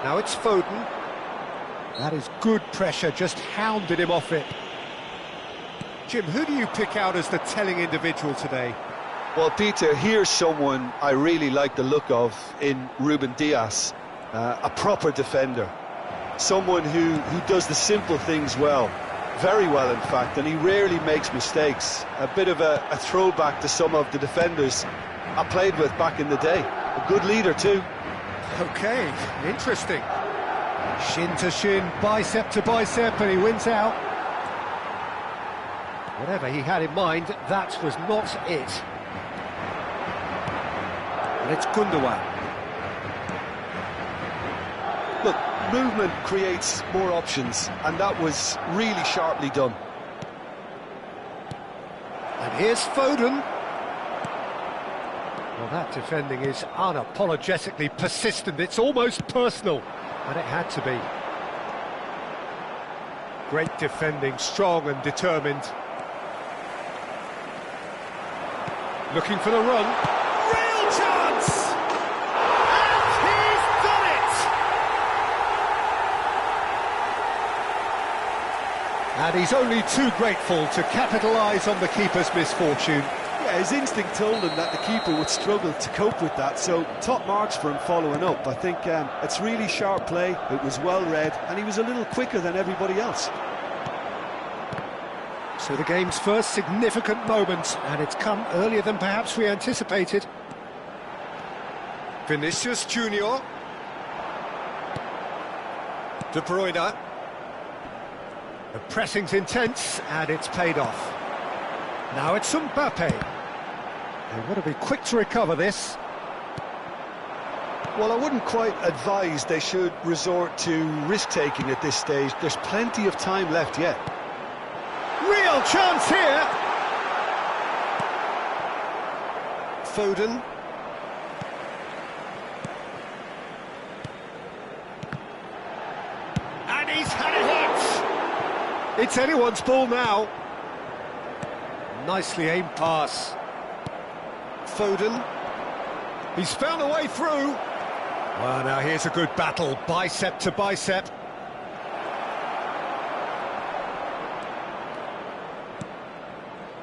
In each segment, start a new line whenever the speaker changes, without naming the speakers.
Now it's Foden. That is good pressure, just hounded him off it. Jim, who do you pick out as the telling individual today?
Well, Peter, here's someone I really like the look of in Ruben Dias, a proper defender. Someone who does the simple things well, very well in fact, and he rarely makes mistakes. A bit of a throwback to some of the defenders I played with back in the day. A good leader too.
Okay, interesting. Shin to shin, bicep to bicep, and he wins out. Whatever he had in mind, that was not it. And it's Gundogan.
Look, movement creates more options, and that was really sharply done.
And here's Foden. Well, that defending is unapologetically persistent. It's almost personal, and it had to be. Great defending, strong and determined. Looking for the run. Real chance! And he's done it! And he's only too grateful to capitalise on the keeper's misfortune.
Yeah, his instinct told him that the keeper would struggle to cope with that, so top marks for him following up. I think it's really sharp play, it was well read, and he was a little quicker than everybody else.
So the game's first significant moment, and it's come earlier than perhaps we anticipated. Vinicius Junior. De Bruyne. The pressing's intense, and it's paid off. Now it's Mbappe. They want to be quick to recover this.
Well, I wouldn't quite advise they should resort to risk-taking at this stage. There's plenty of time left yet.
Real chance here! Foden. And he's had a hit! It's anyone's ball now. Nicely aimed pass. Foden. He's found a way through. Well, now here's a good battle, bicep to bicep.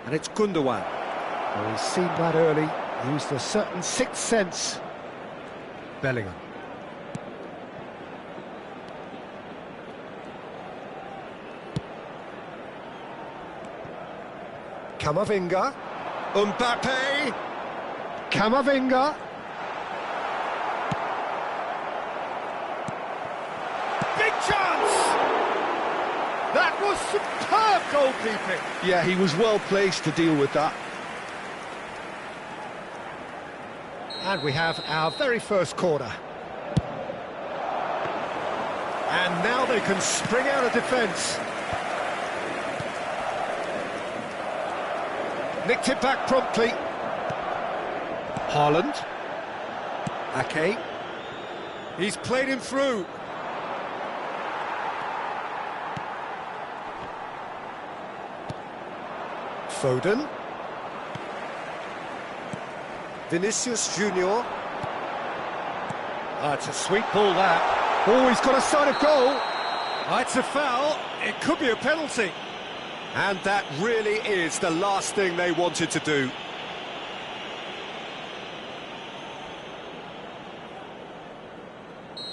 And it's Gundogan. Well, he's seen that early, used a certain sixth sense. Bellingham. Camavinga. Mbappe. Camavinga. Big chance! That was superb goalkeeping.
Yeah, he was well placed to deal with that.
And we have our very first corner. And now they can spring out of defence. Nicked it back promptly. Haaland. Ake. He's played him through. Foden. Vinicius Junior. It's a sweet ball, that. Oh, he's got a sight of goal. It's a foul. It could be a penalty. And that really is the last thing they wanted to do.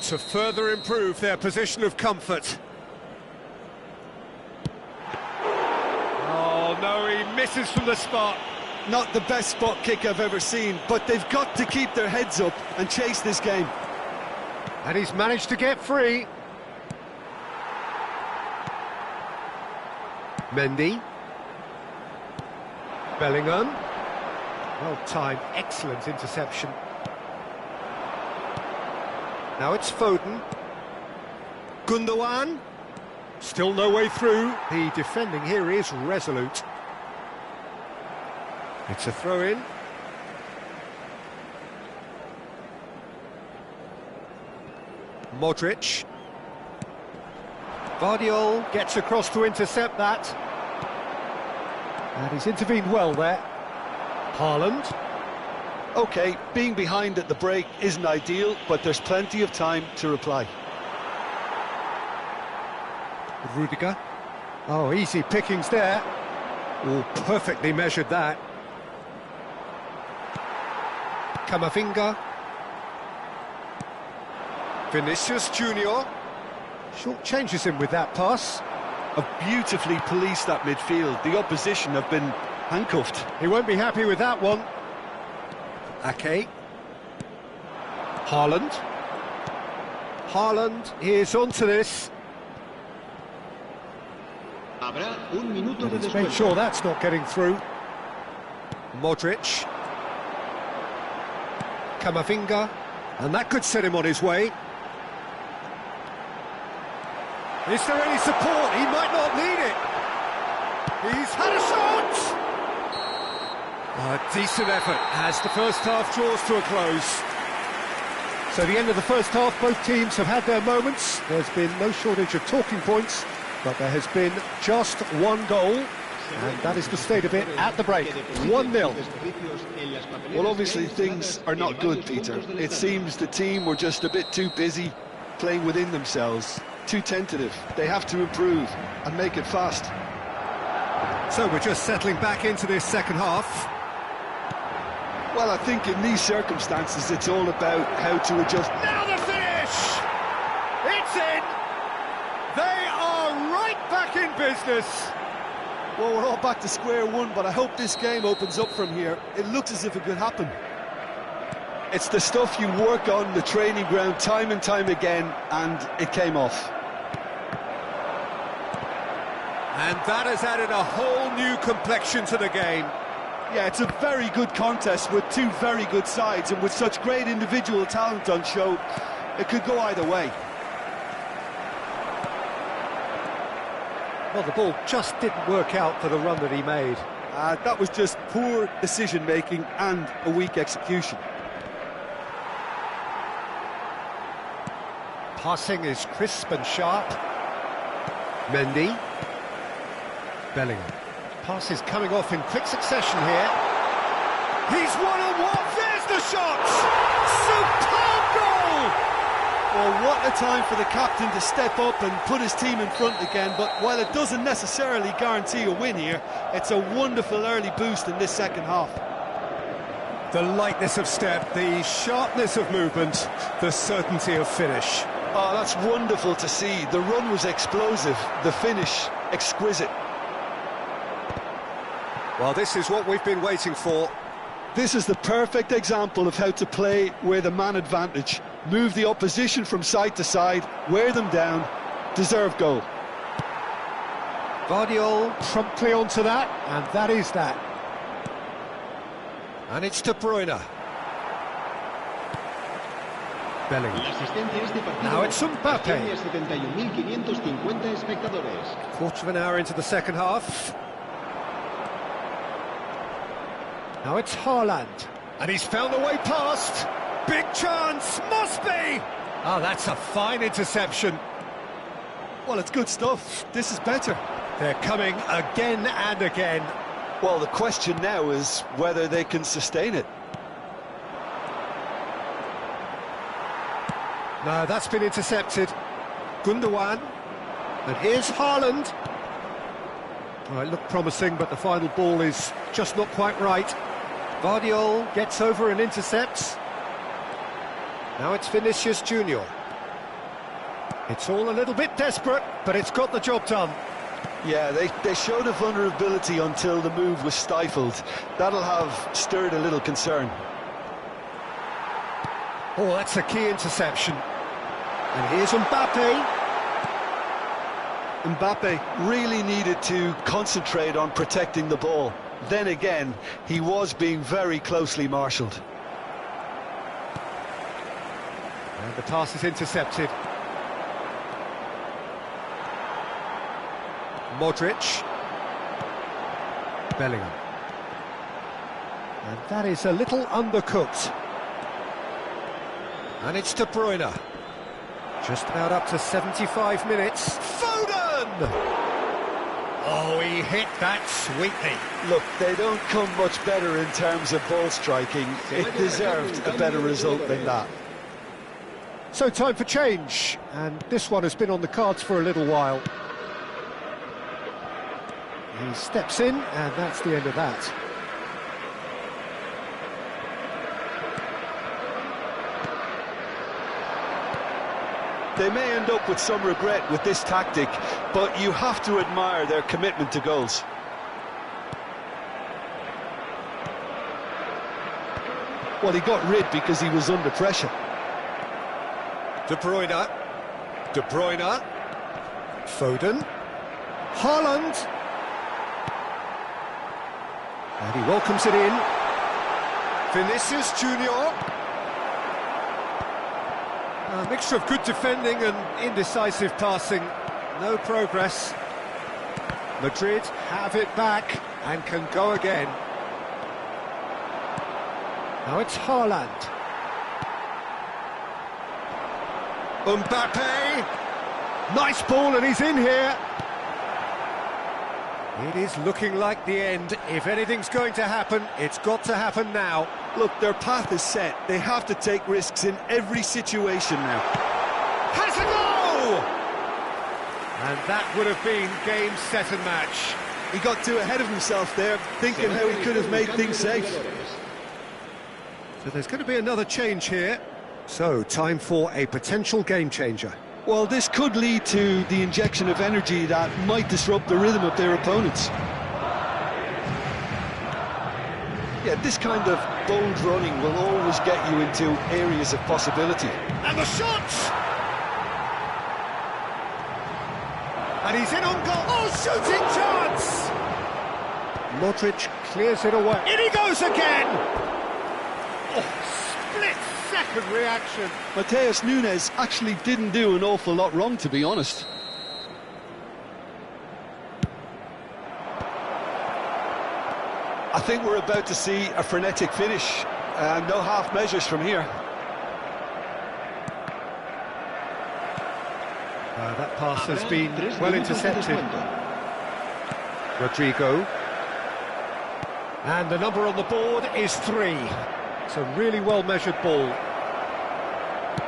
To further improve their position of comfort. Oh, no, he misses from the spot.
Not the best spot kick I've ever seen, but they've got to keep their heads up and chase this game.
And he's managed to get free. Mendy. Bellingham. Well timed, excellent interception. Now it's Foden. Gundogan. Still no way through. The defending here is resolute. It's a throw-in. Modric. Vardiol gets across to intercept that. And he's intervened well there. Haaland.
OK, being behind at the break isn't ideal, but there's plenty of time to reply.
Rudiger. Oh, easy pickings there. Oh, perfectly measured that. Camavinga. Vinicius Junior. Short changes him with that pass.
Have beautifully policed that midfield. The opposition have been handcuffed.
He won't be happy with that one. Ake. Haaland. Haaland is onto this. Let's make sure that's not getting through. Modric. Camavinga. And that could set him on his way. Is there any support? He might not need it. He's had a shot! A decent effort as the first half draws to a close. So the end of the first half, both teams have had their moments. There's been no shortage of talking points, but there has been just one goal, and that is the state of it at the break. 1-0.
Well, obviously things are not good, Peter. It seems the team were just a bit too busy playing within themselves, too tentative. They have to improve and make it fast.
So we're just settling back into this second half.
Well, I think in these circumstances it's all about how to adjust.
Now the finish! It's in! They are right back in business!
Well, we're all back to square one, but I hope this game opens up from here. It looks as if it could happen. It's the stuff you work on the training ground time and time again, and it came off.
And that has added a whole new complexion to the game.
Yeah, it's a very good contest with two very good sides, and with such great individual talent on show, it could go either way.
Well, the ball just didn't work out for the run that he made.
That was just poor decision-making and a weak execution.
Passing is crisp and sharp. Mendy. Bellingham. Pass is coming off in quick succession here. He's one-on-one. There's the shot! Superb goal!
Well, what a time for the captain to step up and put his team in front again. But while it doesn't necessarily guarantee a win here, it's a wonderful early boost in this second half.
The lightness of step, the sharpness of movement, the certainty of finish.
Oh, that's wonderful to see. The run was explosive, the finish exquisite.
Well, this is what we've been waiting for.
This is the perfect example of how to play with a man advantage. Move the opposition from side to side, wear them down, deserve goal.
Guardiola promptly onto that, and that is that. And it's De Bruyne. Bellingham. Now it's Mbappe. Quarter of an hour into the second half. Now it's Haaland, and he's found a way past. Big chance, must be! Oh, that's a fine interception.
Well, it's good stuff. This is better.
They're coming again and again.
Well, the question now is whether they can sustain it.
No, that's been intercepted. Gundogan, and here's Haaland. Oh, it looked promising, but the final ball is just not quite right. Guardiola gets over and intercepts. Now it's Vinicius Junior. It's all a little bit desperate, but it's got the job done.
Yeah, they showed a vulnerability until the move was stifled. That'll have stirred a little concern.
Oh, that's a key interception. And here's Mbappe.
Mbappe really needed to concentrate on protecting the ball. Then again, he was being very closely marshalled.
And the pass is intercepted. Modric. Bellingham. And that is a little undercooked. And it's De Bruyne. Just about up to 75 minutes. Foden! Oh, he hit that sweetly.
Look, they don't come much better in terms of ball striking. It deserved a better result than that.
So time for change, and this one has been on the cards for a little while. He steps in, and that's the end of that.
They may end up with some regret with this tactic, but you have to admire their commitment to goals. Well, he got rid because he was under pressure.
De Bruyne. Foden. Haaland. And he welcomes it in. Vinicius Junior. A mixture of good defending and indecisive passing. No progress. Madrid have it back and can go again. Now it's Haaland. Mbappe. Nice ball and he's in here. It is looking like the end. If anything's going to happen, it's got to happen now.
Look, their path is set. They have to take risks in every situation now.
Has a goal! And that would have been game, set and match.
He got too ahead of himself there, thinking how he could have made things safe.
So there's going to be another change here. So, time for a potential game changer.
Well, this could lead to the injection of energy that might disrupt the rhythm of their opponents. Yeah, this kind of bold running will always get you into areas of possibility.
And the shot! And he's in on goal. Oh, shooting chance! Modric clears it away. In he goes again! Oh, split-second reaction.
Mateus Nunes actually didn't do an awful lot wrong, to be honest. I think we're about to see a frenetic finish. No half measures from here.
That pass has been well intercepted. Rodrigo. And the number on the board is 3. It's a really well-measured ball.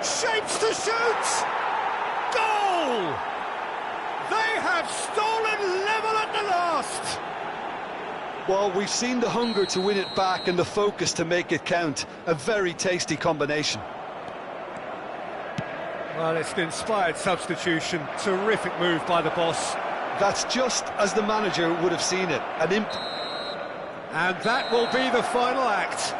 Shapes to shoot! Goal! They have stolen level at the last!
Well, we've seen the hunger to win it back and the focus to make it count. A very tasty combination.
Well, it's an inspired substitution. Terrific move by the boss.
That's just as the manager would have seen it.
And that will be the final act.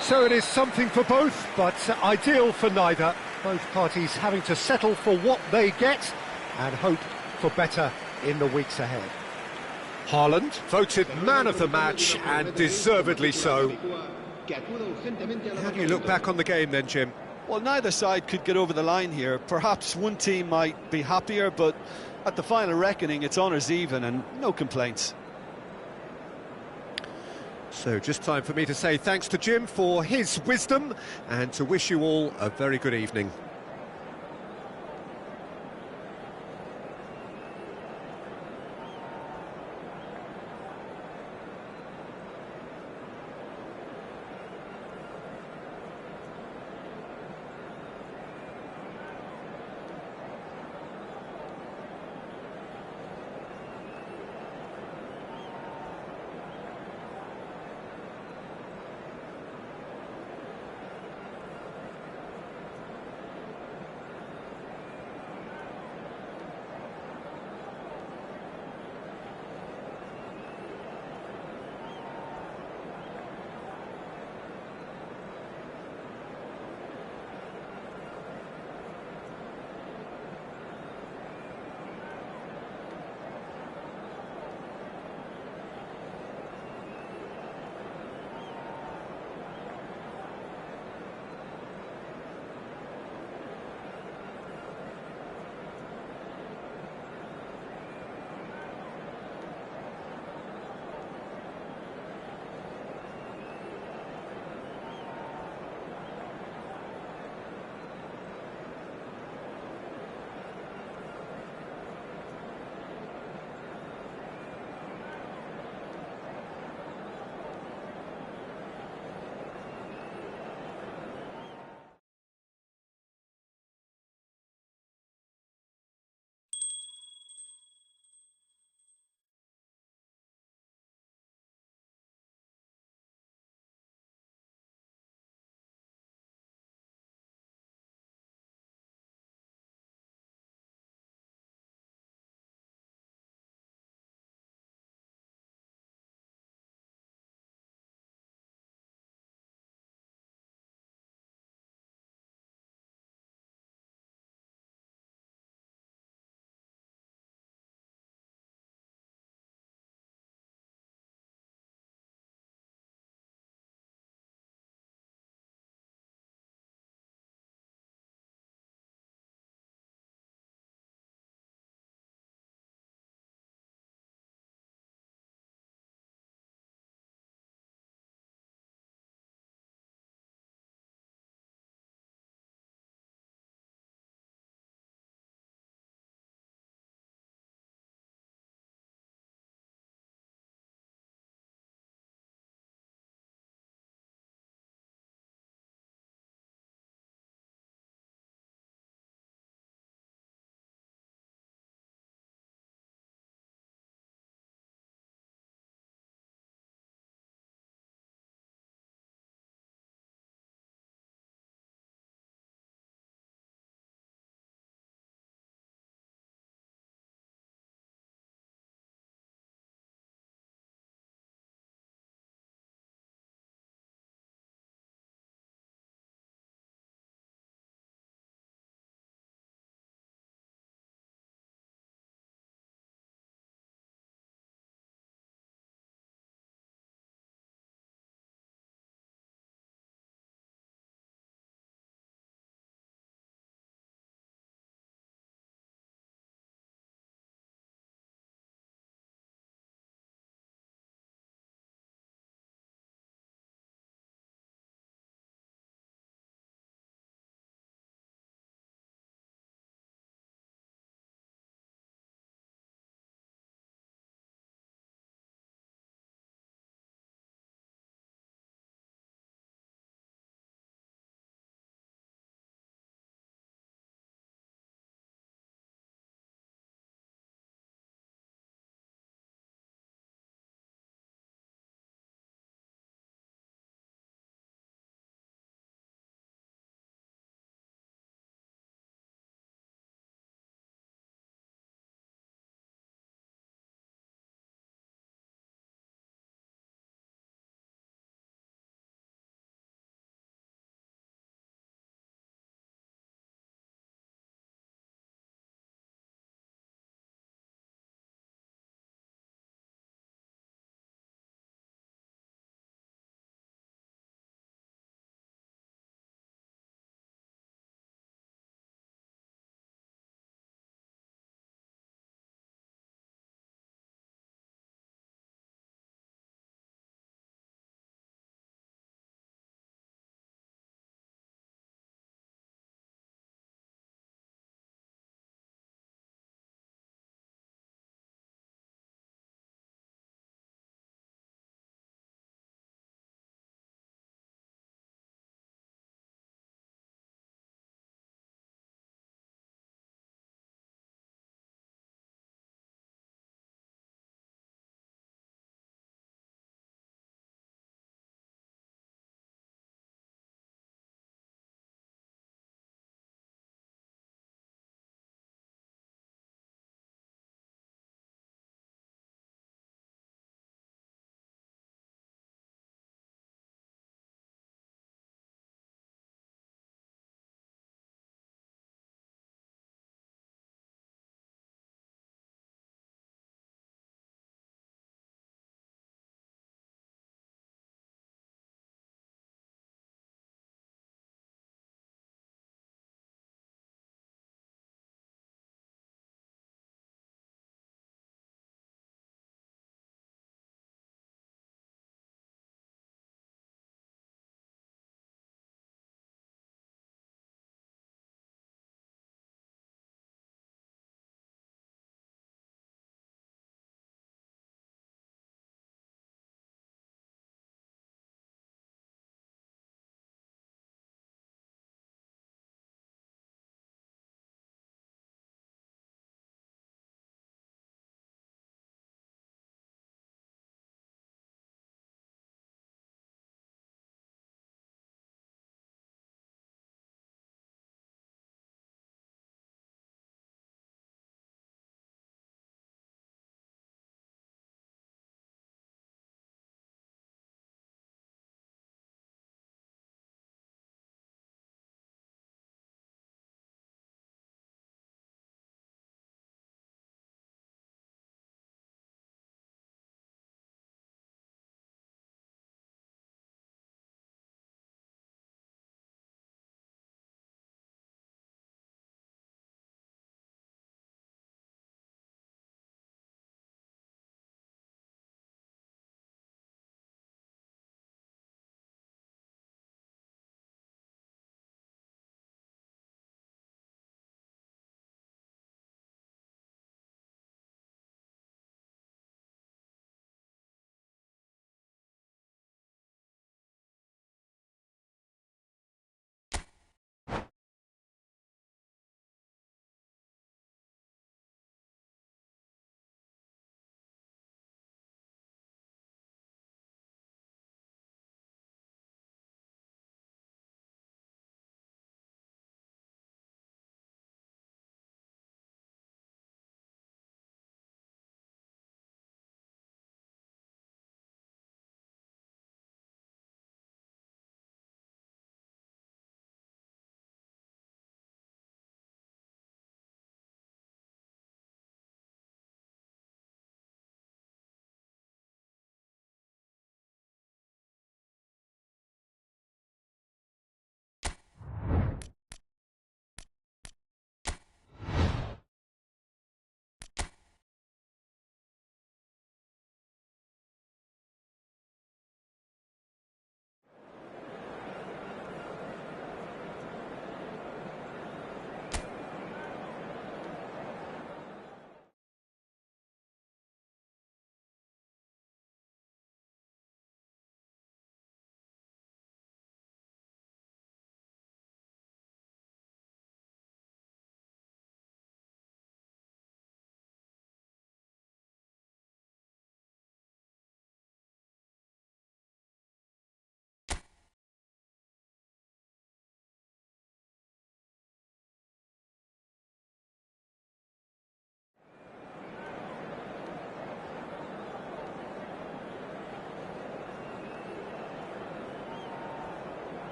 So it is something for both, but ideal for neither. Both parties having to settle for what they get and hope for better in the weeks ahead. Haaland, voted man of the match, and deservedly so. How do you look back on the game then, Jim?
Well, neither side could get over the line here. Perhaps one team might be happier, but at the final reckoning, it's honours even and no complaints.
So just time for me to say thanks to Jim for his wisdom and to wish you all a very good evening.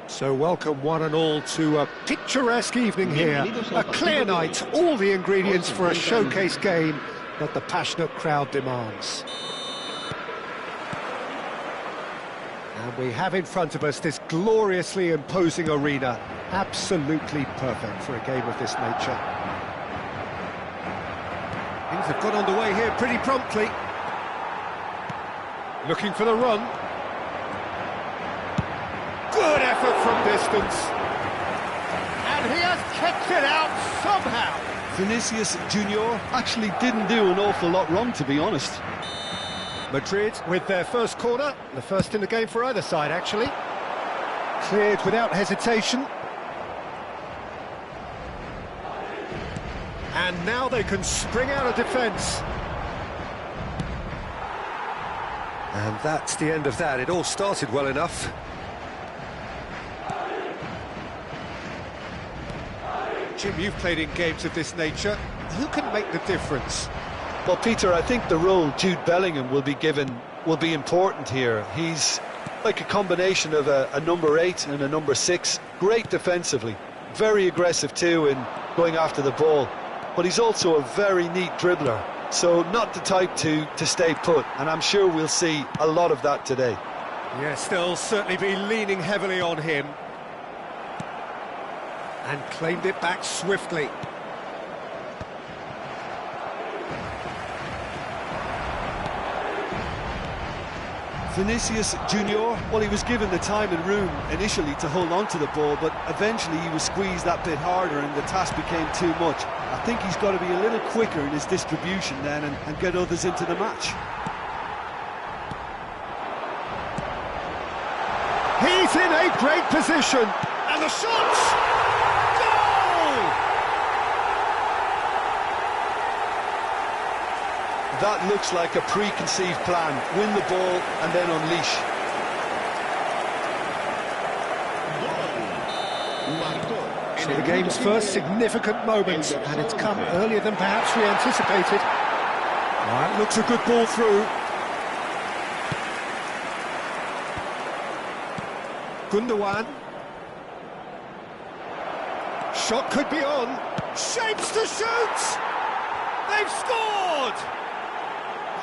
So welcome one and all to a picturesque evening here, a clear night, all the ingredients for a showcase game that the passionate crowd demands. And we have in front of us this gloriously imposing arena, absolutely perfect for a game of this nature. Things have got underway here pretty promptly. Looking for the run. Good effort from distance. And he has kept it out somehow.
Vinicius Junior actually didn't do an awful lot wrong, to be honest.
Madrid with their first corner, the first in the game for either side, actually. Cleared without hesitation. And now they can spring out of defence. And that's the end of that. It all started well enough. Jim, you've played in games of this nature. Who can make the difference?
Well, Peter, I think the role Jude Bellingham will be given will be important here. He's like a combination of a number 8 and a number 6. Great defensively, very aggressive too in going after the ball. But he's also a very neat dribbler, so not the type to stay put. And I'm sure we'll see a lot of that today.
Yes, they'll certainly be leaning heavily on him. And claimed it back swiftly.
Vinicius Junior, well, he was given the time and room initially to hold on to the ball, but eventually he was squeezed that bit harder and the task became too much. I think he's got to be a little quicker in his distribution then and get others into the match.
He's in a great position, and the shots!
That looks like a preconceived plan. Win the ball and then unleash.
So the game's first significant moment, and it's come earlier than perhaps we anticipated. Right, looks a good ball through. Gundogan. Shot could be on. Shapes to shoot! They've scored!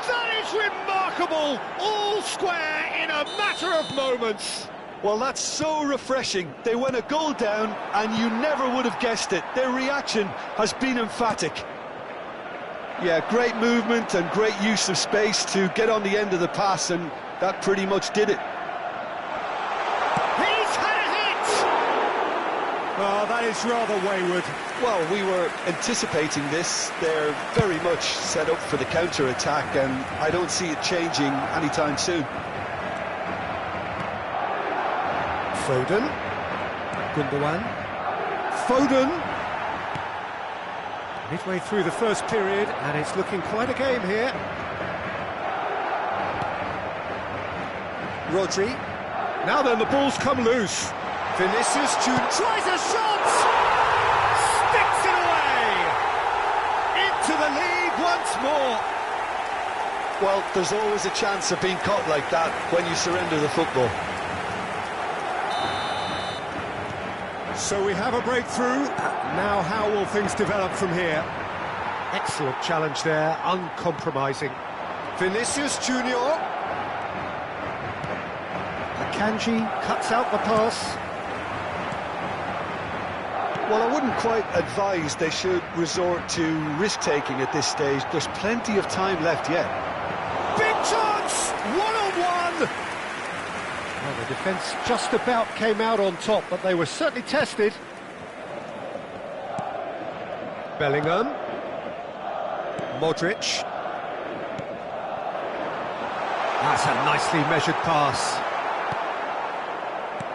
That is remarkable! All square in a matter of moments.
Well, that's so refreshing. They went a goal down and you never would have guessed it. Their reaction has been emphatic. Yeah, great movement and great use of space to get on the end of the pass, and that pretty much did it.
He's had a hit! Oh, that is rather wayward.
Well, we were anticipating this. They're very much set up for the counter-attack, and I don't see it changing anytime soon.
Foden. Gundogan. Foden. Midway through the first period, and it's looking quite a game here. Rodri. Now then, the ball's come loose. Vinicius Junior tries a shot! Sticks it away! Into the lead once more.
Well, there's always a chance of being caught like that when you surrender the football.
So we have a breakthrough. Now how will things develop from here? Excellent challenge there, uncompromising. Vinicius Junior. Akanji cuts out the pass.
Well, I wouldn't quite advise they should resort to risk-taking at this stage. There's plenty of time left yet.
Big chance! One-on-one! Well, the defence just about came out on top, but they were certainly tested. Bellingham. Modric. That's a nicely measured pass.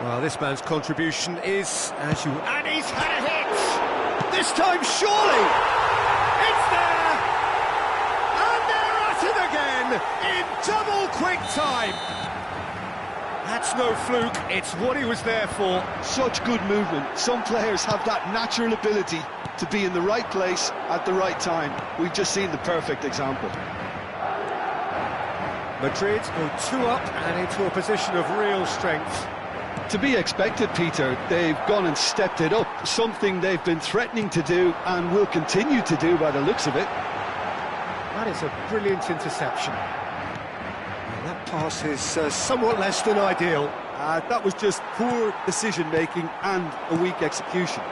Well, this man's contribution is, as you... And he's had a hit! This time, surely! It's there! And they're at it again, in double quick time! That's no fluke, it's what he was there for.
Such good movement. Some players have that natural ability to be in the right place at the right time. We've just seen the perfect example.
Madrid go 2 up and into a position of real strength.
To be expected, Peter. They've gone and stepped it up, something they've been threatening to do and will continue to do by the looks of it.
That is a brilliant interception. And that pass is somewhat less than ideal.
That was just poor decision-making and a weak execution.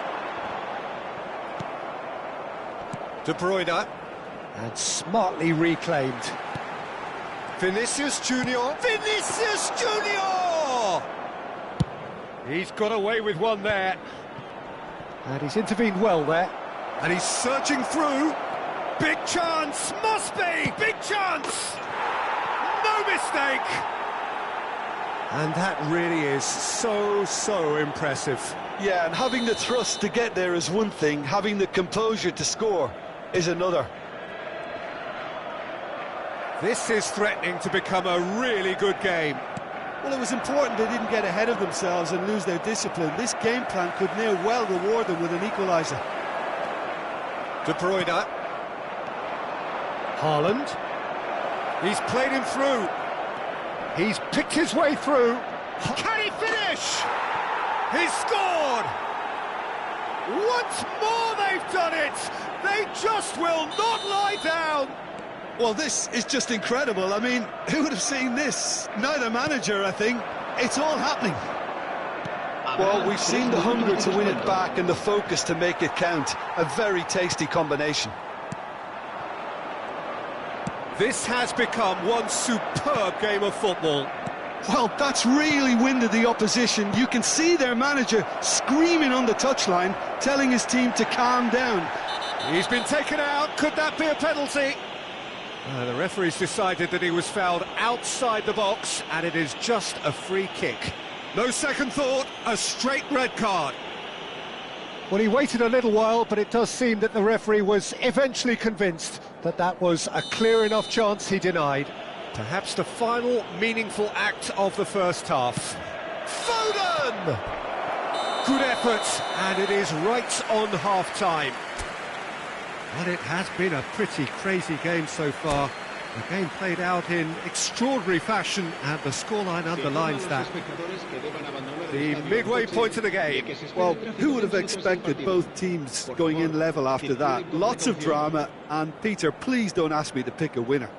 De Bruyne, and smartly reclaimed. Vinicius Junior. Vinicius Junior! He's got away with one there. And he's intervened well there. And he's searching through. Big chance, must be! Big chance! No mistake! And that really is so impressive.
Yeah, and having the thrust to get there is one thing, having the composure to score is another.
This is threatening to become a really good game.
Well, it was important they didn't get ahead of themselves and lose their discipline. This game plan could near well reward them with an equaliser.
De Bruyne. Haaland. He's played him through. He's picked his way through. Can he finish? He's scored! Once more they've done it! They just will not lie down!
Well, this is just incredible. I mean, who would have seen this? Neither manager, I think. It's all happening. Well, we've seen the hunger to win it back and the focus to make it count. A very tasty combination.
This has become one superb game of football.
Well, that's really winded the opposition. You can see their manager screaming on the touchline, telling his team to calm down.
He's been taken out. Could that be a penalty? The referee's decided that he was fouled outside the box, and it is just a free kick. No second thought, a straight red card. Well, he waited a little while, but it does seem that the referee was eventually convinced that that was a clear enough chance he denied. Perhaps the final meaningful act of the first half. Foden! Good effort, and it is right on half-time. Well, it has been a pretty crazy game so far. The game played out in extraordinary fashion, and the scoreline underlines that. The midway point of the game.
Well, who would have expected both teams going in level after that? Lots of drama, and Peter, please don't ask me to pick a winner.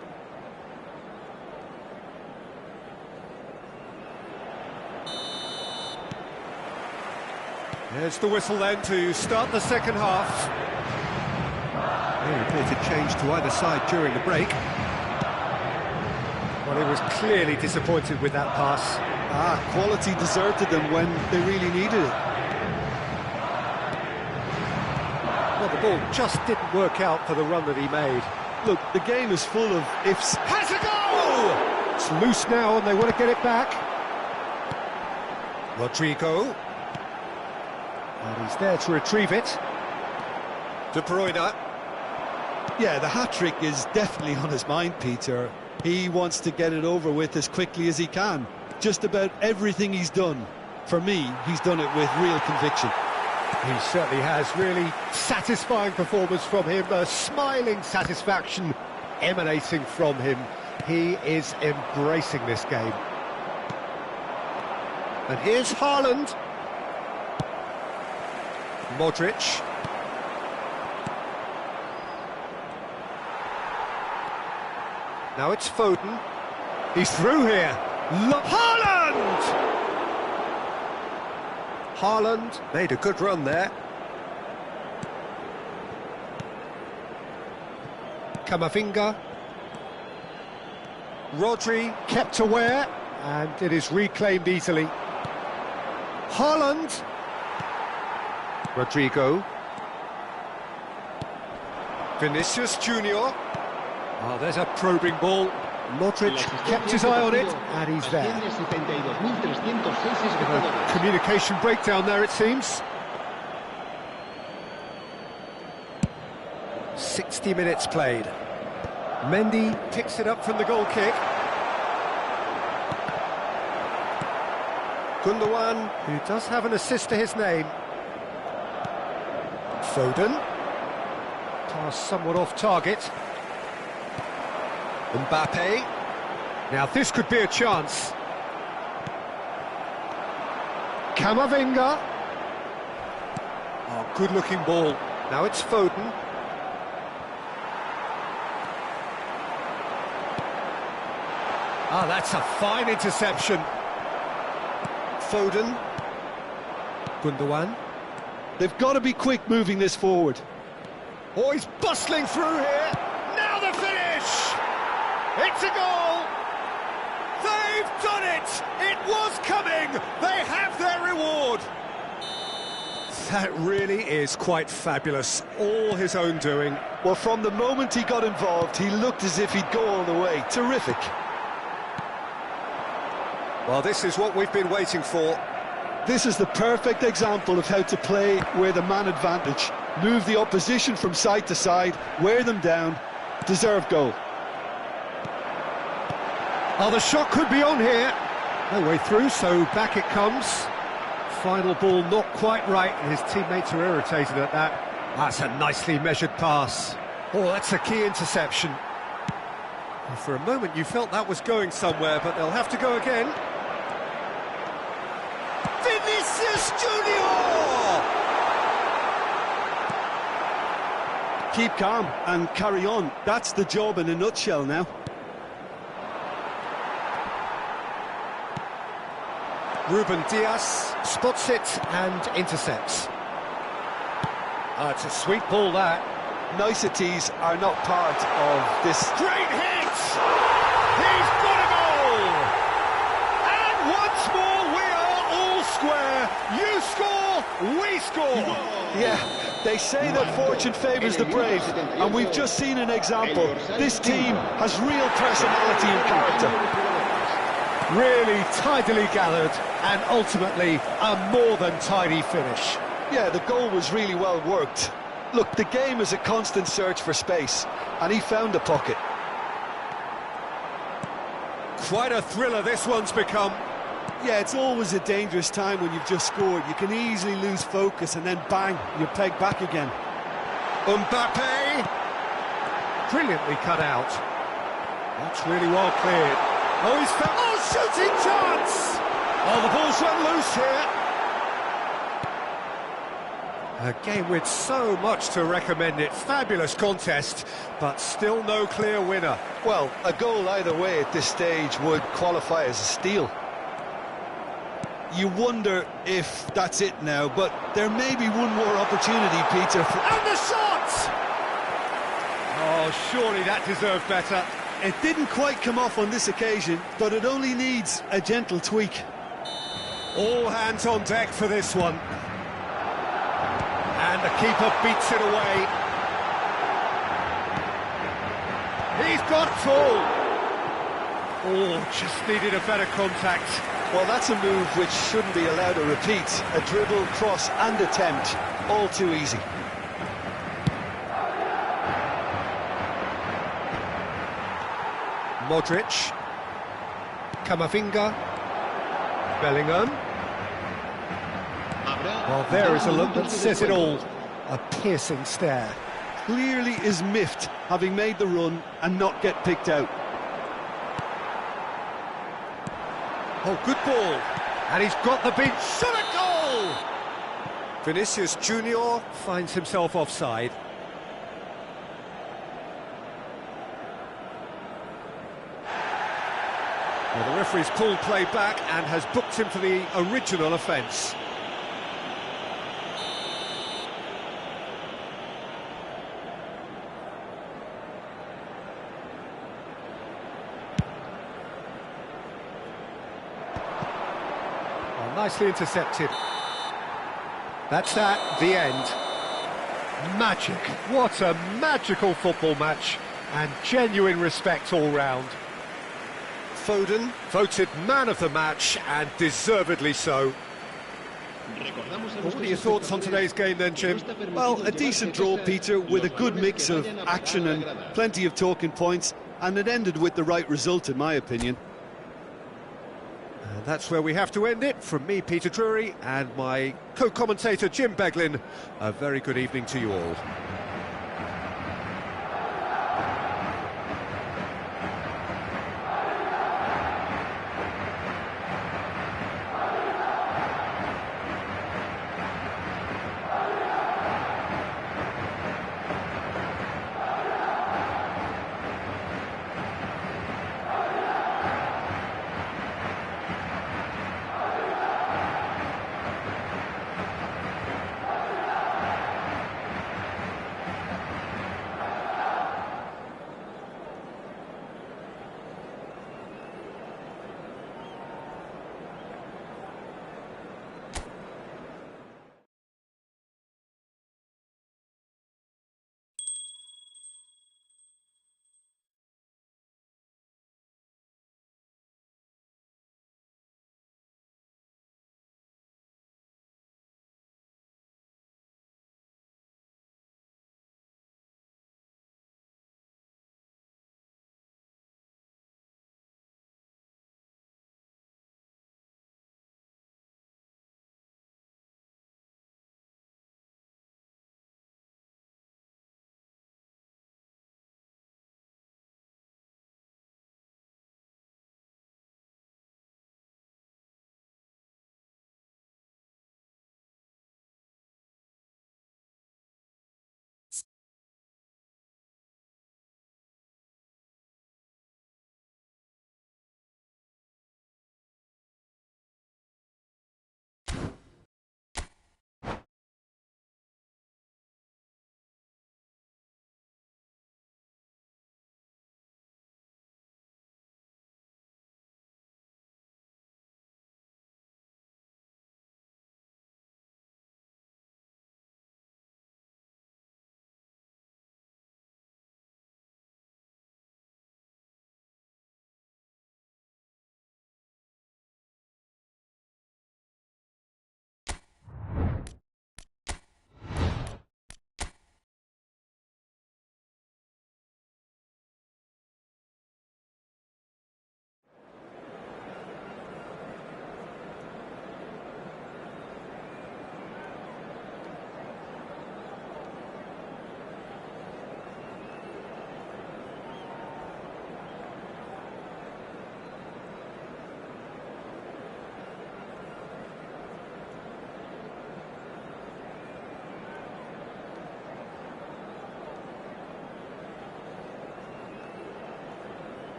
There's the whistle then to start the second half. They reported change to either side during the break. Well, he was clearly disappointed with that pass.
Quality deserted them when they really needed it.
Well, the ball just didn't work out for the run that he made.
Look, the game is full of ifs.
Has a goal! It's loose now and they want to get it back. Rodrigo. And he's there to retrieve it. De Bruyne.
Yeah, the hat-trick is definitely on his mind, Peter. He wants to get it over with as quickly as he can. Just about everything he's done, for me, he's done it with real conviction.
He certainly has. Really satisfying performance from him. A smiling satisfaction emanating from him. He is embracing this game. And here's Haaland. Modric. Now it's Foden. He's through here. Haaland! Haaland made a good run there. Camavinga. Rodri kept aware, and it is reclaimed easily. Haaland. Rodrigo. Vinicius Junior. Oh, there's a probing ball. Modric kept his eye on it, and he's there. Communication breakdown there, it seems. 60 minutes played. Mendy picks it up from the goal kick. Gundogan, who does have an assist to his name. Foden. Pass somewhat off target. Mbappe. Now this could be a chance. Camavinga. Oh, good-looking ball. Now it's Foden. Ah, that's a fine interception. Foden. Gundogan.
They've got to be quick moving this forward.
Oh, he's bustling through here. Now the finish! It's a goal! They've done it! It was coming! They have their reward! That really is quite fabulous. All his own doing.
Well, from the moment he got involved, he looked as if he'd go all the way. Terrific.
Well, this is what we've been waiting for.
This is the perfect example of how to play with a man advantage. Move the opposition from side to side, wear them down, deserve goal.
Oh, the shot could be on here. No way through, so back it comes. Final ball not quite right, and his teammates are irritated at that. That's a nicely measured pass. Oh, that's a key interception. Well, for a moment you felt that was going somewhere, but they'll have to go again. Vinicius Junior!
Keep calm and carry on. That's the job in a nutshell now.
Ruben Dias spots it and intercepts. Ah, it's a sweet ball, that.
Niceties are not part of this.
Great hit! He's got a goal! And once more we are all square. You score, we score!
Yeah, they say that fortune favours the brave, and we've just seen an example. This team has real personality and character.
Really tidily gathered, and ultimately a more than tidy finish.
Yeah, the goal was really well worked. Look, the game is a constant search for space, and he found the pocket.
Quite a thriller this one's become.
Yeah, it's always a dangerous time when you've just scored. You can easily lose focus, and then bang, you're pegged back again.
Mbappe! Brilliantly cut out. That's really well cleared. Oh, he's found... Oh, shooting chance! Oh, the ball's run loose here. A game with so much to recommend it. Fabulous contest, but still no clear winner.
Well, a goal either way at this stage would qualify as a steal. You wonder if that's it now, but there may be one more opportunity, Peter.
And the shot! Oh, surely that deserved better.
It didn't quite come off on this occasion, but it only needs a gentle tweak.
All hands on deck for this one. And the keeper beats it away. He's got full. Oh, just needed a better contact.
Well, that's a move which shouldn't be allowed to repeat. A dribble, cross and attempt, all too easy.
Modric. Camavinga. Bellingham. Well, there is a look that says it all. A piercing stare.
Clearly is miffed, having made the run and not get picked out.
Oh, good ball. And he's got the beat. Shot a goal! Vinicius Junior finds himself offside. Well, the referee's pulled play back and has booked him for the original offence. Nicely intercepted. That's that, the end. Magic. What a magical football match, and genuine respect all round. Foden voted man of the match, and deservedly so. What are your thoughts on today's game then, Jim?
Well, a decent draw, Peter, with a good mix of action and plenty of talking points, and it ended with the right result, in my opinion.
And that's where we have to end it. From me, Peter Drury, and my co-commentator, Jim Beglin, a very good evening to you all.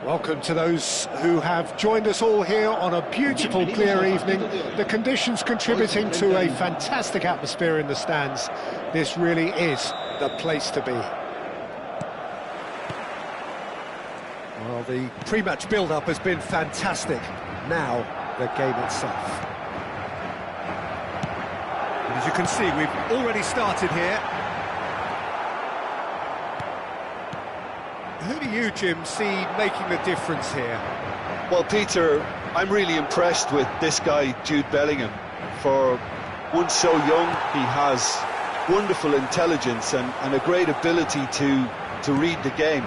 Welcome to those who have joined us all here on a beautiful, clear evening. The conditions contributing to a fantastic atmosphere in the stands. This really is the place to be. Well, the pre-match build-up has been fantastic. Now, the game itself. And as you can see, we've already started here. Who do you, Jim, see making the difference here?
Well, Peter, I'm really impressed with this guy, Jude Bellingham. For one so young, he has wonderful intelligence and a great ability to read the game.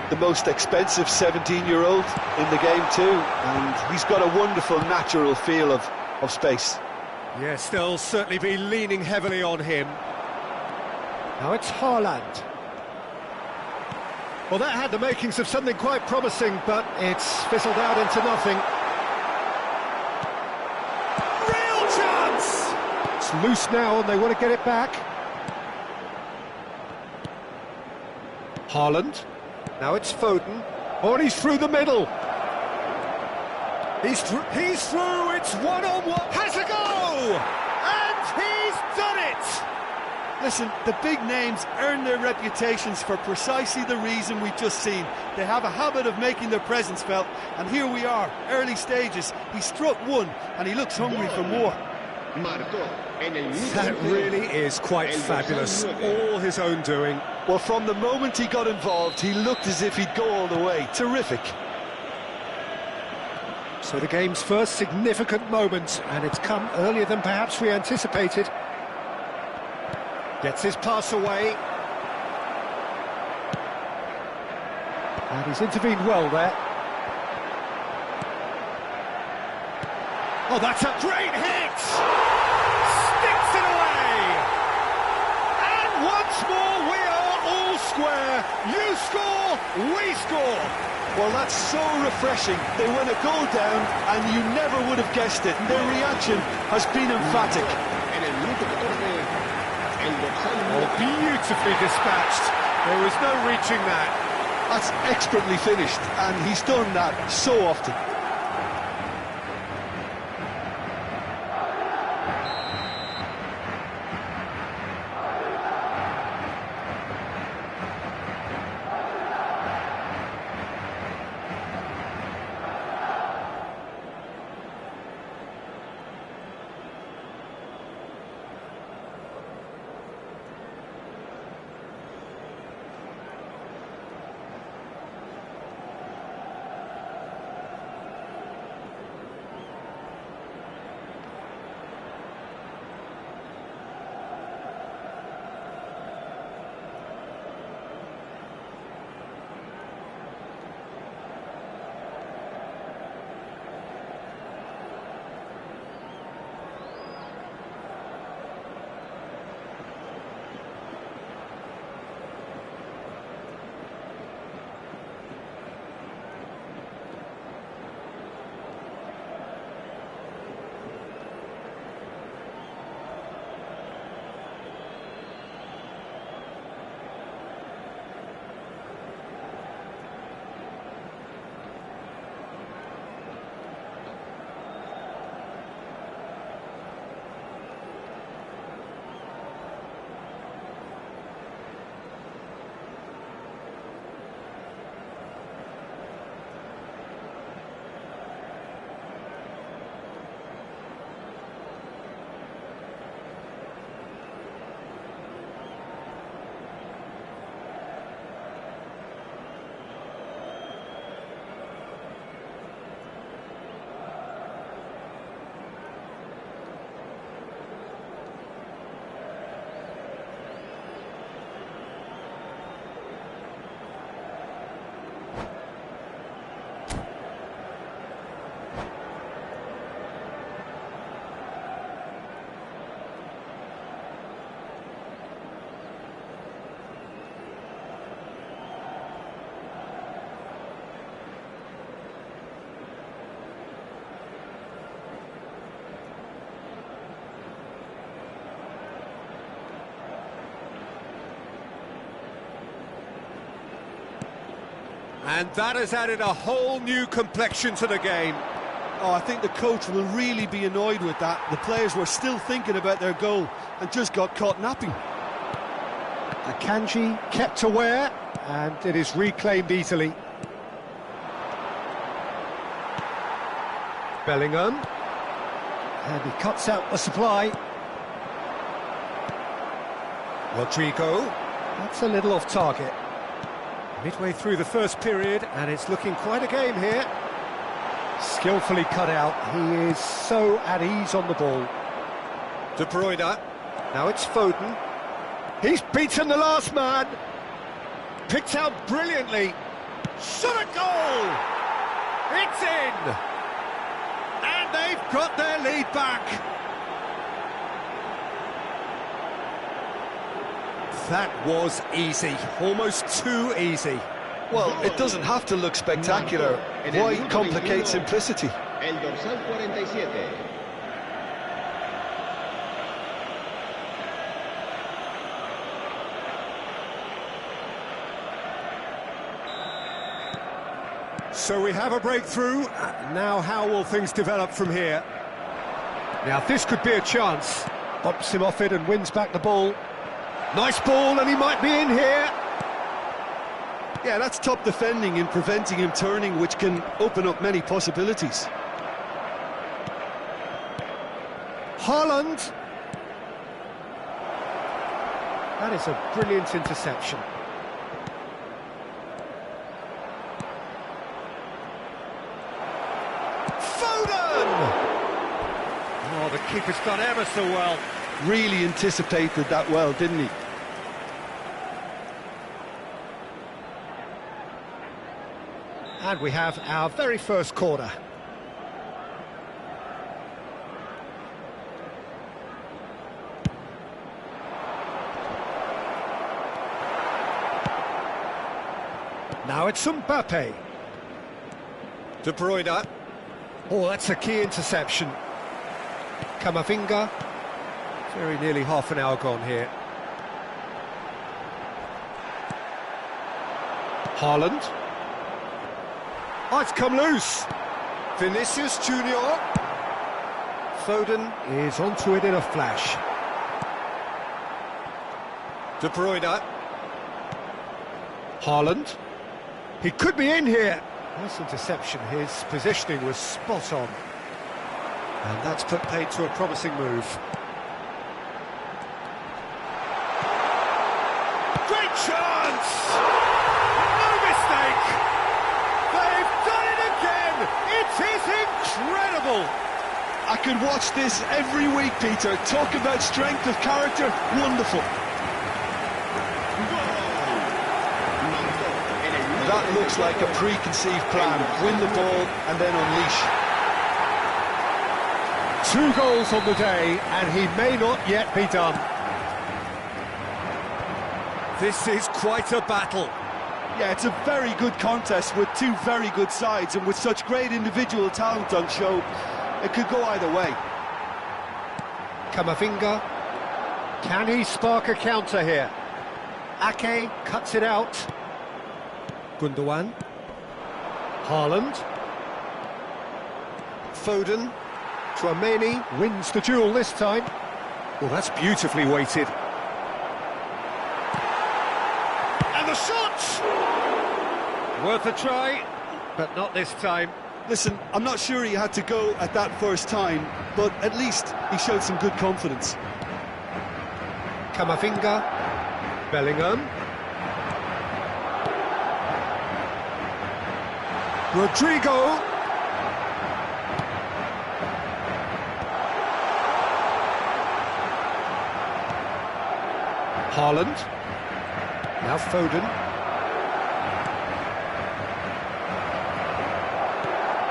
The most expensive 17-year-old in the game too, and he's got a wonderful natural feel of space.
Yes, they'll certainly be leaning heavily on him. Now it's Haaland. Well, that had the makings of something quite promising, but it's fizzled out into nothing. Real chance! It's loose now and they want to get it back. Haaland. Now it's Foden. Oh, and he's through the middle. He's through, it's one-on-one. Has a go! And he's done it!
Listen, the big names earn their reputations for precisely the reason we've just seen. They have a habit of making their presence felt, and here we are, early stages. He struck one, and he looks hungry for more.
That really is quite fabulous, all his own doing.
Well, from the moment he got involved, he looked as if he'd go all the way. Terrific.
So the game's first significant moment, and it's come earlier than perhaps we anticipated. Gets his pass away. And he's intervened well there. Oh, that's a great hit! Sticks it away! And once more we are all square. You score, we score.
Well, that's so refreshing. They went a goal down and you never would have guessed it. Their reaction has been emphatic.
Oh, beautifully dispatched. There was no reaching that.
That's expertly finished, and he's done that so often.
And that has added a whole new complexion to the game.
Oh, I think the coach will really be annoyed with that. The players were still thinking about their goal and just got caught napping.
Akanji kept aware, and it is reclaimed easily. Bellingham. And he cuts out the supply. Rodrigo. That's a little off target. Midway through the first period, and it's looking quite a game here. Skillfully cut out. He is so at ease on the ball. De Bruyne. Now it's Foden. He's beaten the last man. Picked out brilliantly. Shot a goal! It's in! And they've got their lead back. That was easy, almost too easy.
Well, it doesn't have to look spectacular. Why complicate simplicity?
El dorsal 47.
So we have a breakthrough. Now how will things develop from here? Now this could be a chance. Bumps him off it and wins back the ball. Nice ball, and he might be in here.
Yeah, that's top defending in preventing him turning, which can open up many possibilities.
Haaland. That is a brilliant interception. Foden! Oh, the keeper's done ever so well.
Really anticipated that well, didn't he?
And we have our very first corner. Now it's Mbappe. De Bruyne. Oh, that's a key interception. Camavinga. Very nearly half an hour gone here. Haaland. Oh, it's come loose. Vinicius Junior. Foden is onto it in a flash. De Bruyne. Haaland. He could be in here. Nice interception. His positioning was spot on. And that's put paid to a promising move. Great chance! No mistake! They've done it again! It is incredible!
I could watch this every week, Peter. Talk about strength of character. Wonderful.
That looks like a preconceived plan. Win the ball and then unleash.
2 goals on the day, and he may not yet be done. This is quite a battle.
Yeah, it's a very good contest with two very good sides, and with such great individual talent on show, it could go either way.
Camavinga. Can he spark a counter here? Ake cuts it out. Gundogan. Haaland. Foden. Tchouameni wins the duel this time. Well, that's beautifully weighted. And the shot! Worth a try, but not this time.
Listen, I'm not sure he had to go at that first time, but at least he showed some good confidence.
Camavinga. Bellingham. Rodrigo. Haaland. Now Foden.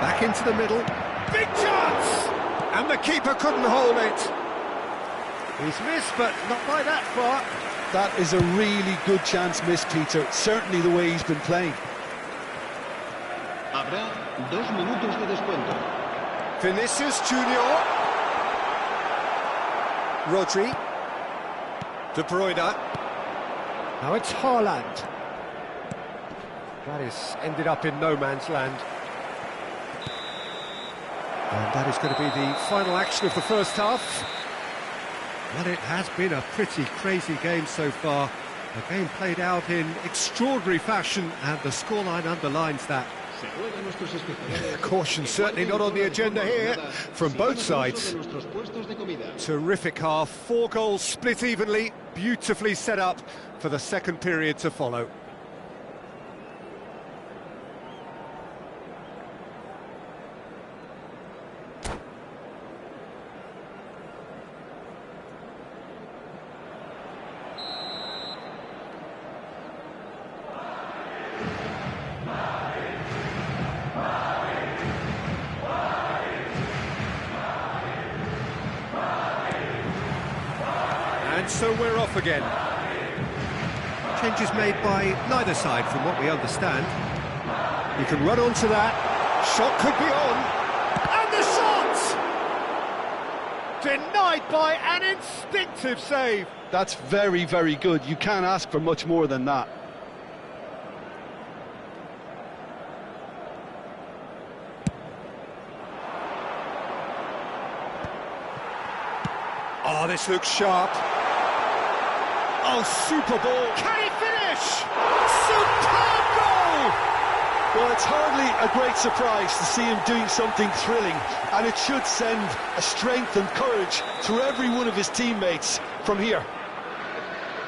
Back into the middle. Big chance! And the keeper couldn't hold it. He's missed, but not by that far.
That is a really good chance missed, Peter. Certainly the way he's been playing.
Habrá 2 minutos de descuento.
Vinicius Junior. Rodri. De Bruyne. Now it's Haaland. That is ended up in no man's land. And that is going to be the final action of the first half. Well, it has been a pretty crazy game so far. A game played out in extraordinary fashion, and the scoreline underlines that. Caution certainly not on the agenda here from both sides. Terrific half, 4 goals split evenly, beautifully set up for the second period to follow. And so we're off again. Changes made by neither side from what we understand. You can run onto that. Shot could be on. And the shot! Denied by an instinctive save.
That's very, very good. You can't ask for much more than that.
Oh, this looks sharp. Oh, super ball. Can he finish? Superb goal!
Well, it's hardly a great surprise to see him doing something thrilling, and it should send a strength and courage to every one of his teammates from here.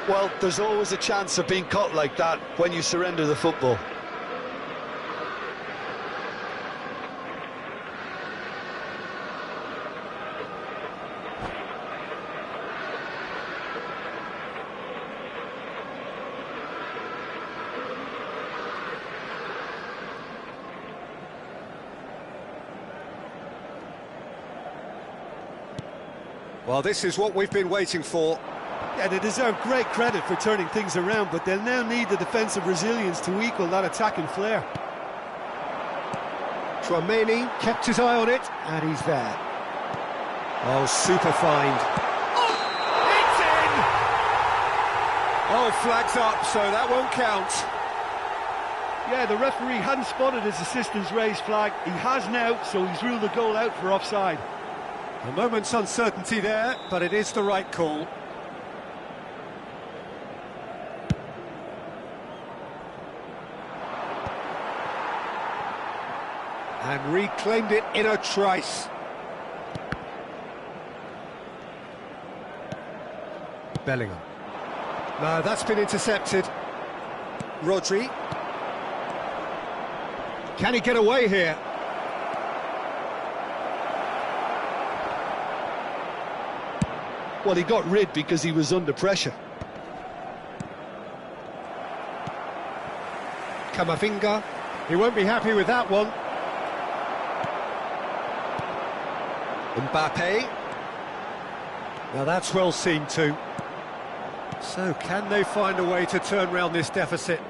Well, there's always a chance of being caught like that when you surrender the football.
Well, this is what we've been waiting for.
Yeah, they deserve great credit for turning things around, but they'll now need the defensive resilience to equal that attacking flair.
Chouameni kept his eye on it, and he's there. Oh, super find. Oh, it's in! Oh, flags up, so that won't count.
Yeah, the referee hadn't spotted his assistant's raised flag. He has now, so he's ruled the goal out for offside.
A moment's uncertainty there, but it is the right call. And reclaimed it in a trice. Bellingham. No, that's been intercepted. Rodri. Can he get away here?
Well, he got rid because he was under pressure.
Camavinga. He won't be happy with that one. Mbappe. Now that's well seen too. So can they find a way to turn round this deficit?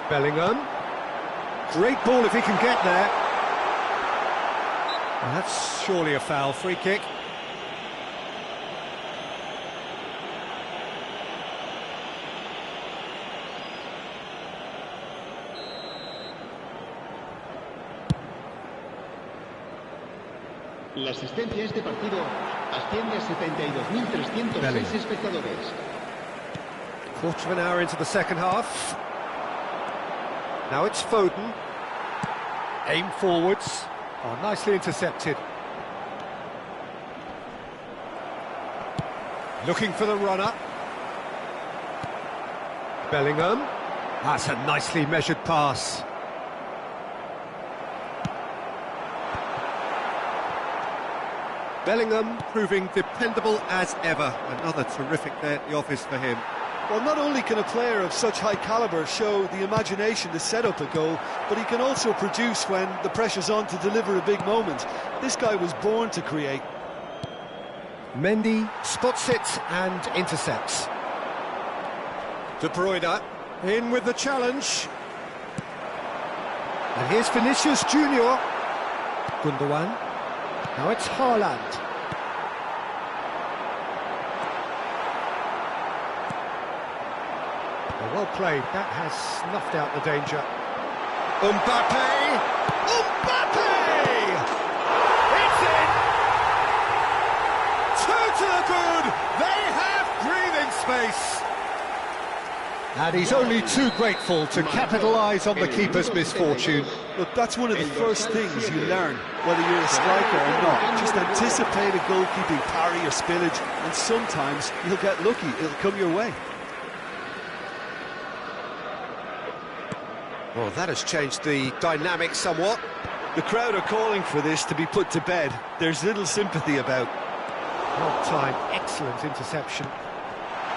Bellingham. Great ball if he can get there. Well, that's surely a foul. Free kick.
La asistencia a este partido asciende a 72.306 espectadores.
Quarter of an hour into the second half. Now it's Foden. Aim forwards. Oh, nicely intercepted. Looking for the runner. Bellingham. That's a nicely measured pass. Bellingham proving dependable as ever. Another terrific day at the office for him.
Well, not only can a player of such high calibre show the imagination to set up a goal, but he can also produce when the pressure's on to deliver a big moment. This guy was born to create.
Mendy spots it and intercepts. De Bruyne in with the challenge. And here's Vinicius Junior. Gundogan. Now it's Haaland. Well played, that has snuffed out the danger. Mbappe! Mbappe! It's in! Two to the good! They have breathing space! And he's only too grateful to capitalise on the keeper's misfortune.
Look, that's one of the first things you learn, whether you're a striker or not. Just anticipate a goalkeeping parry or spillage, and sometimes you'll get lucky, it'll come your way.
Well, that has changed the dynamic somewhat.
The crowd are calling for this to be put to bed. There's little sympathy about.
Well timed, excellent interception.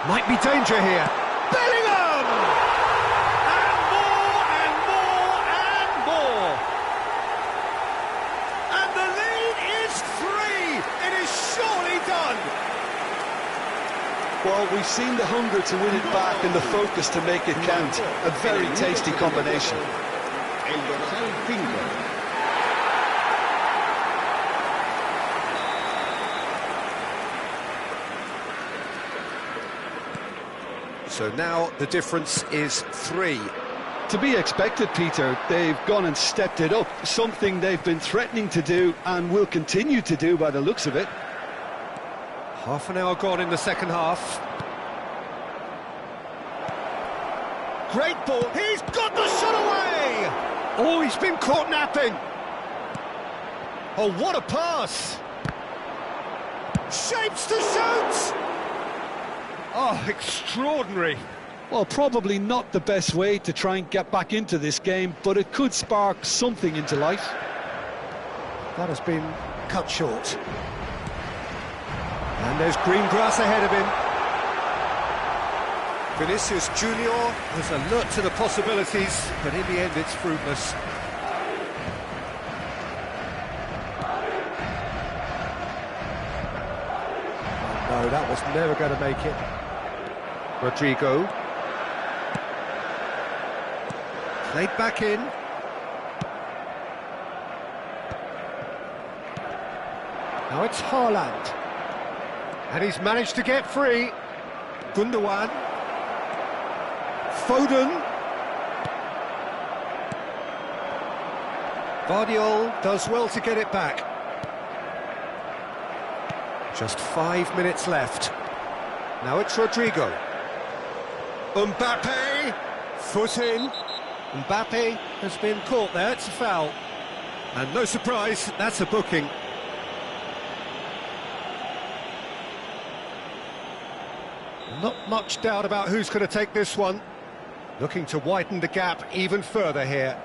Might be danger here. Bellingham! And more, and more, and more! And the lead is 3! It is surely done!
Well, we've seen the hunger to win it back and the focus to make it count. A very tasty combination.
El dorsal 5.
So now the difference is 3.
To be expected, Peter. They've gone and stepped it up. Something they've been threatening to do and will continue to do by the looks of it.
Half an hour gone in the second half. Great ball. He's got the shot away! Oh, he's been caught napping. Oh, what a pass! Shapes to shoot! Oh, extraordinary.
Well, probably not the best way to try and get back into this game, but it could spark something into life.
That has been cut short. And there's green grass ahead of him. Vinicius Junior was alert to the possibilities, but in the end it's fruitless. No, that was never going to make it. Rodrigo. Played back in. Now it's Haaland. And he's managed to get free. Gundogan. Foden. Guardiola does well to get it back. Just 5 minutes left. Now it's Rodrigo. Mbappe. Foot in. Mbappe has been caught there. It's a foul. And no surprise, that's a booking. Not much doubt about who's going to take this one. Looking to widen the gap even further here.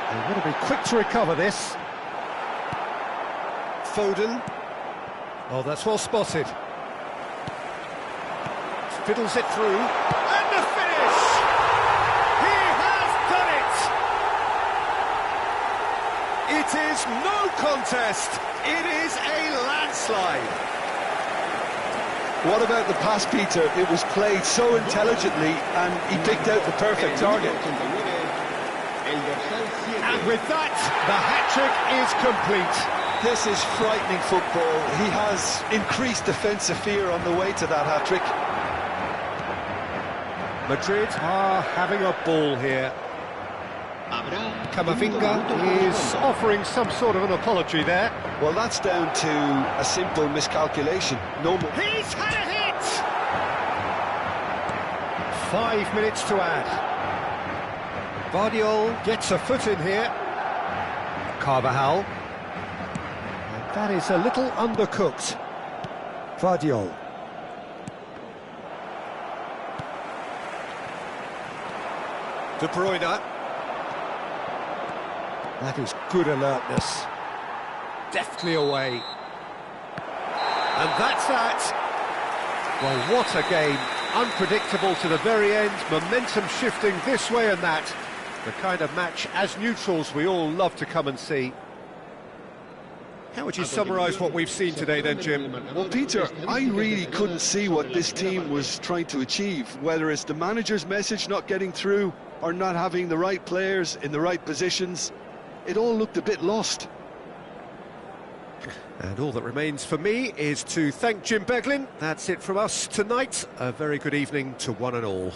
They want to be quick to recover this. Foden. Oh, that's well spotted. Fiddles it through. And the finish! He has done it! It is no contest. It is a landslide.
What about the pass, Peter? It was played so intelligently and he picked out the perfect target.
And with that, the hat-trick is complete.
This is frightening football. He has increased defensive fear on the way to that hat-trick.
Madrid are having a ball here. Camavinga is offering some sort of an apology there.
Well, that's down to a simple miscalculation. No more.
He's had a hit! 5 minutes to add. Guardiola gets a foot in here. Carvajal. And that is a little undercooked. Guardiola. De Bruyne. That is good alertness. Deftly away. And that's that. Well, what a game. Unpredictable to the very end. Momentum shifting this way and that. The kind of match, as neutrals, we all love to come and see. How would you summarise what we've seen today then, Jim?
Well, Peter, I really couldn't see what this team was trying to achieve, whether it's the manager's message not getting through or not having the right players in the right positions. It all looked a bit lost.
And all that remains for me is to thank Jim Beglin. That's it from us tonight. A very good evening to one and all.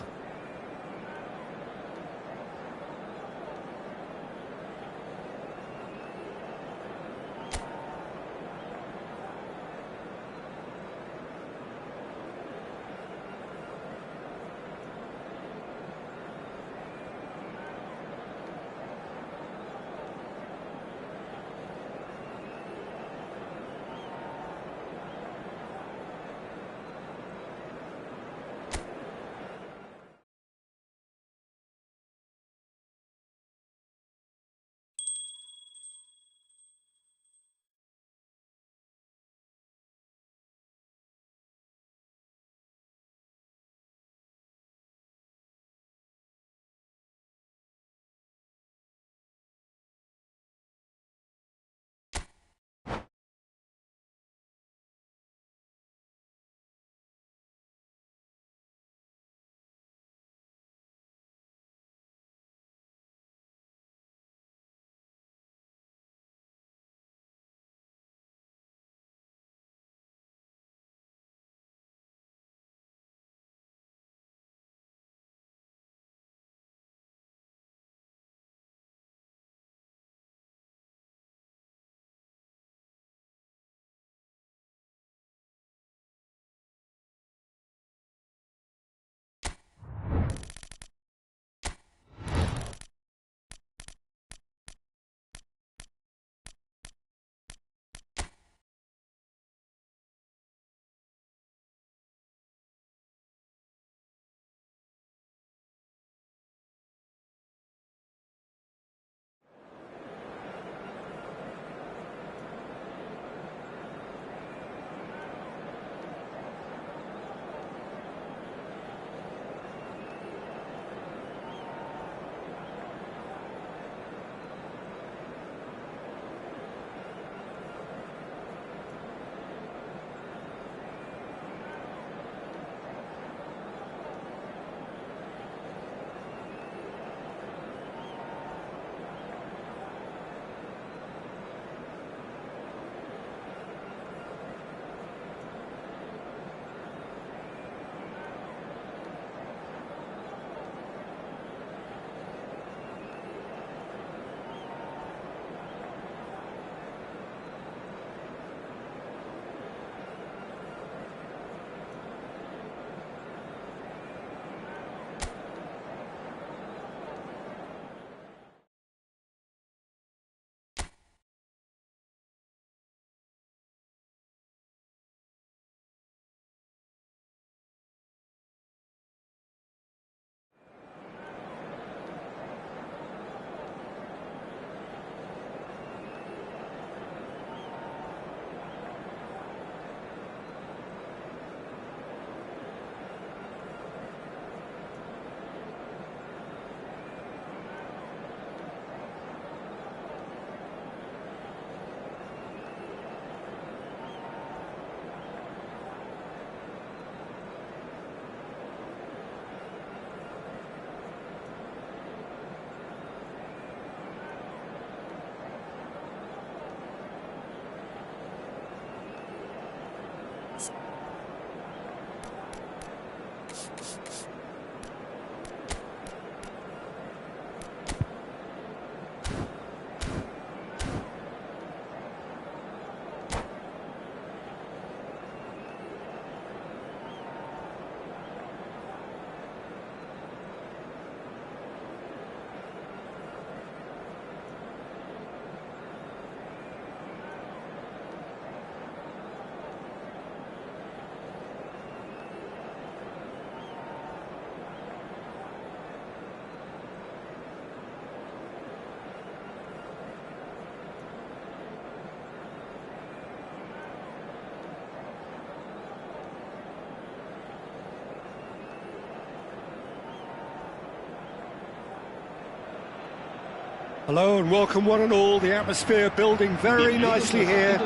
Hello and welcome one and all. The atmosphere building very nicely here.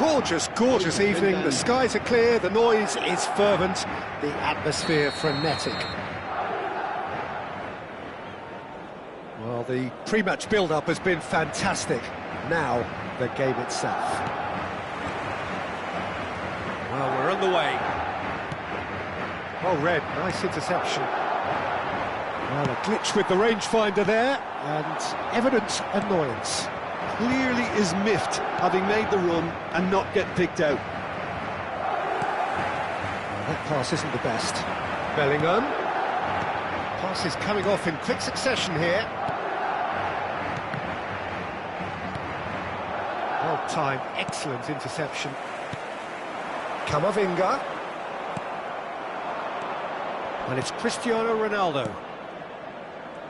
Gorgeous, gorgeous evening. The skies are clear, the noise is fervent, the atmosphere frenetic. Well, the pre-match build-up has been fantastic. Now, the game itself. Well, we're on the way. Well read, nice interception. Well, a glitch with the rangefinder there, and evident annoyance.
Clearly is miffed, having made the run and not get picked out.
Well, that pass isn't the best. Bellingham. Pass is coming off in quick succession here. Well timed, excellent interception. Camavinga. And it's Cristiano Ronaldo.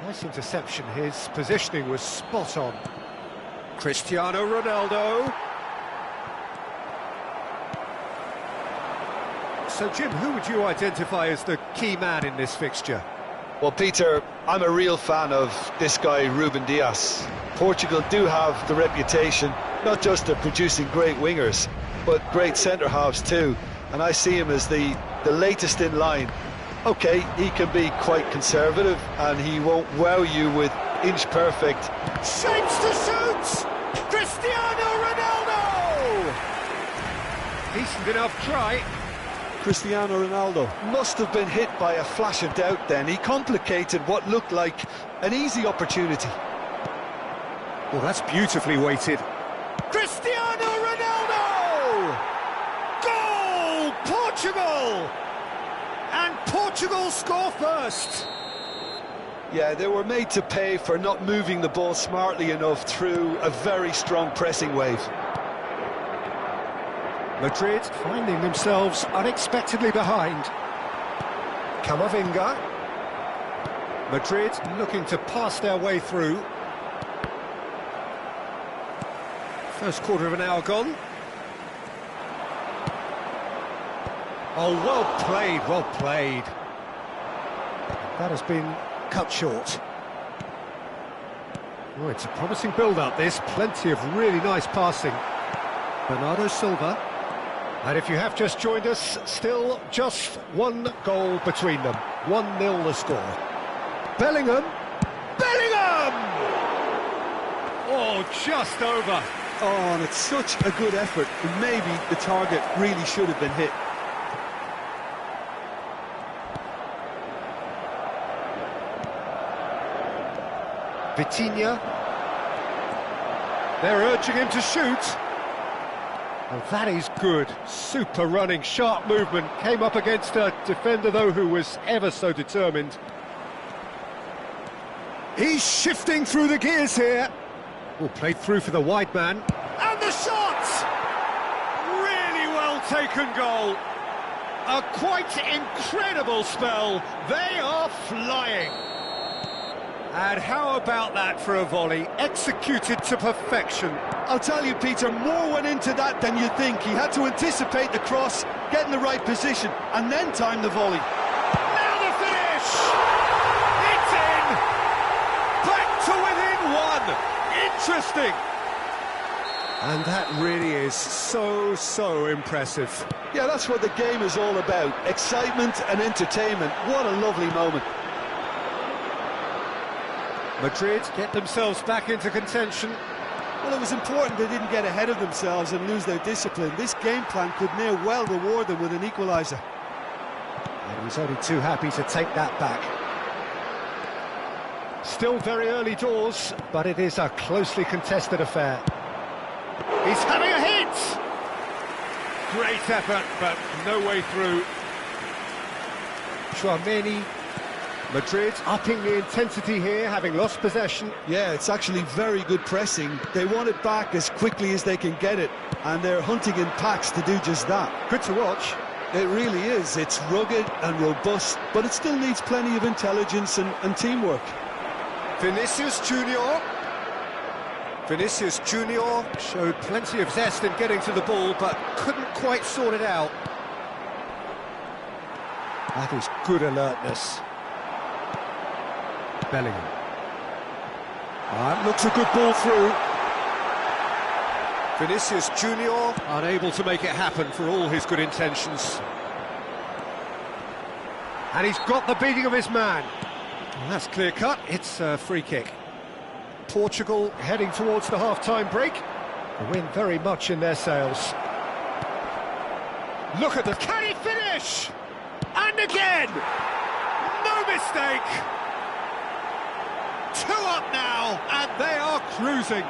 Nice interception, his positioning was spot on. Cristiano Ronaldo. So Jim, who would you identify as the key man in this fixture?
Well, Peter, I'm a real fan of this guy, Ruben Dias. Portugal do have the reputation, not just of producing great wingers, but great centre-halves too. And I see him as the latest in line. Okay, he can be quite conservative, and he won't wow you with inch-perfect...
Shapes to shoot! Cristiano Ronaldo! Decent enough try.
Cristiano Ronaldo must have been hit by a flash of doubt then. He complicated what looked like an easy opportunity.
Well, that's beautifully weighted. Cristiano Ronaldo! Goal! Portugal! And Portugal score first.
Yeah, they were made to pay for not moving the ball smartly enough through a very strong pressing wave.
Madrid finding themselves unexpectedly behind. Camavinga. Madrid looking to pass their way through. First quarter of an hour gone. Oh, well played, well played. That has been cut short. Oh, it's a promising build-up, this. Plenty of really nice passing. Bernardo Silva. And if you have just joined us, still just one goal between them. 1-0 the score. Bellingham. Bellingham! Oh, just over.
Oh, and it's such a good effort. Maybe the target really should have been hit.
Vitinha. They're urging him to shoot. Oh, that is good. Super running, sharp movement. Came up against a defender, though, who was ever so determined. He's shifting through the gears here. Oh, played through for the wide man. And the shot! Really well taken goal. A quite incredible spell. They are flying. And how about that for a volley, executed to perfection.
I'll tell you, Peter, more went into that than you think. He had to anticipate the cross, get in the right position, and then time the volley.
Now the finish! It's in! Back to within one! Interesting! And that really is so impressive.
Yeah, that's what the game is all about. Excitement and entertainment. What a lovely moment.
Madrid get themselves back into contention.
Well, it was important they didn't get ahead of themselves and lose their discipline. This game plan could near well reward them with an equaliser.
And he's only too happy to take that back. Still very early doors, but it is a closely contested affair. He's having a hit! Great effort, but no way through. Chouameni. Madrid upping the intensity here, having lost possession.
Yeah, it's actually very good pressing. They want it back as quickly as they can get it, and they're hunting in packs to do just that.
Good to watch.
It really is. It's rugged and robust, but it still needs plenty of intelligence and teamwork.
Vinicius Junior. Vinicius Junior showed plenty of zest in getting to the ball, but couldn't quite sort it out. That is good alertness. Bellingham. Looks a good ball through. Vinicius Junior unable to make it happen for all his good intentions. And he's got the beating of his man. And that's clear cut, it's a free kick. Portugal heading towards the half-time break. The wind very much in their sails. Look at the... Can he finish? And again! No mistake! 2 up now, and they are cruising.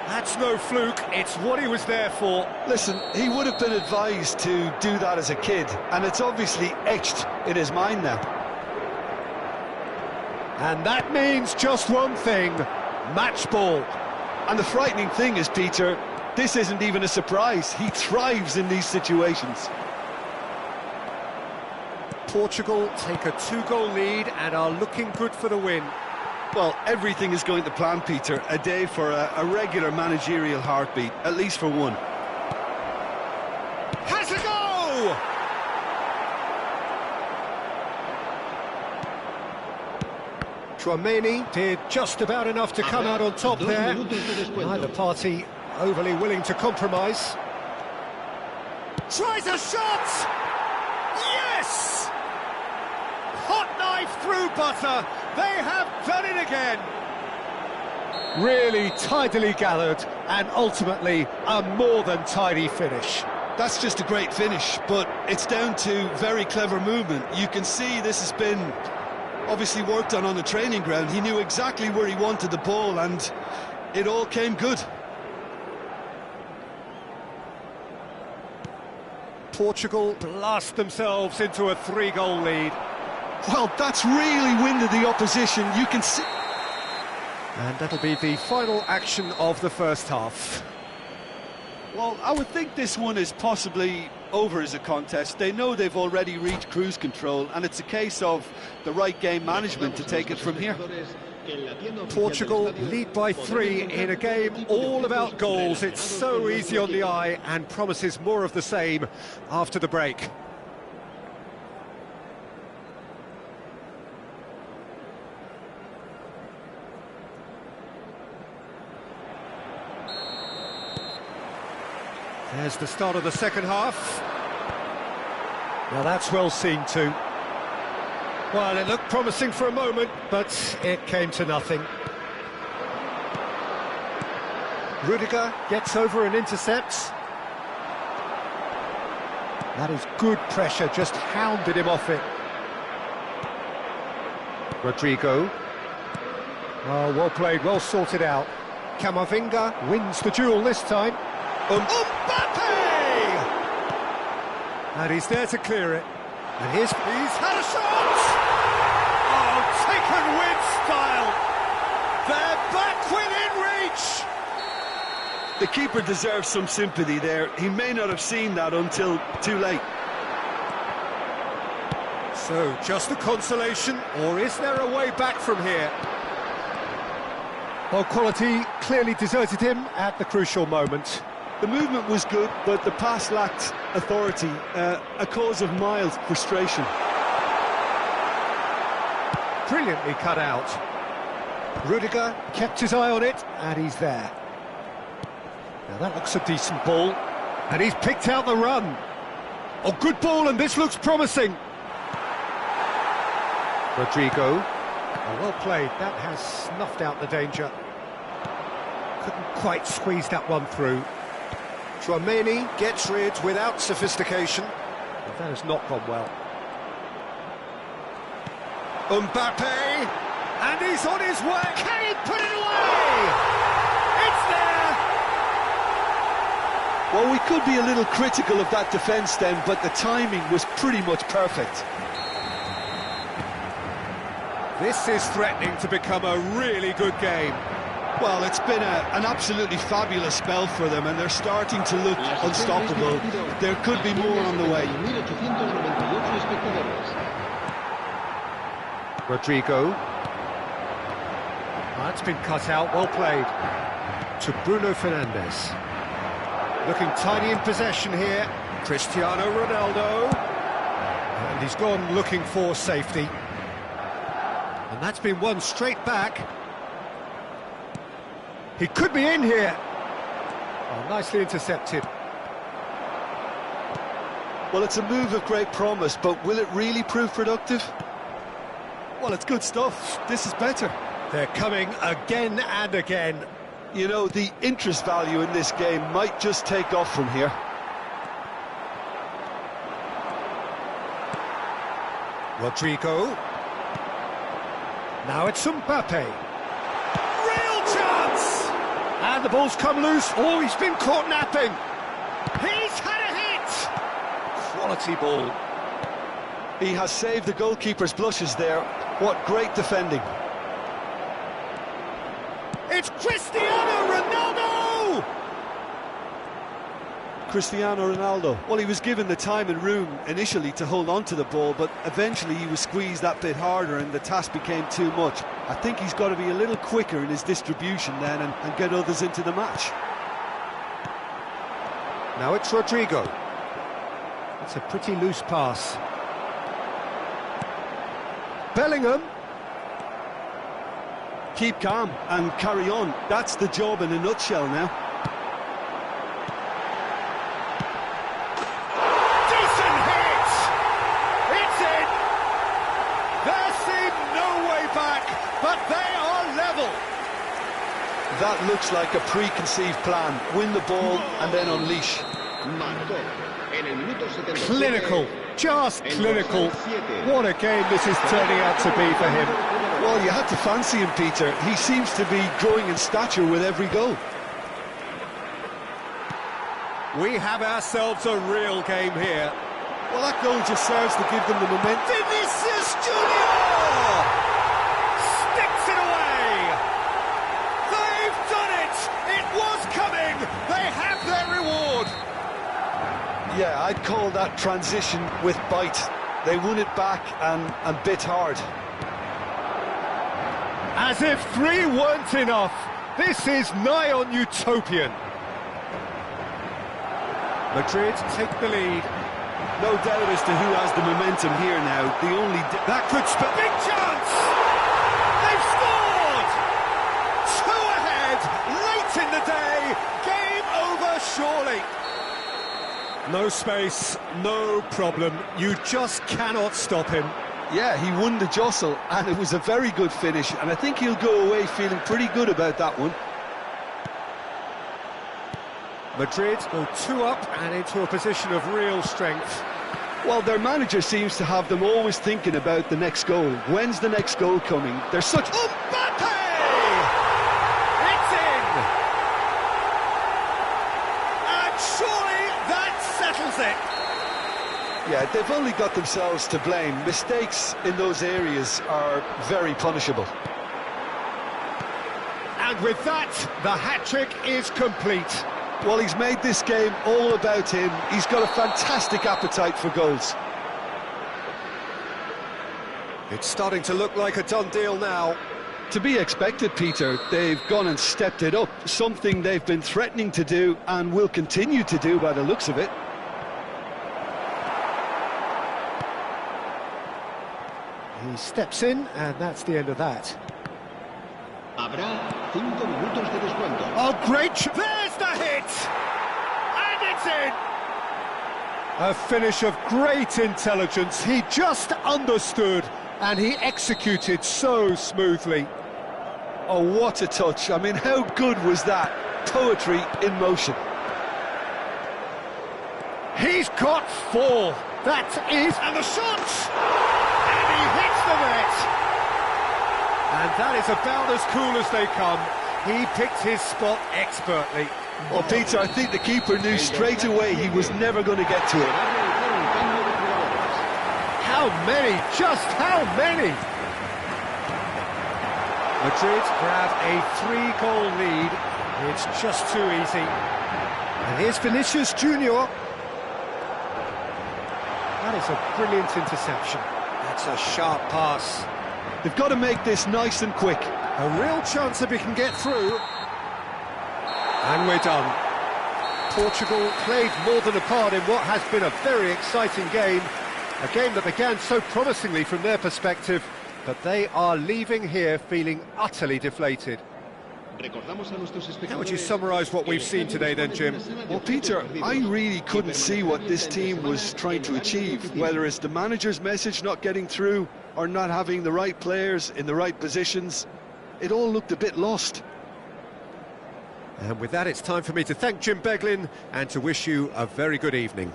That's no fluke, it's what he was there for.
Listen, he would have been advised to do that as a kid, and it's obviously etched in his mind now.
And that means just one thing, match ball.
And the frightening thing is, Peter, this isn't even a surprise. He thrives in these situations.
Portugal take a 2-goal lead and are looking good for the win.
Well, everything is going to plan, Peter. A day for a regular managerial heartbeat, at least for one.
Has a go! Tchouaméni did just about enough to come out on top there. Neither party overly willing to compromise. Tries a shot! Yes! Hot knife through butter. They have done it again. Really tidily gathered and ultimately a more than tidy finish.
That's just a great finish, but it's down to very clever movement. You can see this has been obviously worked on the training ground. He knew exactly where he wanted the ball and it all came good.
Portugal blast themselves into a 3-goal lead.
Well, that's really winded the opposition. You can see...
And that'll be the final action of the first half.
Well, I would think this one is possibly over as a contest. They know they've already reached cruise control, and it's a case of the right game management to take it from here.
Portugal lead by 3 in a game all about goals. It's so easy on the eye and promises more of the same after the break. There's the start of the second half. Now that's well seen too. Well, it looked promising for a moment, but it came to nothing. Rudiger gets over and intercepts. That is good pressure, just hounded him off it. Rodrigo. Oh, well played, well sorted out. Camavinga wins the duel this time. Mbappe! And he's there to clear it. And he's had a shot! Oh, taken with style! They're back within reach!
The keeper deserves some sympathy there. He may not have seen that until too late.
So, just a consolation, or is there a way back from here? Well, quality clearly deserted him at the crucial moment.
The movement was good, but the pass lacked authority, a cause of mild frustration.
Brilliantly cut out. Rudiger kept his eye on it, and he's there. Now that looks a decent ball, and he's picked out the run. Oh, good ball, and this looks promising. Rodrigo. Oh, well played, that has snuffed out the danger. Couldn't quite squeeze that one through. Tchouaméni gets rid without sophistication. But that has not gone well. Mbappe, and he's on his way. Can he put it away? It's there.
Well, we could be a little critical of that defence then, but the timing was pretty much perfect.
This is threatening to become a really good game.
Well, it's been an absolutely fabulous spell for them, and they're starting to look unstoppable. There could be more on the way.
Rodrigo. That's been cut out, well played. To Bruno Fernandes. Looking tiny in possession here. Cristiano Ronaldo. And he's gone looking for safety. And that's been won straight back. He could be in here. Oh, nicely intercepted.
Well, it's a move of great promise, but will it really prove productive?
Well, it's good stuff. This is better.
They're coming again and again.
You know, the interest value in this game might just take off from here.
Rodrigo. Now it's Mbappe. Real chance! And the ball's come loose. Oh, he's been caught napping. He's had a hit! Quality ball.
He has saved the goalkeeper's blushes there. What great defending.
It's Cristiano Ronaldo!
Cristiano Ronaldo. Well, he was given the time and room initially to hold on to the ball, but eventually he was squeezed that bit harder and the task became too much. I think he's got to be a little quicker in his distribution then and get others into the match.
Now it's Rodrigo. It's a pretty loose pass. Bellingham.
Keep calm and carry on. That's the job in a nutshell now.
Decent hit! It's in! There seemed no way back, but they are level.
That looks like a preconceived plan. Win the ball and then unleash.
Clinical, just clinical. What a game this is turning out to be for him.
Well, you had to fancy him, Peter. He seems to be growing in stature with every goal.
We have ourselves a real game here.
Well, that goal just serves to give them the momentum.
Vinicius Junior sticks it away. They've done it. It was coming. They have their reward.
Yeah, I'd call that transition with bite. They won it back and bit hard.
As if 3 weren't enough, this is nigh on utopian. Madrid take the lead.
No doubt as to who has the momentum here now. The only...
That could spell... Big chance! They've scored! 2 ahead, late in the day. Game over, surely. No space, no problem. You just cannot stop him.
Yeah, he won the jostle, and it was a very good finish, and I think he'll go away feeling pretty good about that one.
Madrid go 2 up and into a position of real strength.
Well, their manager seems to have them always thinking about the next goal. When's the next goal coming? They're such...
Mbappe! It's in! And surely that settles it.
Yeah, they've only got themselves to blame. Mistakes in those areas are very punishable.
And with that, the hat-trick is complete.
Well, he's made this game all about him. He's got a fantastic appetite for goals.
It's starting to look like a done deal now.
To be expected, Peter. They've gone and stepped it up, something they've been threatening to do and will continue to do by the looks of it.
He steps in, and that's the end of that.
Habrá 5 minutos de descuento.
Oh, great! There's the hit! And it's in! A finish of great intelligence. He just understood, and he executed so smoothly.
Oh, what a touch. I mean, how good was that? Poetry in motion.
He's got 4. That is... And the shot! And he hits the net! And that is about as cool as they come. He picked his spot expertly.
Well, Peter, I think the keeper knew straight away he was never going to get to it.
How many? Just how many? Madrid grab a 3-goal lead. It's just too easy. And here's Vinicius Junior. That is a brilliant interception. That's a sharp pass.
They've got to make this nice and quick.
A real chance if he can get through. And we're done. Portugal played more than a part in what has been a very exciting game. A game that began so promisingly from their perspective, but they are leaving here feeling utterly deflated. How would you summarise what we've seen today then, Jim?
Well, Peter, I really couldn't see what this team was trying to achieve, whether it's the manager's message not getting through or not having the right players in the right positions. It all looked a bit lost.
And with that, it's time for me to thank Jim Beglin and to wish you a very good evening.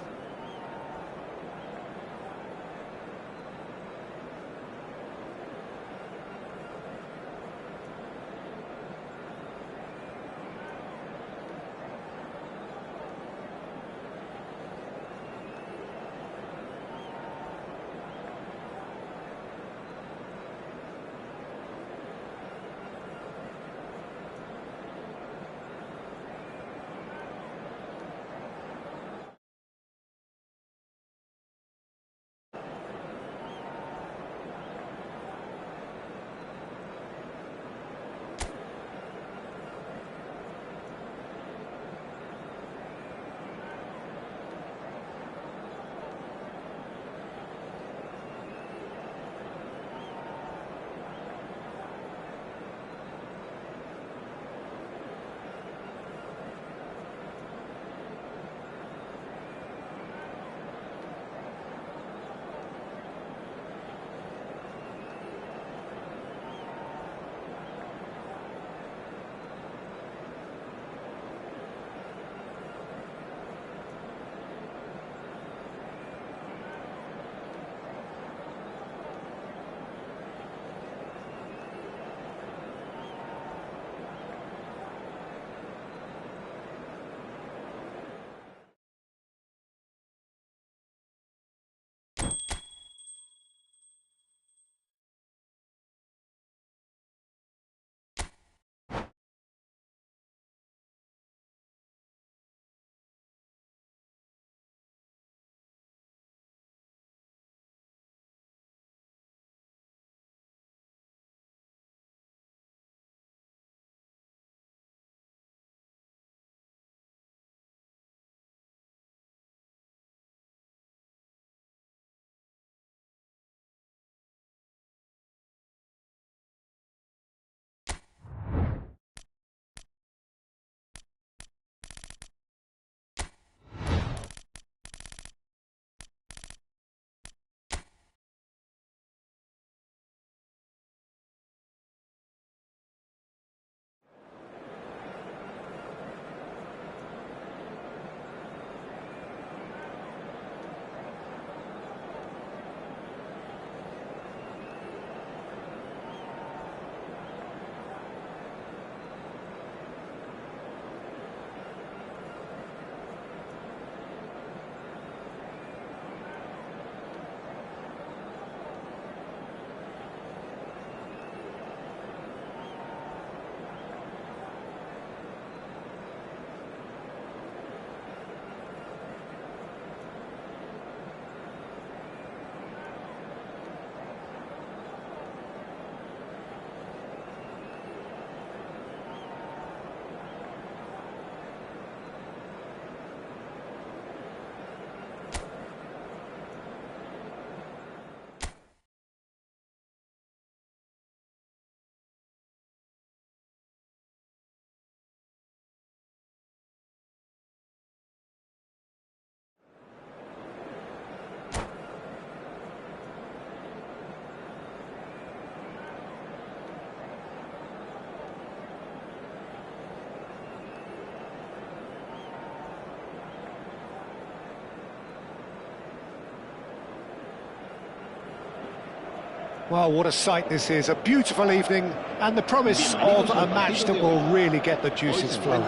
Well, what a sight this is. A beautiful evening and the promise of a match that will really get the juices flowing.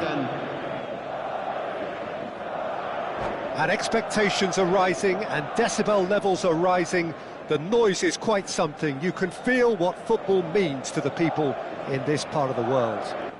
And expectations are rising and decibel levels are rising. The noise is quite something. You can feel what football means to the people in this part of the world.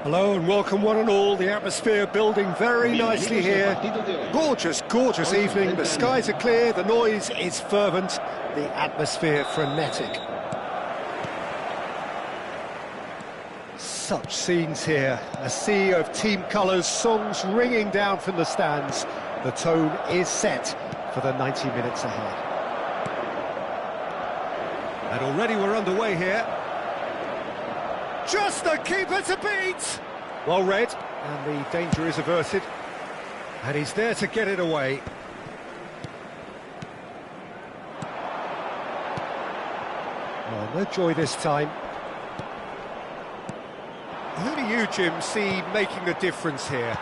Hello and welcome one and all. The atmosphere building very nicely here. Gorgeous, gorgeous evening. The skies are clear, the noise is fervent, the atmosphere frenetic. Such scenes here. A sea of team colours, songs ringing down from the stands. The tone is set for the 90 minutes ahead. And already we're underway here. Just the keeper to beat! Well read, and the danger is averted. And he's there to get it away. Oh, no joy this time. Who do you, Jim, see making a difference here?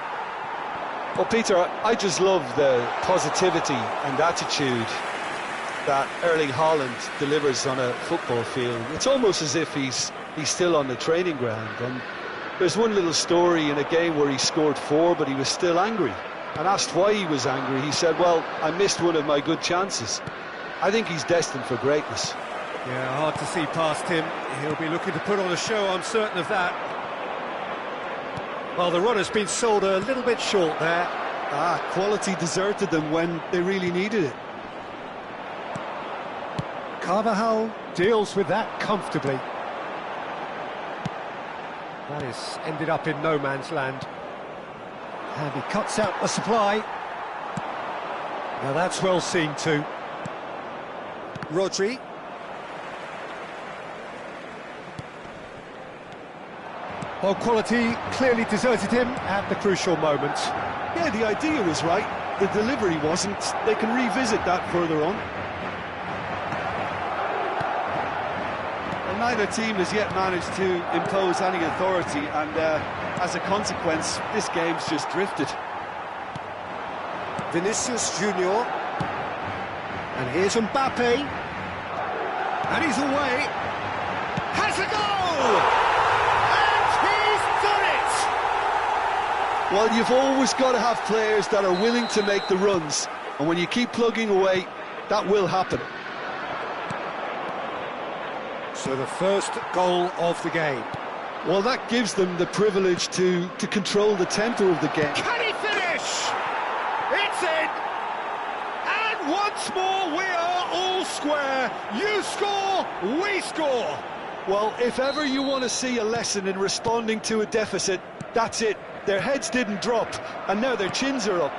Well, Peter, I just love the positivity and attitude that Erling Haaland delivers on a football field. It's almost as if he's still on the training ground. And there's one little story in a game where he scored 4, but he was still angry. And asked why he was angry, he said, well, I missed one of my good chances. I think he's destined for greatness.
Yeah, hard to see past him. He'll be looking to put on a show, I'm certain of that. Well, the run has been sold a little bit short there.
Quality deserted them when they really needed it.
Carvajal deals with that comfortably.
That has ended up in no man's land.
And he cuts out the supply.
Now that's well seen too. Rodri.
Well, quality clearly deserted him at the crucial moment.
Yeah, the idea was right. The delivery wasn't. They can revisit that further on. Neither team has yet managed to impose any authority, and as a consequence, this game's just drifted.
Vinicius Junior, and here's Mbappe, and he's away, has a goal, and he's done it!
Well, you've always got to have players that are willing to make the runs, and when you keep plugging away, that will happen.
So the first goal of the game.
Well, that gives them the privilege to control the tempo of the game.
Can he finish? It's in! And once more we are all square. You score, we score.
Well, if ever you want to see a lesson in responding to a deficit, that's it. Their heads didn't drop, and now their chins are up.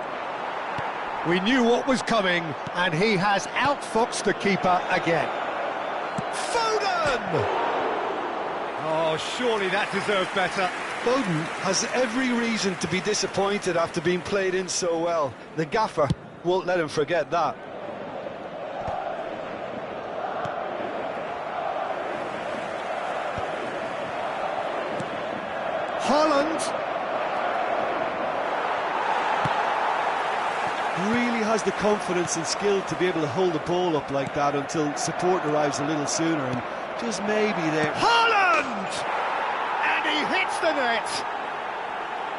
We knew what was coming, and he has outfoxed the keeper again.
Oh, surely that deserved better.
Foden has every reason to be disappointed after being played in so well. The gaffer won't let him forget that.
Haaland
really has the confidence and skill to be able to hold the ball up like that until support arrives a little sooner, and just maybe there.
Haaland! And he hits the net!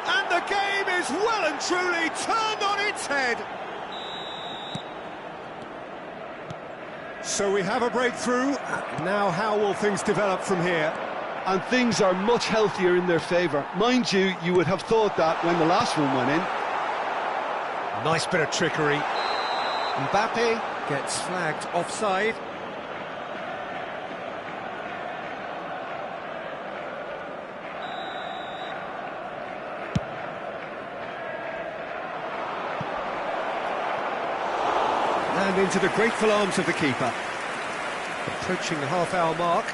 And the game is well and truly turned on its head! So we have a breakthrough. Now how will things develop from here?
And things are much healthier in their favour. Mind you, you would have thought that when the last one went in.
Nice bit of trickery. Mbappe gets flagged offside. And into the grateful arms of the keeper. Approaching the half-hour mark.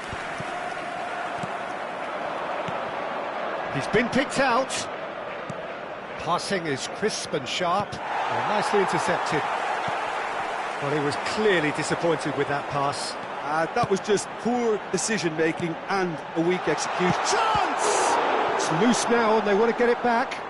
He's been picked out. Passing is crisp and sharp, and nicely intercepted. Well, he was clearly disappointed with that pass.
That was just poor decision-making and a weak execution.
Chance! It's loose now, and they want to get it back.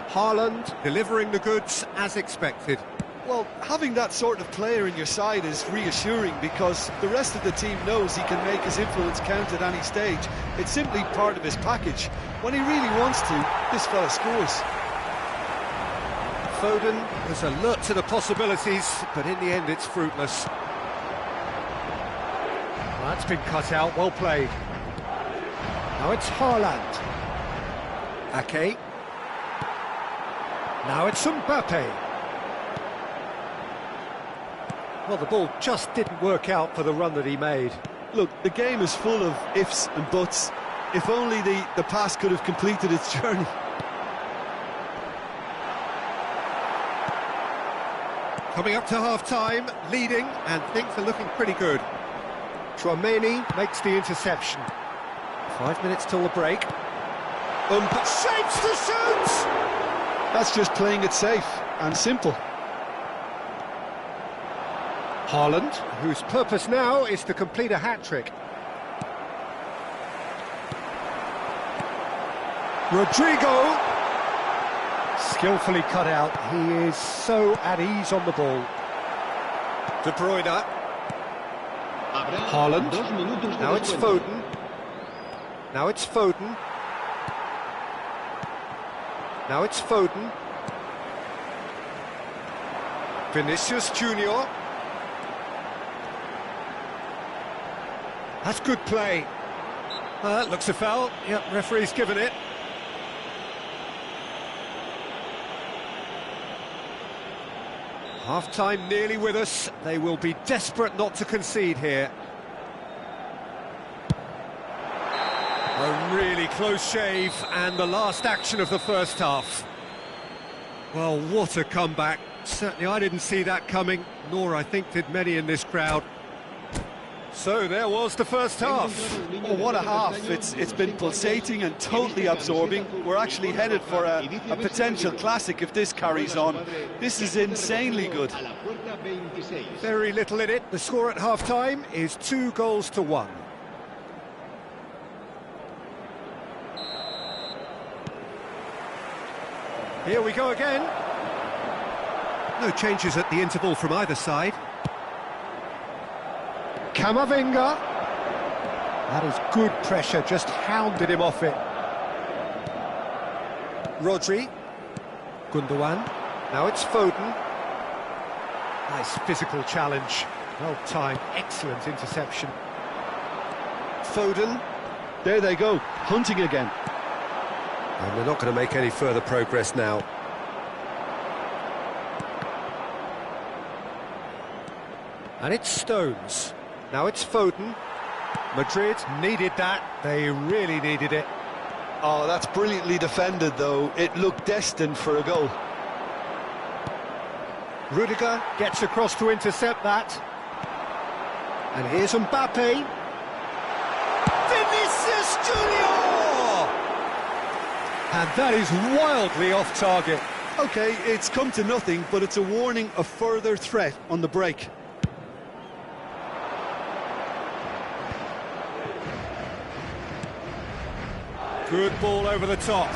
Haaland delivering the goods as expected.
Well, having that sort of player in your side is reassuring because the rest of the team knows he can make his influence count at any stage. It's simply part of his package. When he really wants to, this fella scores.
Foden is alert to the possibilities, but in the end it's fruitless. Well, that's been cut out, well played.
Now it's Haaland.
Ake.
Now it's Mbappe.
Well, the ball just didn't work out for the run that he made.
Look, the game is full of ifs and buts. If only the pass could have completed its journey.
Coming up to half-time, leading, and things are looking pretty good.
Chouameni makes the interception.
5 minutes till the break. Shapes the shoot!
That's just playing it safe and simple.
Haaland, whose purpose now is to complete a hat-trick. Rodrigo, skillfully cut out. He is so at ease on the ball.
De Bruyne.
Haaland.
Now it's Foden. Now it's Foden. Now it's Foden. Vinicius Junior. That's good play. Looks a foul. Yep, referee's given it. Half-time nearly with us. They will be desperate not to concede here. A really close shave, and the last action of the first half. Well, what a comeback. Certainly I didn't see that coming, nor I think did many in this crowd. So there was the first half.
Oh, what a half. It's been pulsating and totally absorbing. We're actually headed for a potential classic if this carries on. This is insanely good.
Very little in it. The score at half-time is 2-1. Here we go again. No changes at the interval from either side.
Camavinga. That is good pressure, just hounded him off it.
Rodri. Gundogan. Now it's Foden. Nice physical challenge. Well timed, excellent interception. Foden.
There they go, hunting again.
And they're not going to make any further progress now. And it's Stones. Now it's Foden. Madrid needed that. They really needed it.
Oh, that's brilliantly defended, though. It looked destined for a goal.
Rudiger gets across to intercept that. And here's Mbappe. Vinicius Junior! And that is wildly off target.
OK, it's come to nothing, but it's a warning of further threat on the break.
Good ball over the top.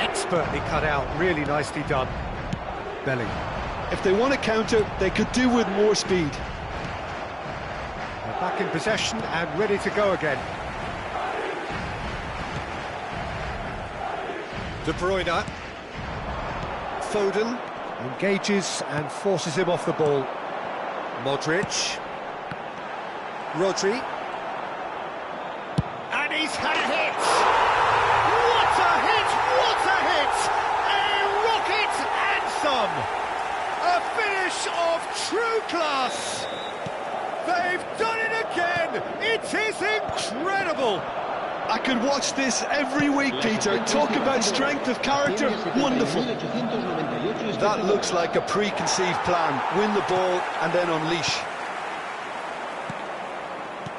Expertly cut out, really nicely done. Belling.
If they want to counter, they could do with more speed.
They're back in possession and ready to go again. De Bruyne. Foden.
Engages and forces him off the ball.
Modric. Rodri. And he's had a hit! What a hit! What a hit! A rocket and some! A finish of true class! They've done it again! It is incredible!
I could watch this every week, Peter. Talk about strength of character. Wonderful.
That looks like a preconceived plan. Win the ball and then unleash.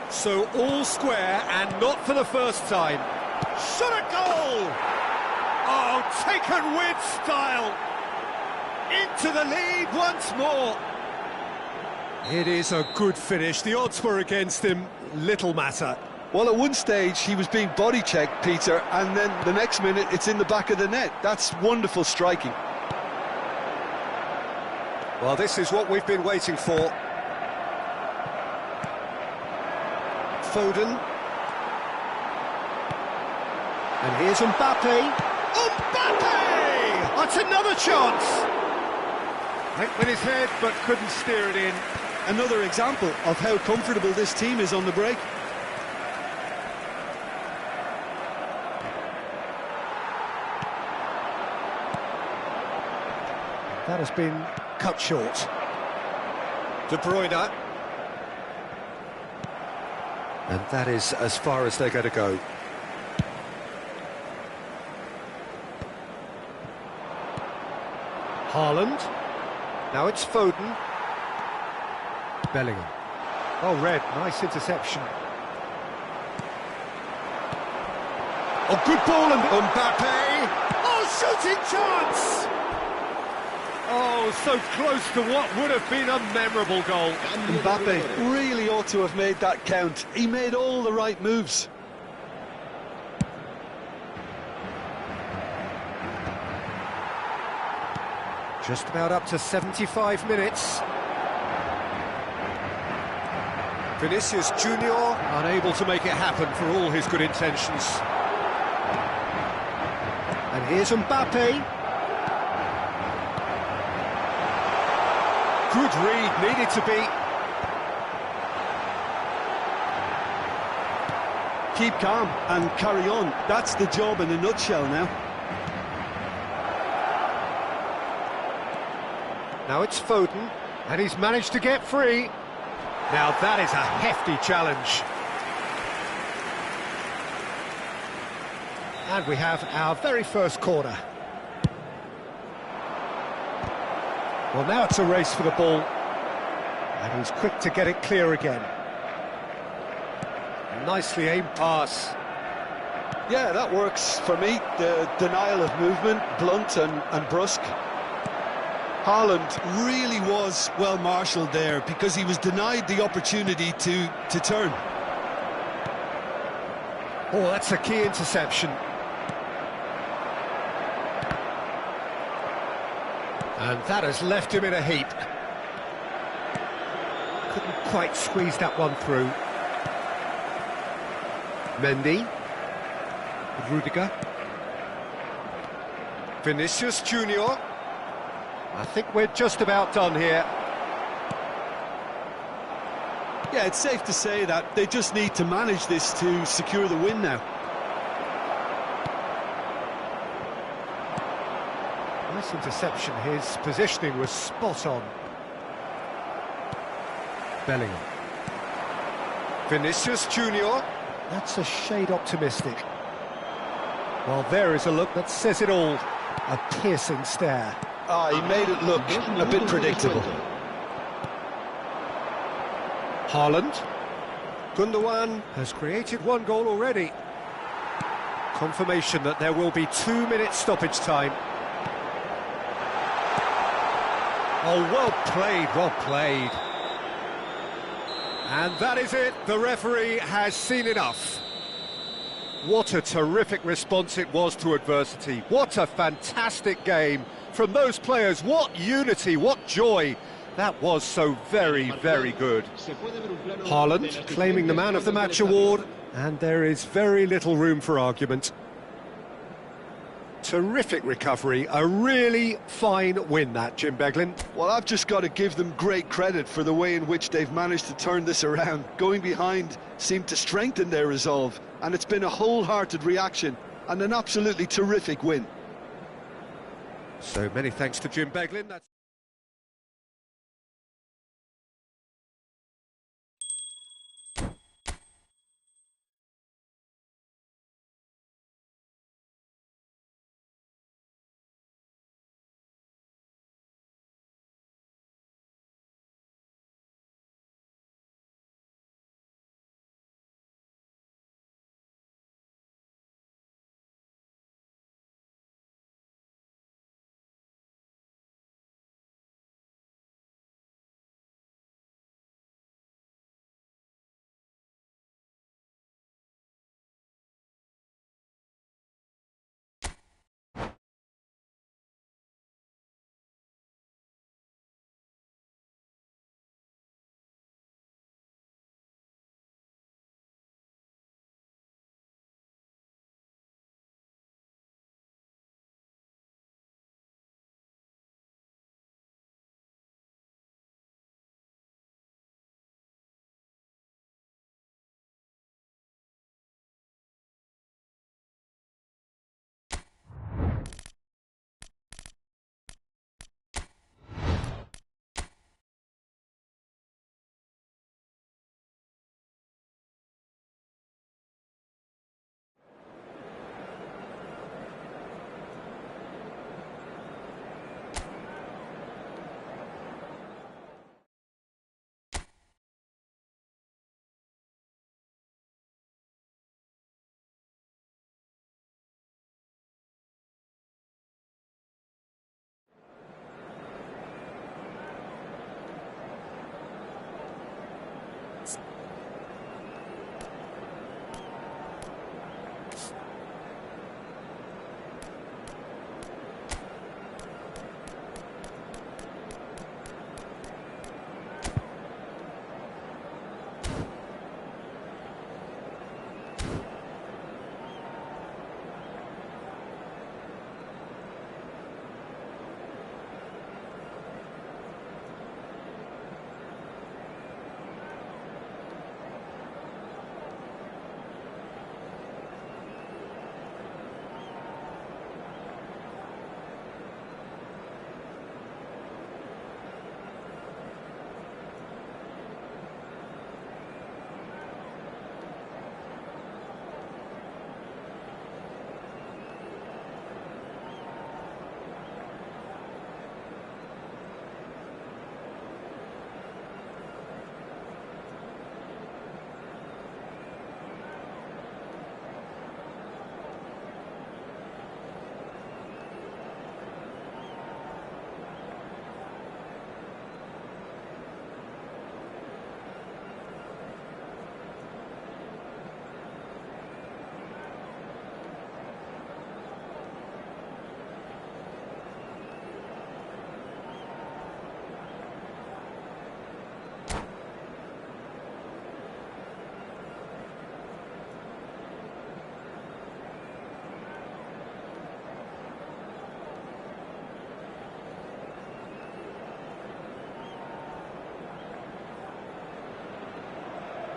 So all square and not for the first time. Shot a goal! Oh, taken with style! Into the lead once more. It is a good finish. The odds were against him. Little matter.
Well, at one stage he was being body checked, Peter, and then the next minute it's in the back of the net. That's wonderful striking.
Well, this is what we've been waiting for. Foden. And here's Mbappe. Mbappe! That's another chance! Went with his head, but couldn't steer it in.
Another example of how comfortable this team is on the break.
that has been cut short.
De Bruyne. And that is as far as they're going to go. Haaland. Now it's Foden. Bellingham.
Oh, Red, nice interception.
Oh, good ball, and Mbappe. Oh, shooting chance! Oh, so close to what would have been a memorable goal.
Mbappe really ought to have made that count. He made all the right moves.
Just about up to 75 minutes. Vinicius Junior unable to make it happen for all his good intentions. And here's Mbappe. Good read, needed to be.
Keep calm and carry on. That's the job in a nutshell now.
Now it's Foden,
And he's managed to get free.
now that is a hefty challenge.
And we have our very first corner. Well, now it's a race for the ball. And he's quick to get it clear again. Nicely aimed pass.
Yeah, that works for me. The denial of movement, blunt and brusque.
Haaland really was well marshalled there because he was denied the opportunity to turn.
Oh, that's a key interception.
And that has left him in a heap.
Couldn't quite squeeze that one through.
Mendy.
Rudiger.
Vinicius Junior. I think we're just about done here.
Yeah, it's safe to say that they just need to manage this to secure the win now.
Nice interception. His positioning was spot on.
Bellingham. Vinicius Junior.
That's a shade optimistic. Well, there is a look that says it all. A piercing stare.
Ah, he made it look a bit predictable.
Haaland. Gundogan has created one goal already. Confirmation that there will be 2 minutes stoppage time. Oh, well played, well played. And that is it. The referee has seen enough. What a terrific response it was to adversity. What a fantastic game from those players. What unity, what joy. That was so very, very good. Haaland claiming the Man of the Match award, and there is very little room for argument. Terrific recovery, a really fine win that, Jim Beglin.
Well, I've just got to give them great credit for the way in which they've managed to turn this around. Going behind seemed to strengthen their resolve, and it's been a wholehearted reaction and an absolutely terrific win.
So many thanks to Jim Beglin. That's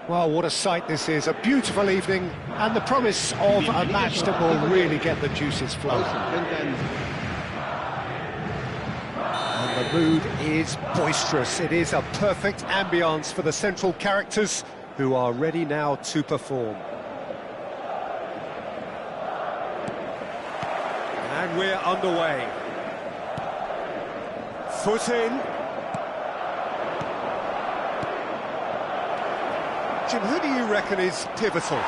Well, what a sight this is. A beautiful evening and the promise of a match that will really get the juices flowing. And the mood is boisterous. It is a perfect ambience for the central characters who are ready now to perform.
And we're underway. Foot in. Jim, who do you reckon is pivotal?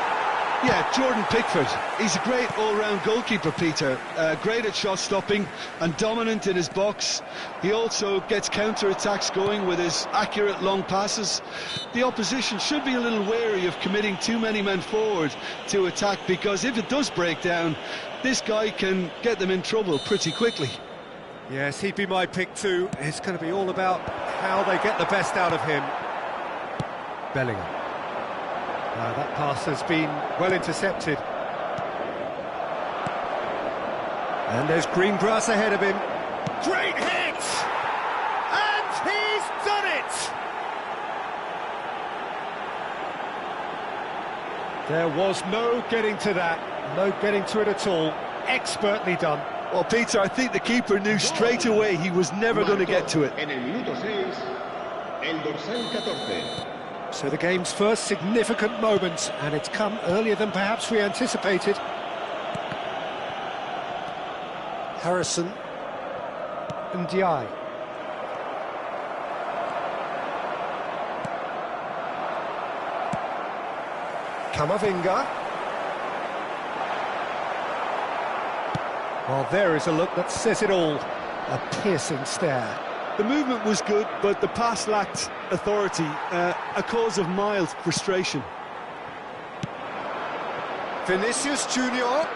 Yeah, Jordan Pickford. He's a great all-round goalkeeper, Peter. Great at shot stopping and dominant in his box. He also gets counter-attacks going with his accurate long passes. The opposition should be a little wary of committing too many men forward to attack, because if it does break down, this guy can get them in trouble pretty quickly.
Yes, he'd be my pick too. It's going to be all about how they get the best out of him. Bellingham. That pass has been well intercepted. And there's green grass ahead of him. Great hit! And he's done it!
There was no getting to that, no getting to it at all. Expertly done.
Well, Peter, I think the keeper knew straight away he was never going to get to it.
En el minuto 6, el dorsal 14.
So the game's first significant moment, and it's come earlier than perhaps we anticipated. Harrison and Diai. Camavinga. Well, there is a look that says it all. A piercing stare.
The movement was good, but the pass lacked authority, a cause of mild frustration.
Vinicius Junior.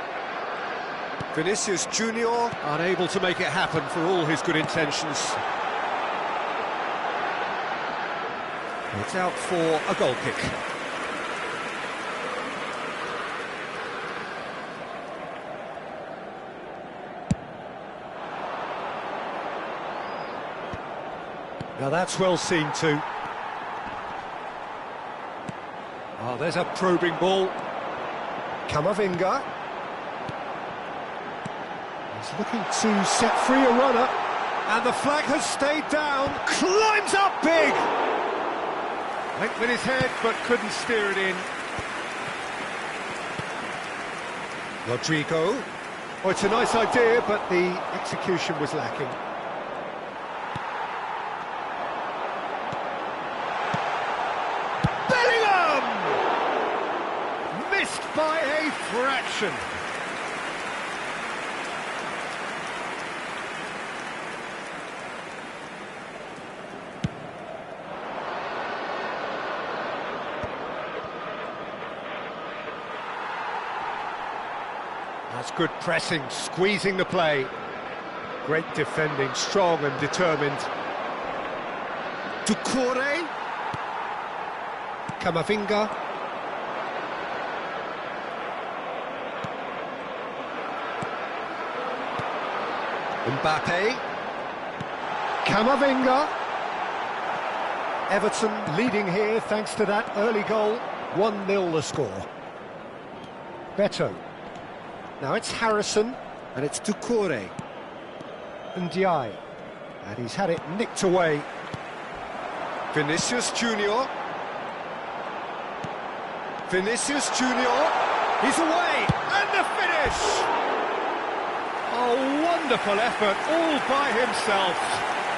Vinicius Junior unable to make it happen for all his good intentions. It's out for a goal kick.
Now that's well seen too.
Oh, there's a probing ball.
Camavinga. He's looking to set free a runner.
And the flag has stayed down. Climbs up big. Went with his head, but couldn't steer it in.
Rodrigo. Oh, it's a nice idea, but the execution was lacking.
By a fraction.
That's good pressing, squeezing the play. Great defending, strong and determined.
Doucouré.
Camavinga.
Mbappe.
Camavinga. Everton leading here thanks to that early goal. 1-0 the score. Beto. Now it's Harrison,
And it's Doucouré.
and Diai. And he's had it nicked away.
Vinicius Junior. Vinicius Junior. He's away. And the finish! A wonderful effort, all by himself.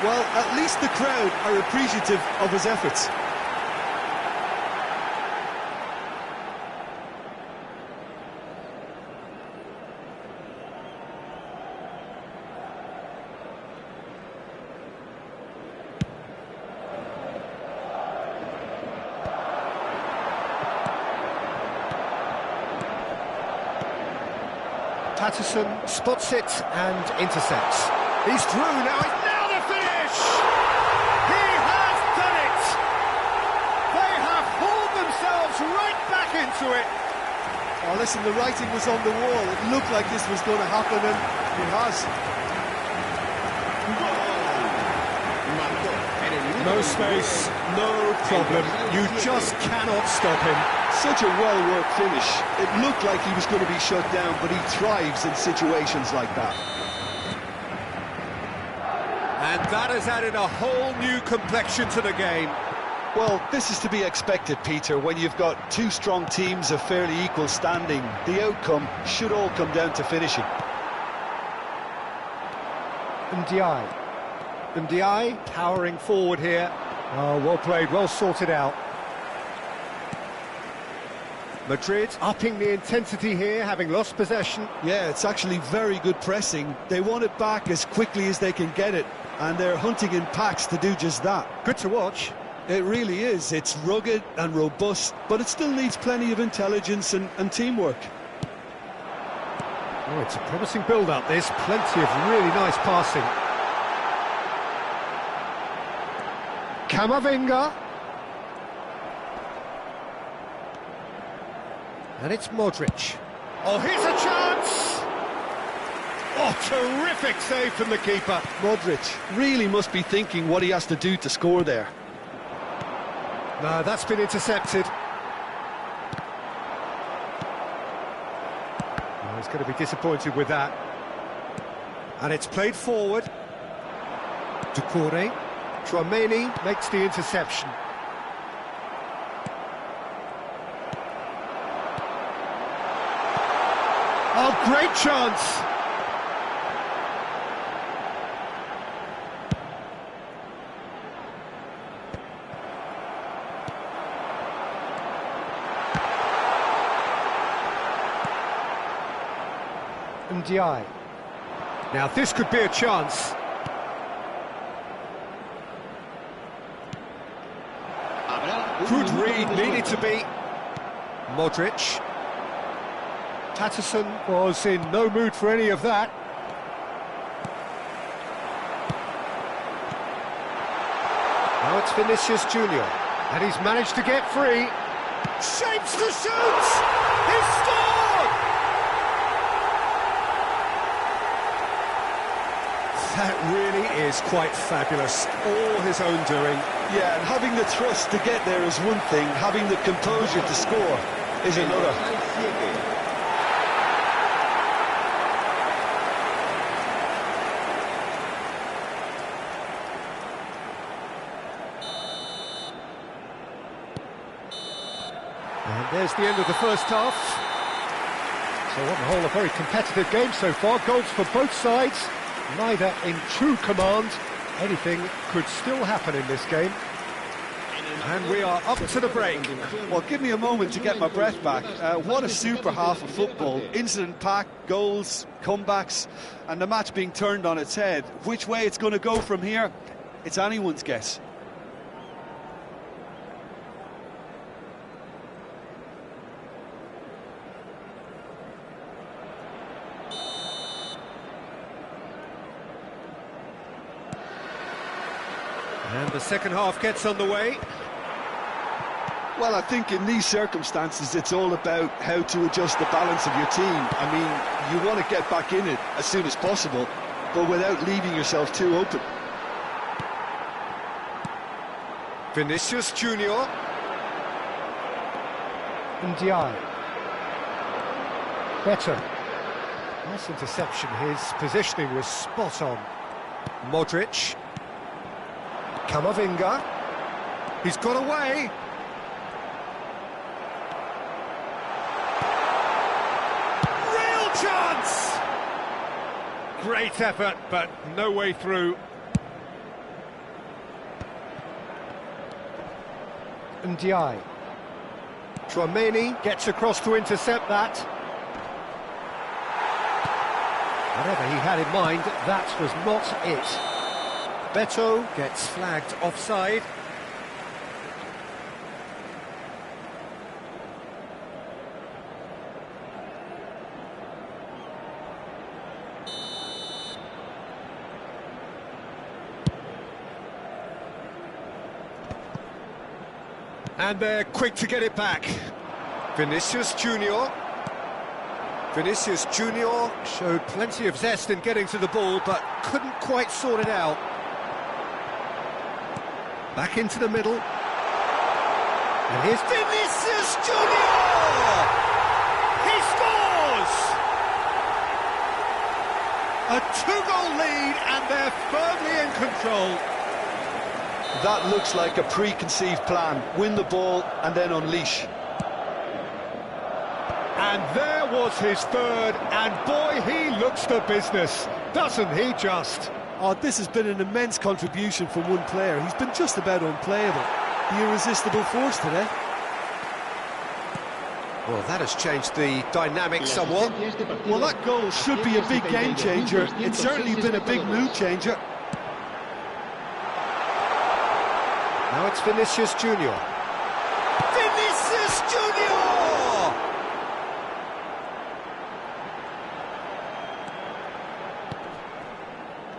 Well, at least the crowd are appreciative of his efforts.
Patterson spots it and intercepts.
He's through now. Now the finish! He has done it! They have hauled themselves right back into it.
Oh, listen, the writing was on the wall. It looked like this was going to happen, and it has.
Marcó en el
No space, no problem. You just cannot stop him.
Such a well-worked finish. It looked like he was going to be shut down, but he thrives in situations like that.
And that has added a whole new complexion to the game.
Well, this is to be expected, Peter. When you've got two strong teams of fairly equal standing, the outcome should all come down to finishing.
Ndiaye powering forward here. Oh, well played, well sorted out. Madrid upping the intensity here, having lost possession.
Yeah, it's actually very good pressing. They want it back as quickly as they can get it, and they're hunting in packs to do just that.
Good to watch.
It really is. It's rugged and robust, but it still needs plenty of intelligence and teamwork.
Oh, it's a promising build-up, this. Plenty of really nice passing. Camavinga. And it's Modric. Oh, here's a chance! Oh, terrific save from the keeper.
Modric really must be thinking what he has to do to score there.
No, that's been intercepted. Oh, he's going to be disappointed with that. And it's played forward. Ducouré. Tchouaméni makes the interception. Oh, great chance! Ndiaye. Now this could be a chance. Good read, needed to be. Modric. Patterson was in no mood for any of that. Now it's Vinicius Junior, and he's managed to get free. Shapes to shoot! He's scored! That really is quite fabulous. All his own doing.
Yeah, and having the trust to get there is one thing, having the composure to score is another.
And there's the end of the first half. So on the whole, a very competitive game so far. Goals for both sides, neither in true command. Anything could still happen in this game. And we are up to the break.
Well, give me a moment to get my breath back. What a super half of football. Incident-packed, goals, comebacks, and the match being turned on its head. Which way it's going to go from here, it's anyone's guess.
And the second half gets underway.
Well, I think in these circumstances, it's all about how to adjust the balance of your team. I mean, you want to get back in it as soon as possible, but without leaving yourself too open.
Vinicius Junior. Ndiaye. Better. Nice interception. His positioning was spot on. Modric. Camavinga. He's got away. Real chance! Great effort, but no way through. Ndiaye. Tchouaméni gets across to intercept that. Whatever he had in mind, that was not it. Beto gets flagged offside. And they're quick to get it back. Vinicius Junior. Vinicius Junior showed plenty of zest in getting to the ball, but couldn't quite sort it out.
Back into the middle. And here's Vinicius Junior! He scores! A 2-goal lead, and they're firmly in control.
That looks like a preconceived plan. Win the ball and then unleash.
And there was his third, and boy, he looks the business, doesn't he just?
Oh, this has been an immense contribution from one player. He's been just about unplayable. The irresistible force today.
Well, that has changed the dynamic somewhat.
Well, that goal should be a big game changer. It's certainly been a big mood changer.
Now it's Vinicius Junior. Vinicius Junior!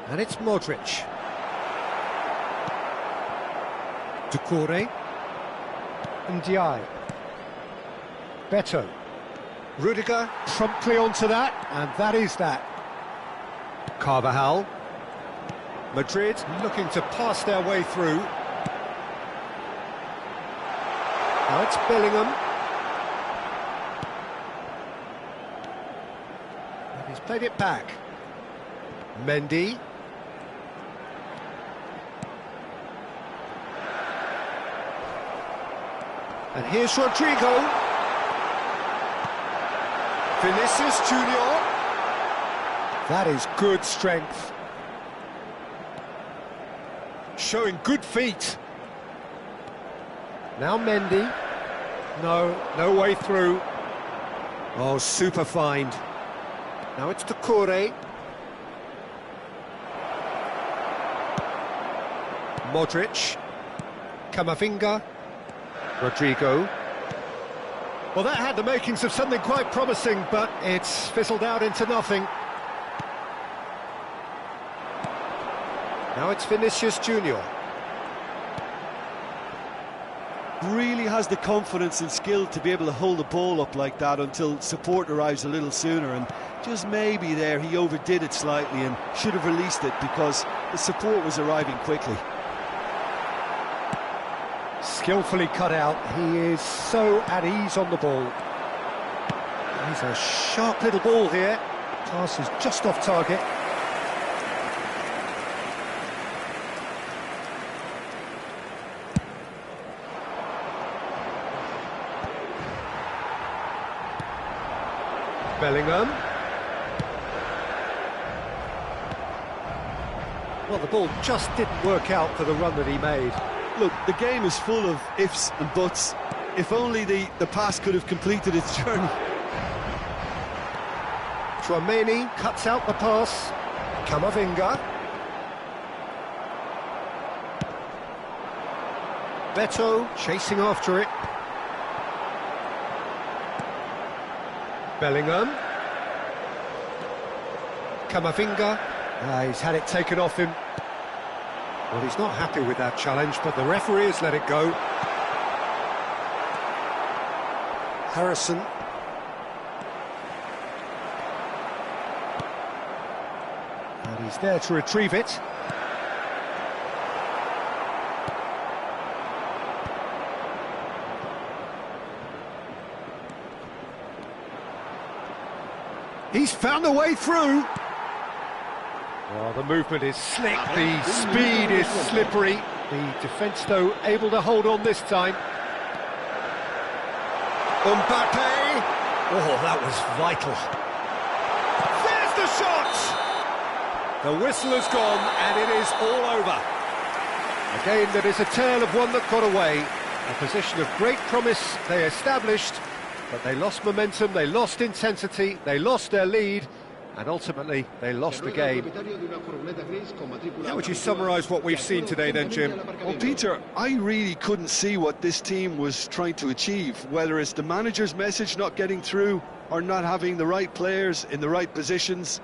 And it's Modric. Doucouré.
And Diaye. Beto.
Rudiger.
Promptly onto that, and that is that.
Carvajal. Madrid looking to pass their way through. Now it's Bellingham. And he's played it back. Mendy. And here's Rodrigo. Vinicius Junior.
That is good strength.
Showing good feet.
Now Mendy. No way through.
Oh, super find. Now it's Doucouré. Modric. Camavinga. Rodrigo.
Well, that had the makings of something quite promising, but it's fizzled out into nothing.
Now it's Vinicius Junior.
Really has the confidence and skill to be able to hold the ball up like that until support arrives a little sooner, and just maybe there he overdid it slightly and should have released it because the support was arriving quickly.
Skillfully cut out. He is so at ease on the ball.
He's a sharp little ball here.
Pass is just off target.
Bellingham.
Well, the ball just didn't work out for the run that he made.
Look, the game is full of ifs and buts. If only the pass could have completed its journey.
Tchouaméni cuts out the pass. Camavinga. Beto chasing after it. Bellingham. Camavinga.
He's had it taken off him.
Well, he's not happy with that challenge, but the referee has let it go. Harrison.
And he's there to retrieve it.
He's found a way through.
Oh, the movement is slick, the speed is slippery. The defence, though, able to hold on this time.
Mbappe. Oh, that was vital. There's the shot! The whistle has gone, and it is all over.
A game that is a tale of one that got away. A position of great promise they established, but they lost momentum, they lost intensity, they lost their lead, and ultimately they lost the game.
How would you summarise what we've seen today then, Jim?
Well, Peter, I really couldn't see what this team was trying to achieve, whether it's the manager's message not getting through or not having the right players in the right positions.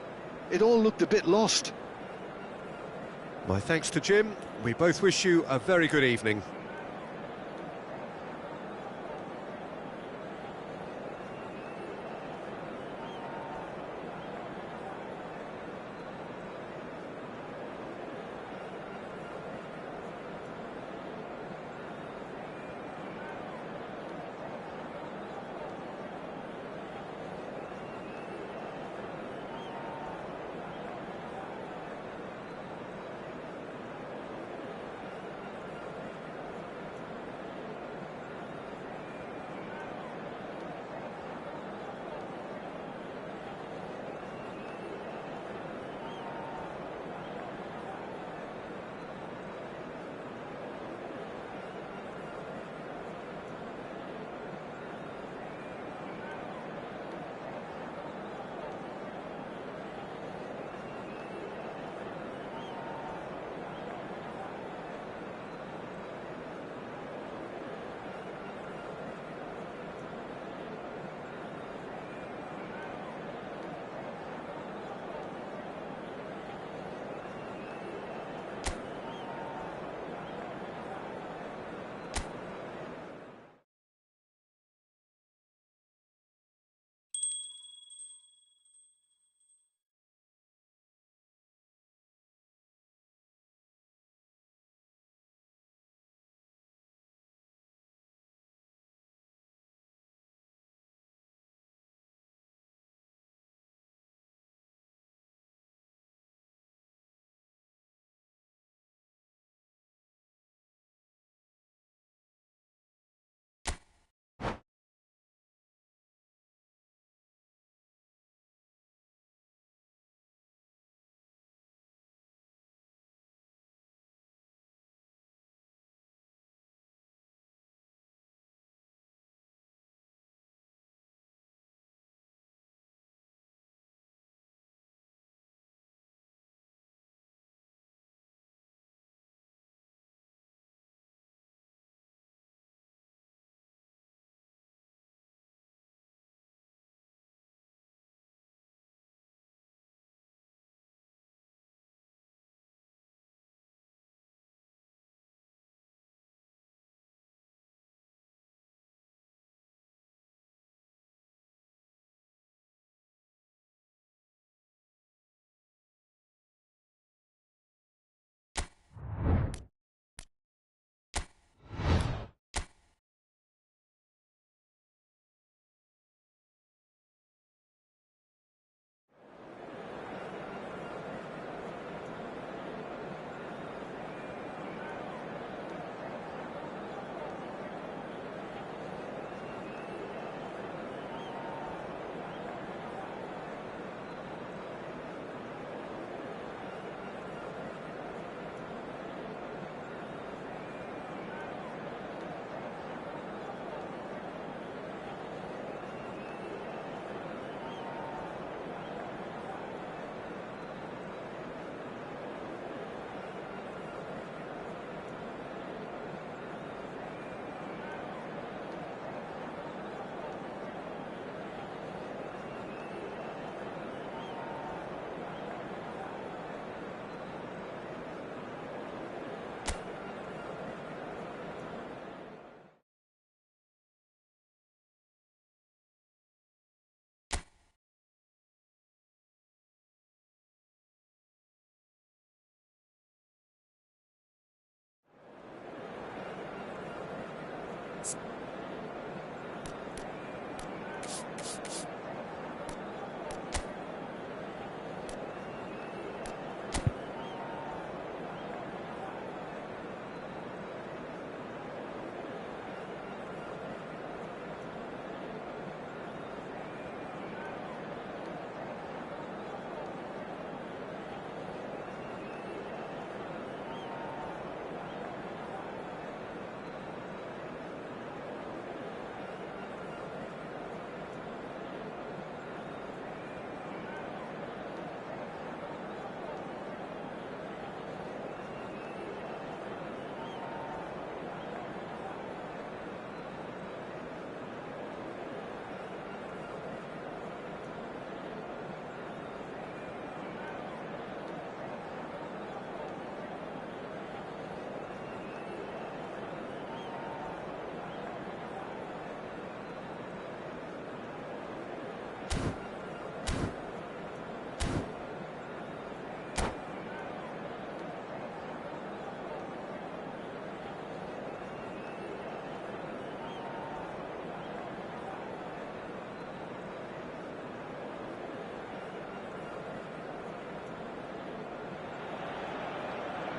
It all looked a bit lost.
My thanks to Jim. We both wish you a very good evening.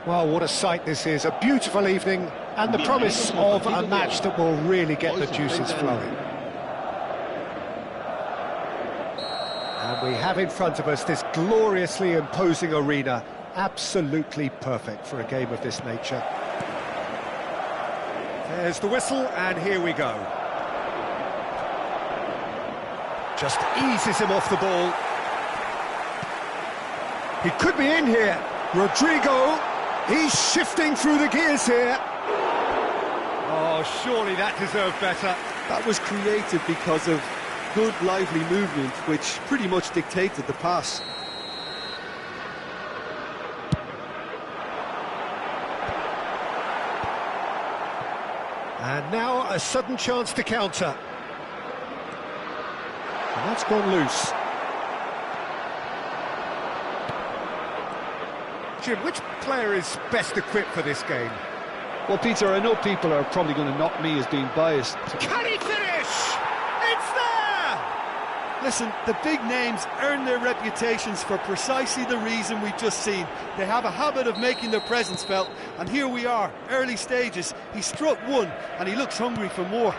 Well, what a sight this is. A beautiful evening and the promise of a match that will really get the juices flowing. And we have in front of us this gloriously imposing arena. Absolutely perfect for a game of this nature.
There's the whistle, and here we go. Just eases him off the ball. He could be in here. Rodrigo, he's shifting through the gears here. Oh, surely that deserved better.
That was created because of good, lively movement, which pretty much dictated the pass.
And now a sudden chance to counter. And that's gone loose. Jim, which player is best equipped for this game?
Well, Peter, I know people are probably going to knock me as being biased.
Can he finish? It's there!
Listen, the big names earn their reputations for precisely the reason we've just seen. They have a habit of making their presence felt, and here we are, early stages. He struck one, and he looks hungry for more.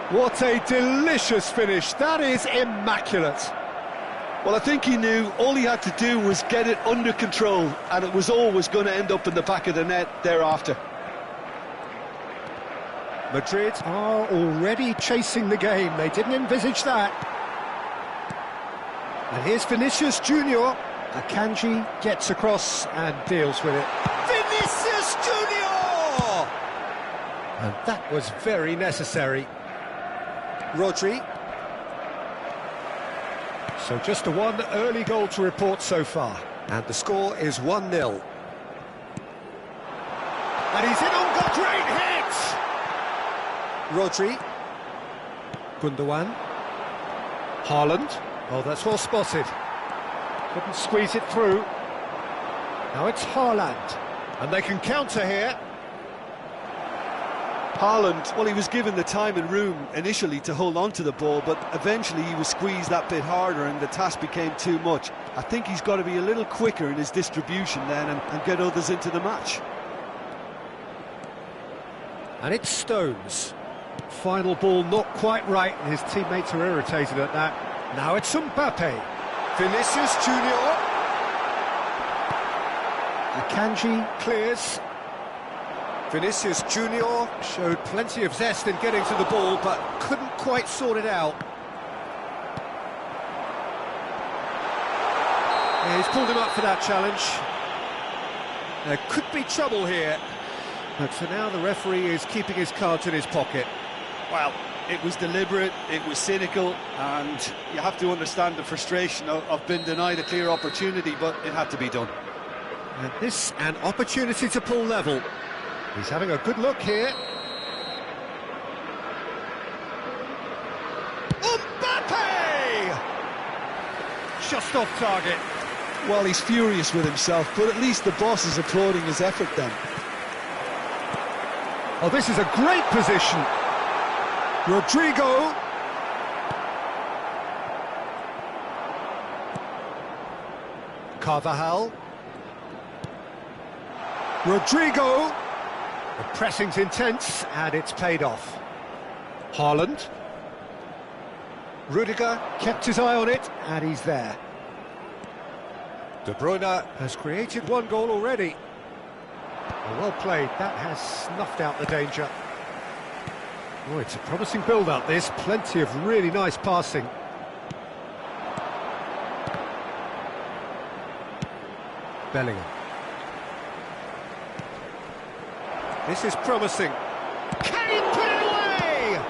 What a delicious finish. That is immaculate.
Well, I think he knew all he had to do was get it under control, and it was always going to end up in the back of the net thereafter.
Madrid are already chasing the game. They didn't envisage that. And here's Vinicius Junior. Akanji gets across and deals with it. Vinicius Junior! And that was very necessary. Rodri. So just the one early goal to report so far. And the score is 1-0. And he's in on goal. Great hit! Rodri. Gundogan. Haaland. Oh, that's well spotted. Couldn't squeeze it through. Now it's Haaland. And they can counter here.
Haaland, well, he was given the time and room initially to hold on to the ball, but eventually he was squeezed that bit harder and the task became too much. I think he's got to be a little quicker in his distribution then and get others into the match.
And it's Stones. Final ball not quite right, and his teammates are irritated at that. Now it's Mbappe. Vinicius Junior. Akanji clears. Vinicius Junior showed plenty of zest in getting to the ball, but couldn't quite sort it out. Yeah, he's pulled him up for that challenge. There could be trouble here, but for now the referee is keeping his cards in his pocket.
Well, it was deliberate, it was cynical, and you have to understand the frustration of being denied a clear opportunity, but it had to be done.
And this an opportunity to pull level. He's having a good look here. Mbappe! Just off target.
Well, he's furious with himself, but at least the boss is applauding his effort then.
Oh, this is a great position. Rodrigo. Carvajal. Rodrigo. The pressing's intense, and it's paid off. Haaland. Rudiger kept his eye on it, and he's there. De Bruyne has created one goal already. Well played, that has snuffed out the danger. Oh, it's a promising build-up, this. Plenty of really nice passing. Bellingham. This is promising. Can he put it away?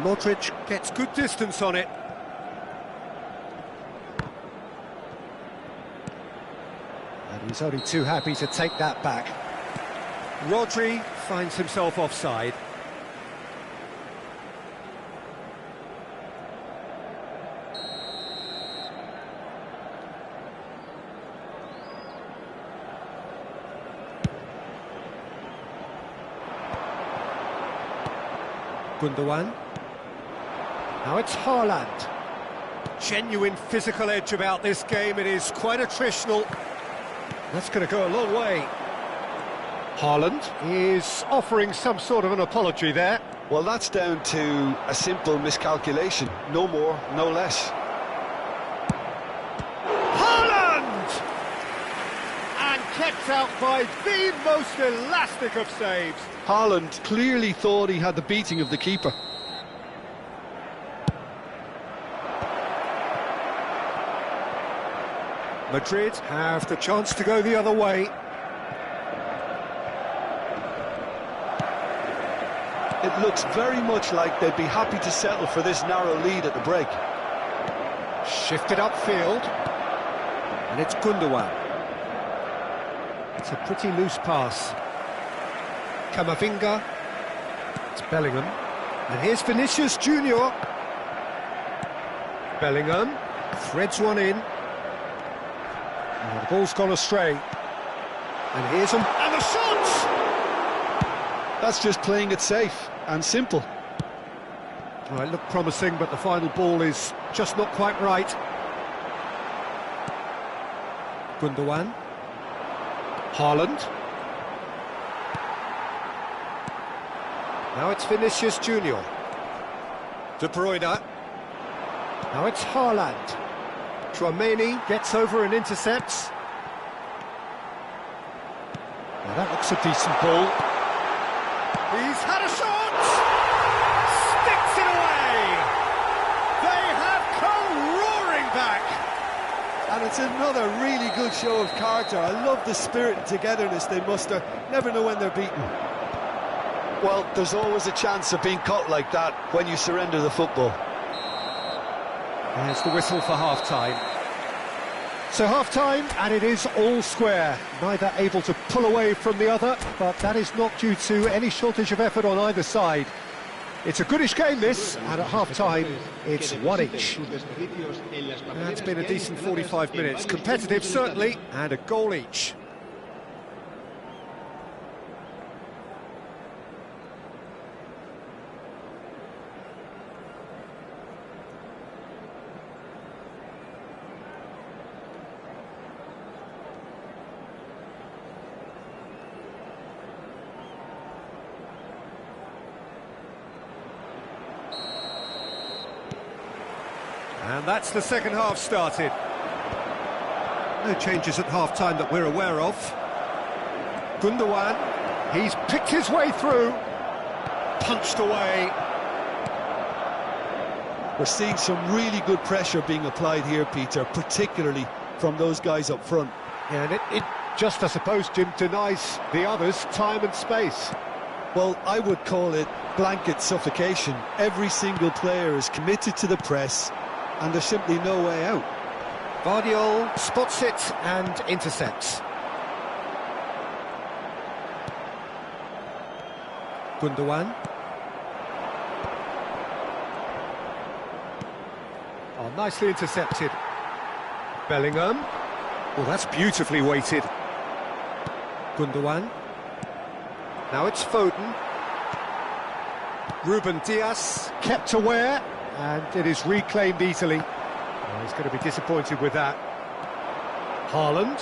Modric gets good distance on it. And he's only too happy to take that back. Rodri finds himself offside. Gundogan. Now it's Haaland. Genuine physical edge about this game. It is quite attritional.
That's going to go a long way. Haaland is offering some sort of an apology there.
Well, that's down to a simple miscalculation. No more, no less.
Haaland! And kept out by the most elastic of saves.
Haaland clearly thought he had the beating of the keeper.
Madrid have the chance to go the other way.
It looks very much like they'd be happy to settle for this narrow lead at the break.
Shifted upfield. And it's Gundogan. It's a pretty loose pass. Camavinga. It's Bellingham. And here's Vinicius Junior. Bellingham threads one in. And the ball's gone astray. And here's him. And the shot!
That's just playing it safe and simple.
Well, it looked promising, but the final ball is just not quite right. Gundogan. Haaland. Now it's Vinicius Junior. De Bruyne. Now it's Haaland. Tchouaméni gets over and intercepts. Now that looks a decent ball. He's had a shot! Sticks it away! They have come roaring back!
And it's another really good show of character. I love the spirit and togetherness they muster. Never know when they're beaten.
Well, there's always a chance of being caught like that when you surrender the football.
There's the whistle for half-time. So half-time, and it is all square. Neither able to pull away from the other, but that is not due to any shortage of effort on either side. It's a goodish game, this, and at half-time, it's one each. That's been a decent 45 minutes. Competitive, certainly, and a goal each. And that's the second half started. No changes at half-time that we're aware of. Gundogan, he's picked his way through. Punched away.
We're seeing some really good pressure being applied here, Peter, particularly from those guys up front.
Yeah, and it just, I suppose, Jim, denies the others time and space.
Well, I would call it blanket suffocation. Every single player is committed to the press, and there's simply no way out.
Vardiol spots it and intercepts. Gundogan. Oh, nicely intercepted. Bellingham. Oh, that's beautifully weighted. Gundogan. Now it's Foden. Ruben Dias kept aware, and it is reclaimed easily. Oh, he's going to be disappointed with that. Haaland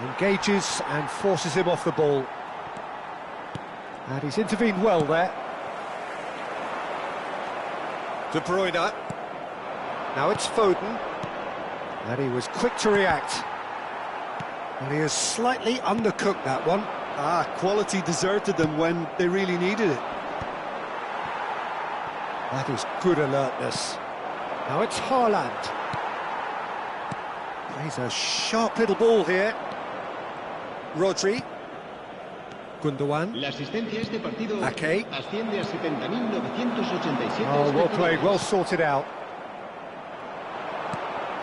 engages and forces him off the ball. And he's intervened well there. De Bruyne. Now it's Foden. And he was quick to react. And he has slightly undercooked that one.
Quality deserted them when they really needed it.
That is good alertness. Now it's Haaland. Plays a sharp little ball here. Rodri. Gundogan.
La asistencia a este partido
Ake.
asciende a 70.987
Oh, well played,
espectadores.
well sorted out.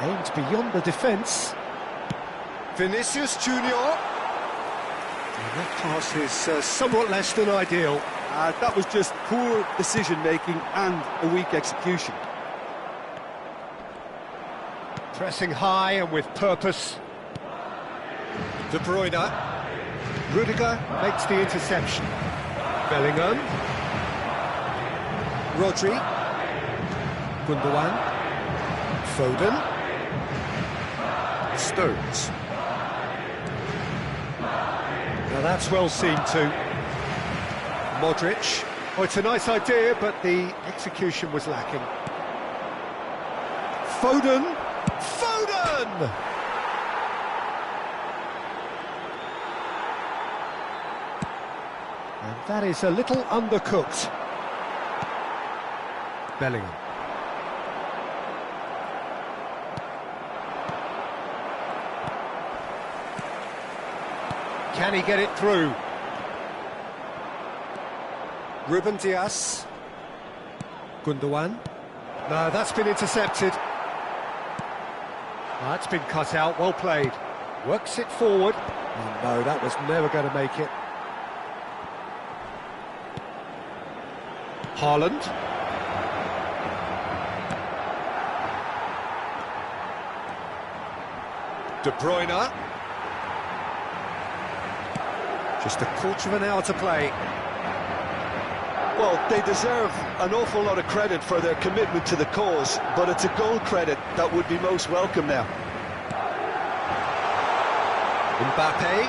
Aimed beyond the defence. Vinicius Junior. And that pass is somewhat less than ideal.
That was just poor decision-making and a weak execution.
Pressing high and with purpose. De Bruyne. Rudiger makes the interception. Bellingham. Rodri. Gundogan. Foden. Stones. Now that's well seen too. Modric. Oh, it's a nice idea, but the execution was lacking. Foden! Foden! And that is a little undercooked. Bellingham. Can he get it through? Ruben Dias. Gundogan. No, that's been intercepted. That's been cut out, well played. Works it forward. Oh, no, that was never going to make it. Haaland. De Bruyne. Just a quarter of an hour to play.
Well, they deserve an awful lot of credit for their commitment to the cause, but it's a goal credit that would be most welcome now.
Mbappe.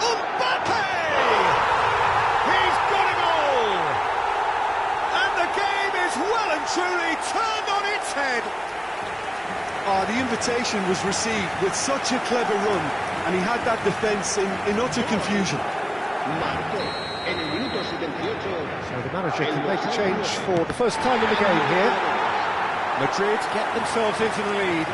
Mbappe! He's got it all! And the game is well and truly turned on its head.
Oh, the invitation was received with such a clever run, and he had that defence in utter confusion.
Marcó en el minuto 78.
So the manager can make a change for the first time in the game here. Madrid get themselves into the lead.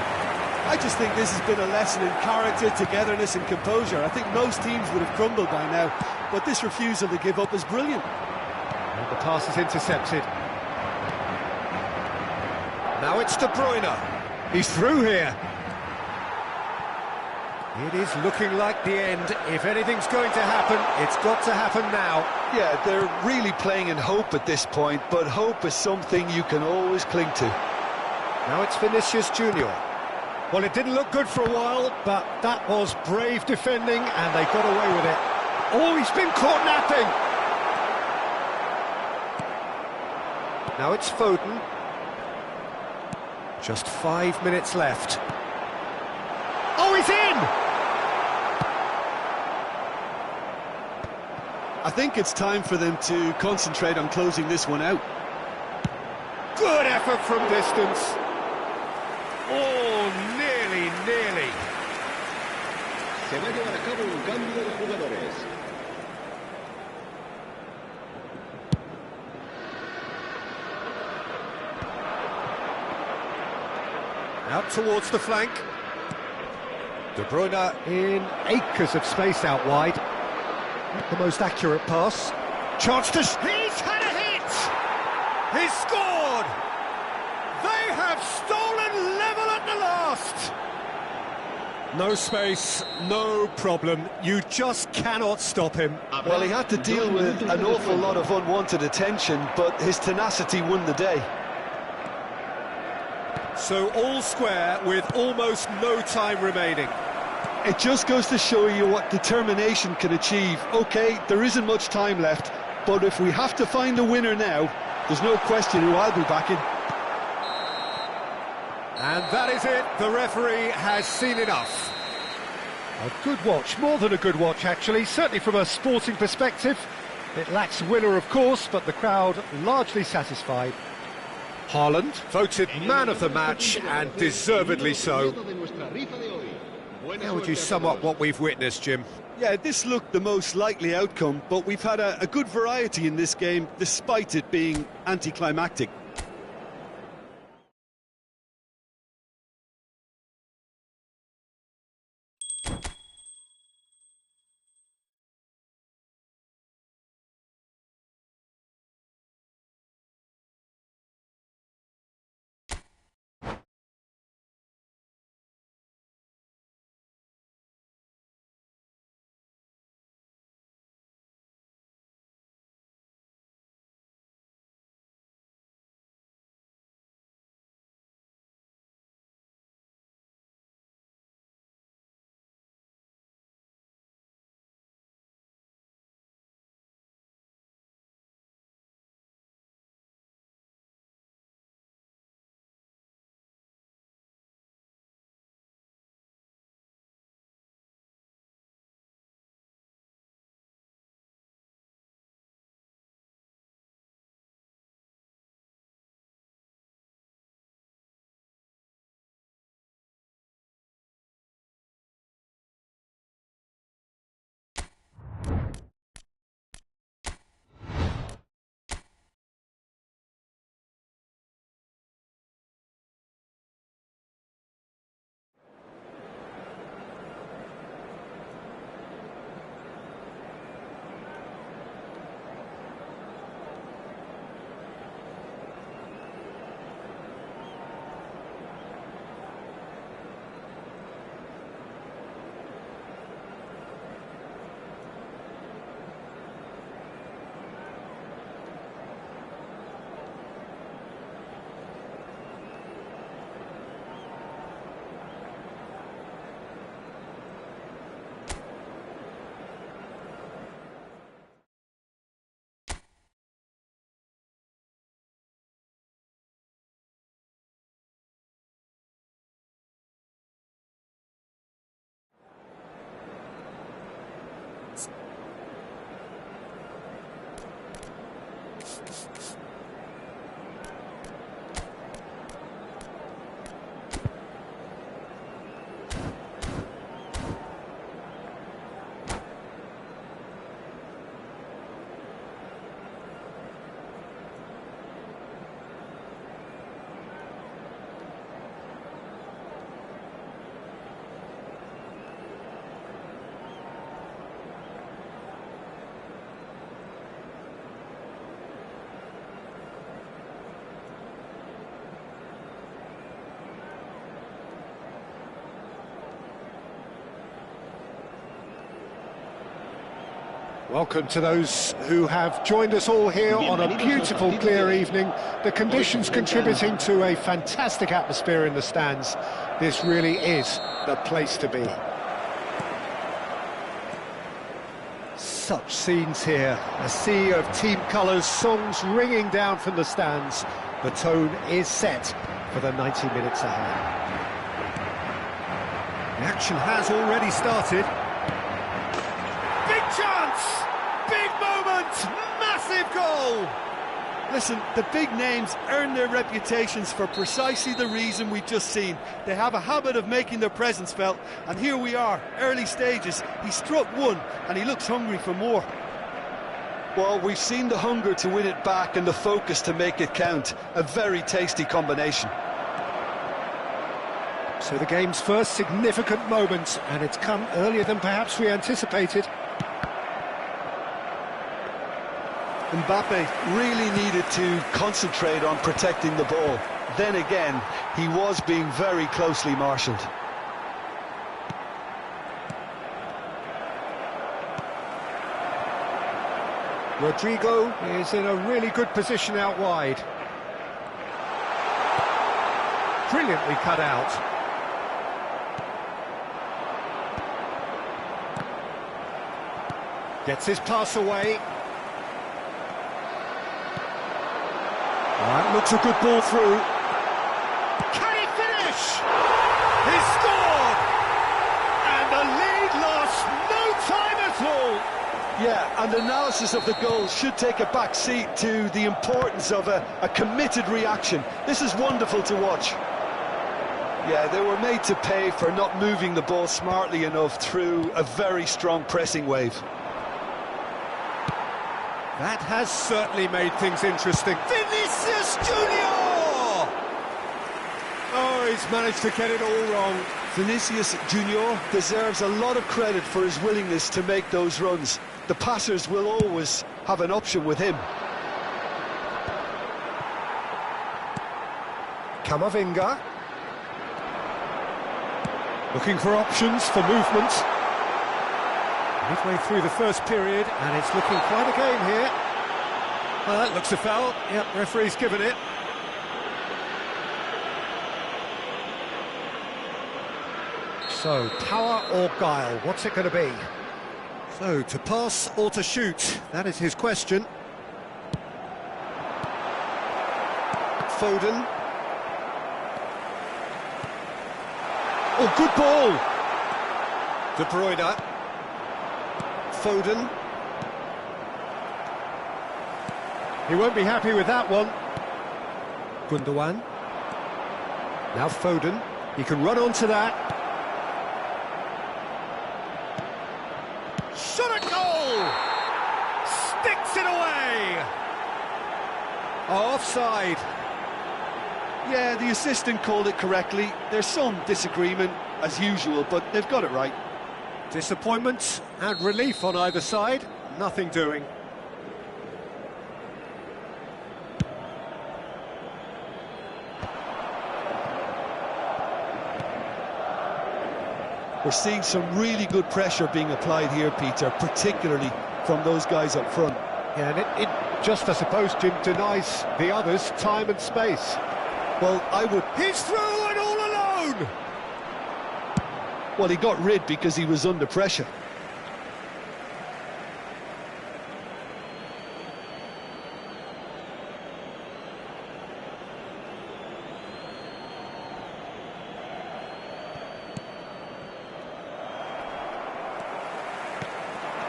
I just think this has been a lesson in character, togetherness and composure. I think most teams would have crumbled by now, but this refusal to give up is brilliant.
And the pass is intercepted. Now it's De Bruyne. He's through here. It is looking like the end. If anything's going to happen, it's got to happen now.
Yeah, they're really playing in hope at this point, but hope is something you can always cling to.
Now it's Vinicius Junior. Well, it didn't look good for a while, but that was brave defending, and they got away with it. Oh, he's been caught napping! Now it's Foden. Just 5 minutes left. Oh, he's in!
I think it's time for them to concentrate on closing this one out.
Good effort from distance. Oh, nearly.
Se va a llevar a cabo un cambio de jugadores.
Out towards the flank. De Bruyne in acres of space out wide. Not the most accurate pass. Chance to... He's had a hit! He's scored! They have stolen level at the last! No space, no problem. You just cannot stop him.
Well, he had to deal with an awful lot of unwanted attention, but his tenacity won the day.
So all square with almost no time remaining.
It just goes to show you what determination can achieve. OK, there isn't much time left, but if we have to find a winner now, there's no question who I'll be backing.
And that is it. The referee has seen enough.
A good watch, more than a good watch actually, certainly from a sporting perspective. It lacks winner of course, but the crowd largely satisfied.
Haaland, voted man of the match, and deservedly so. How would you sum up what we've witnessed, Jim?
Yeah, this looked the most likely outcome, but we've had a good variety in this game, despite it being anticlimactic.
Welcome to those who have joined us all here on a beautiful, clear evening. The conditions contributing to a fantastic atmosphere in the stands. This really is the place to be. Such scenes here. A sea of team colours, songs ringing down from the stands. The tone is set for the 90 minutes ahead.
The action has already started. Big chance! Big moment! Massive goal!
Listen, the big names earn their reputations for precisely the reason we've just seen. They have a habit of making their presence felt, and here we are, early stages. He struck one, and he looks hungry for more.
Well, we've seen the hunger to win it back and the focus to make it count. A very tasty combination.
So the game's first significant moment, and it's come earlier than perhaps we anticipated.
Mbappe really needed to concentrate on protecting the ball. Then again, he was being very closely marshalled.
Rodrigo is in a really good position out wide. Brilliantly cut out. Gets his pass away. That looks a good ball through.
Can he finish? He scored! And the lead lost no time at all.
Yeah, and analysis of the goal should take a back seat to the importance of a committed reaction. This is wonderful to watch. Yeah, they were made to pay for not moving the ball smartly enough through a very strong pressing wave.
That has certainly made things interesting. Vinicius Junior! Oh, he's managed to get it all wrong.
Vinicius Junior deserves a lot of credit for his willingness to make those runs. The passers will always have an option with him.
Camavinga. Looking for options for movement. Midway through the first period, and it's looking quite a game here.
Well, that looks a foul. Yep, referee's given it.
So, power or guile, what's it going to be?
So, to pass or to shoot? That is his question. Foden. Oh, good ball! De Bruyne. Foden.
He won't be happy with that one.
Gundogan. Now Foden. He can run onto that. Shot at goal! Sticks it away! Offside.
Yeah, the assistant called it correctly. There's some disagreement, as usual, but they've got it right.
Disappointment and relief on either side. Nothing doing.
We're seeing some really good pressure being applied here, Peter, particularly from those guys up front.
Yeah, and it just, I suppose, Jim, denies the others time and space.
Well, I would...
He's through and all alone!
Well, he got rid because he was under pressure.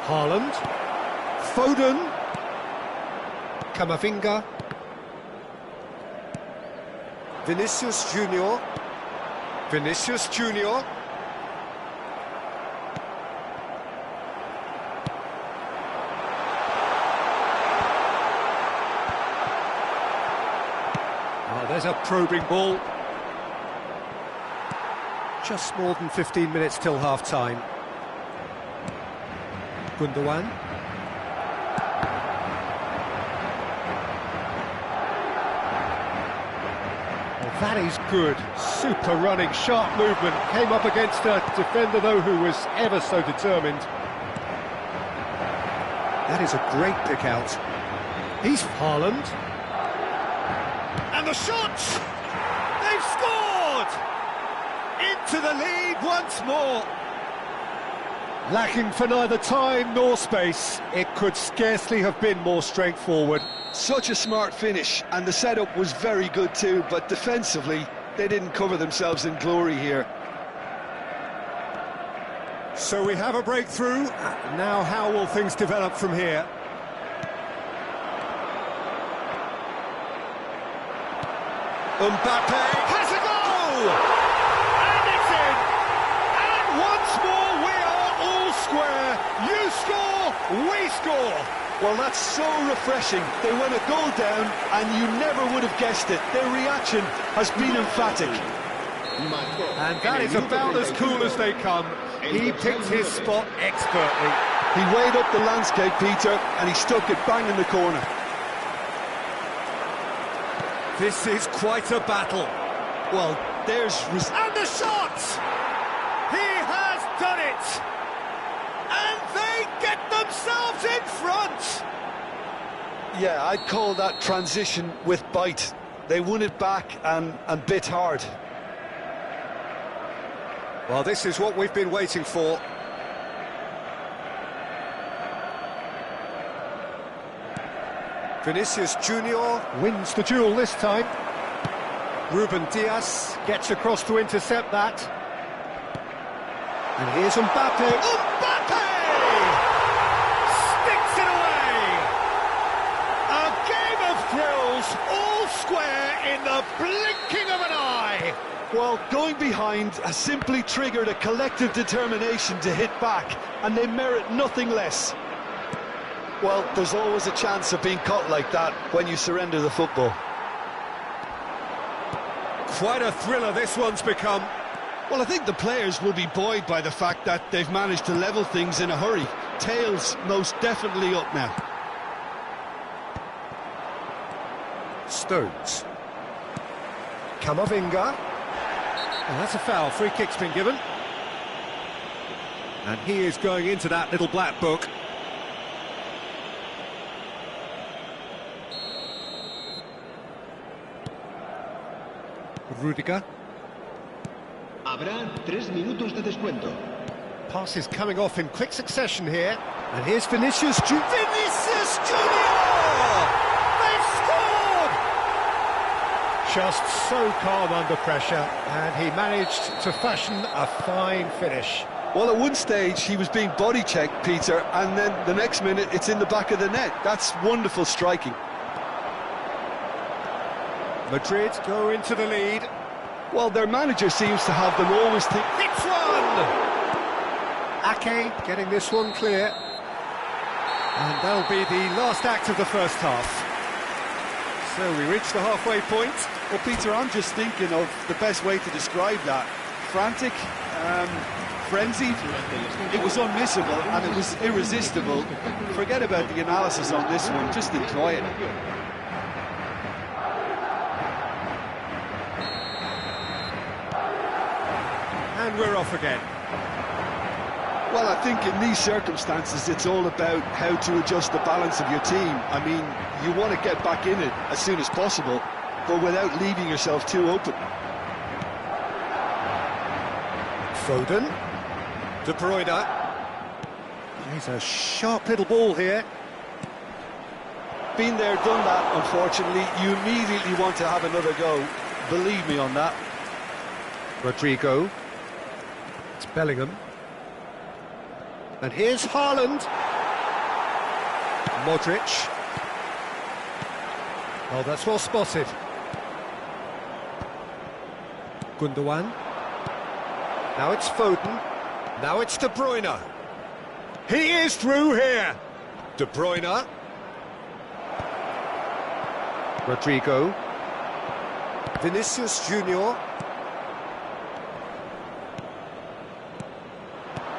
Haaland. Foden. Camavinga. Vinicius Junior. Vinicius Junior. Oh, there's a probing ball. Just more than 15 minutes till half-time. Gundogan. Well, that is good. Super running, sharp movement. Came up against a defender, though, who was ever so determined. That is a great pick out. He's Haaland. And the shot! They've scored! Into the lead once more. Lacking for neither time nor space. It could scarcely have been more straightforward.
Such a smart finish, and the setup was very good too, but defensively, they didn't cover themselves in glory here.
So we have a breakthrough. Now how will things develop from here? Mbappe has a goal! And it's in! And once more we are all square. You score, we score.
Well, that's so refreshing. They went a goal down, and you never would have guessed it. Their reaction has been emphatic.
And that is about as cool as they come. He picked his spot expertly.
He weighed up the landscape, Peter, and he stuck it bang in the corner.
This is quite a battle.
Well, there's...
And the shot! He has done it! And they get themselves in front!
Yeah, I'd call that transition with bite. They won it back and bit hard.
Well, this is what we've been waiting for. Vinicius Junior wins the duel this time. Ruben Diaz gets across to intercept that. And here's Mbappe. Mbappe! Sticks it away! A game of thrills, all square in the blinking of an eye.
Well, going behind has simply triggered a collective determination to hit back, and they merit nothing less. Well, there's always a chance of being caught like that when you surrender the football.
Quite a thriller this one's become.
Well, I think the players will be buoyed by the fact that they've managed to level things in a hurry. Tails most definitely up now.
Stones. Camavinga. And that's a foul. Free kick's been given. And he is going into that little black book. Rudiger.
Habrá 3 minutos de descuento.
Passes coming off in quick succession here. And here's Vinicius Junior. Vinicius Junior! They've scored! Just so calm under pressure, and he managed to fashion a fine finish.
Well, at one stage he was being body checked, Peter, and then the next minute it's in the back of the net. That's wonderful striking.
Madrid go into the lead.
Well, their manager seems to have them always think...
Hits one! Ake getting this one clear. And that'll be the last act of the first half. So we reach the halfway point.
Well, Peter, I'm just thinking of the best way to describe that. Frantic, frenzied. It was unmissable and it was irresistible. Forget about the analysis on this one, just enjoy it.
And we're off again.
Well, I think in these circumstances it's all about how to adjust the balance of your team. I mean, you want to get back in it as soon as possible, but without leaving yourself too open.
Foden. De Bruyne. He's a sharp little ball here.
Been there, done that, unfortunately. You immediately want to have another go. Believe me on that.
Rodrigo. It's Bellingham. And here's Haaland. Modric. Oh, that's well spotted. Gundogan. Now it's Foden. Now it's De Bruyne. He is through here. De Bruyne. Rodrigo. Vinicius Junior.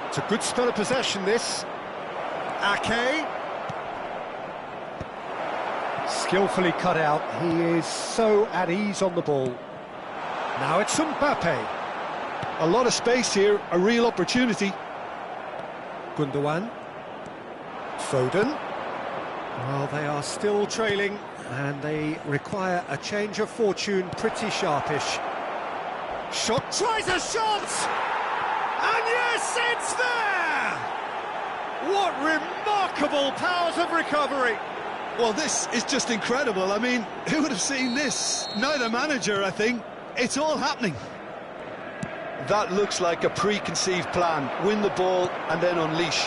It's a good spell of possession, this. Ake.
Skillfully cut out. He is so at ease on the ball.
Now it's Mbappe.
A lot of space here, a real opportunity.
Gundogan. Foden. Well, they are still trailing, and they require a change of fortune, pretty sharpish. Shot, tries a shot! And yes, it's there! What remarkable powers of recovery!
Well, this is just incredible. I mean, who would have seen this? Neither manager, I think. It's all happening.
That looks like a preconceived plan. Win the ball and then unleash.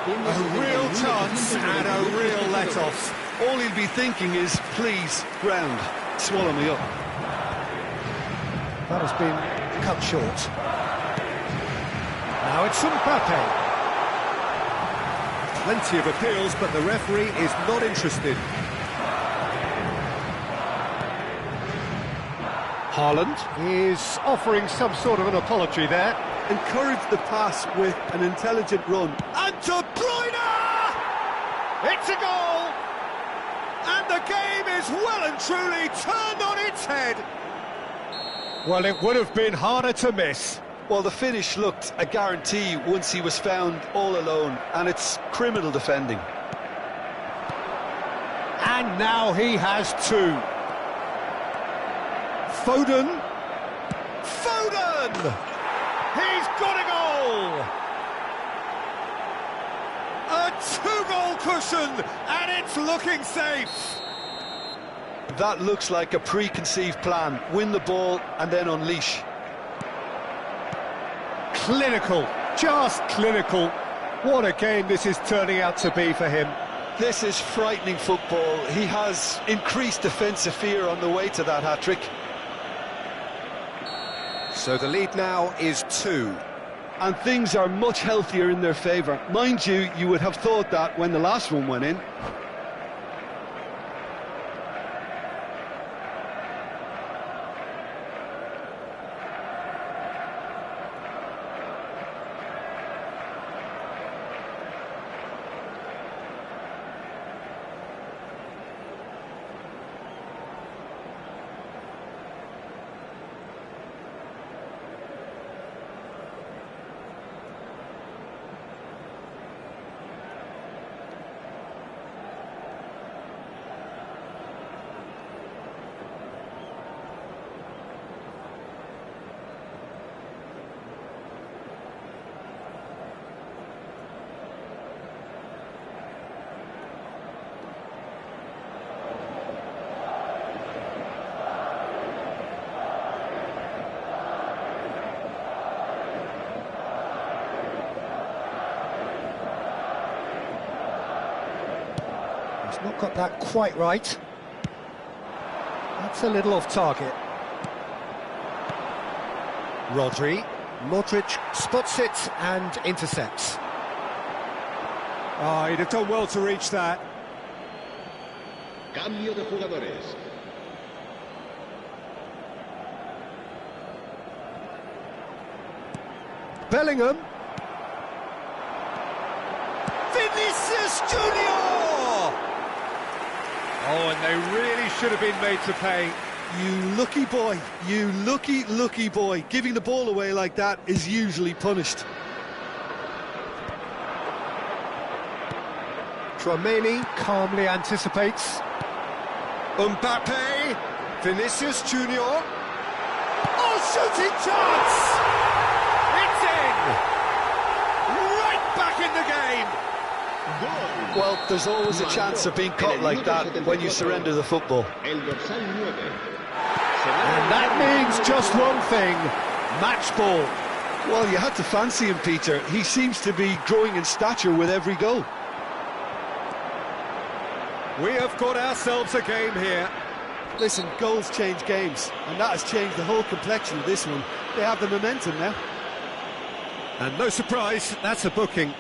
A real chance and a real let-off. All he'll be thinking is, please, ground, swallow me up.
That has been cut short. Now it's Mbappe. Plenty of appeals, but the referee is not interested. Haaland is offering some sort of an apology there.
Encourage the pass with an intelligent run.
And De Bruyne! It's a goal! And the game is well and truly turned on its head.
Well, it would have been harder to miss.
Well, the finish looked a guarantee once he was found all alone, and it's criminal defending.
And now he has two. Foden. Foden! He's got a goal! A two-goal cushion, and it's looking safe.
That looks like a preconceived plan. Win the ball and then unleash.
Clinical, just clinical. What a game this is turning out to be for him.
This is frightening football. He has increased defensive fear on the way to that hat-trick.
So the lead now is 2.
And things are much healthier in their favour. Mind you, you would have thought that when the last one went in.
He's not got that quite right. That's a little off target. Rodri. Modric spots it and intercepts. Oh, he'd have done well to reach that.
Cambio de jugadores.
Bellingham. Vinicius Junior!
Oh, and they really should have been made to pay.
You lucky boy, you lucky boy. Giving the ball away like that is usually punished.
Tchouaméni.
Calmly anticipates.
Mbappe. Vinicius Junior. Oh, shooting chance! It's in! Right back in the game!
Well, there's always a chance of being caught like that when you surrender the football.
El dorsal 9.
And that means just one thing, match ball.
Well, you had to fancy him, Peter. He seems to be growing in stature with every goal.
We have got ourselves a game here.
Listen, goals change games, and that has changed the whole complexion of this one. They have the momentum now.
And no surprise, that's a booking.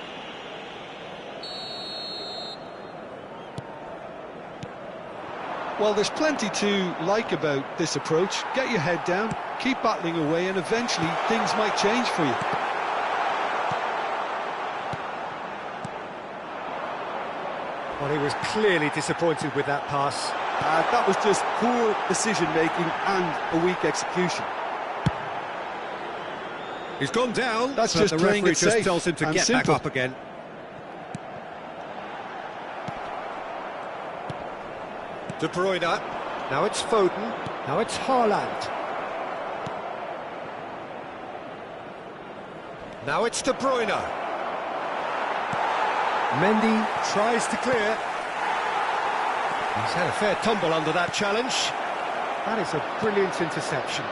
Well, there's plenty to like about this approach. Get your head down, keep battling away, and eventually things might change for you.
Well, he was clearly disappointed with that pass.
That was just poor decision-making and a weak execution.
He's gone down.
That's
but
just
the
playing
referee
it
just
safe
tells him to
and
get
simple.
back up again. De Bruyne.
Now it's Foden. Now it's Haaland.
Now it's De Bruyne.
Mendy.
Tries to clear. He's had a fair tumble under that challenge.
That is a brilliant interception.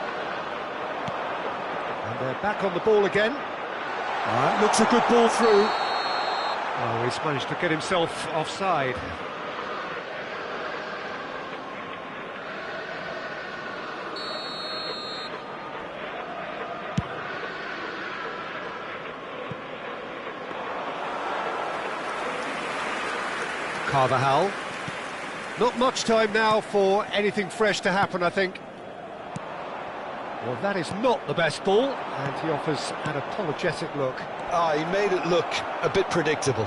And they're back on the ball again.
Looks a good ball through.
Oh, he's managed to get himself offside.
Carvajal. Not much time now for anything fresh to happen, I think.
Well, that is not the best ball, and he offers an apologetic look.
He made it look a bit predictable.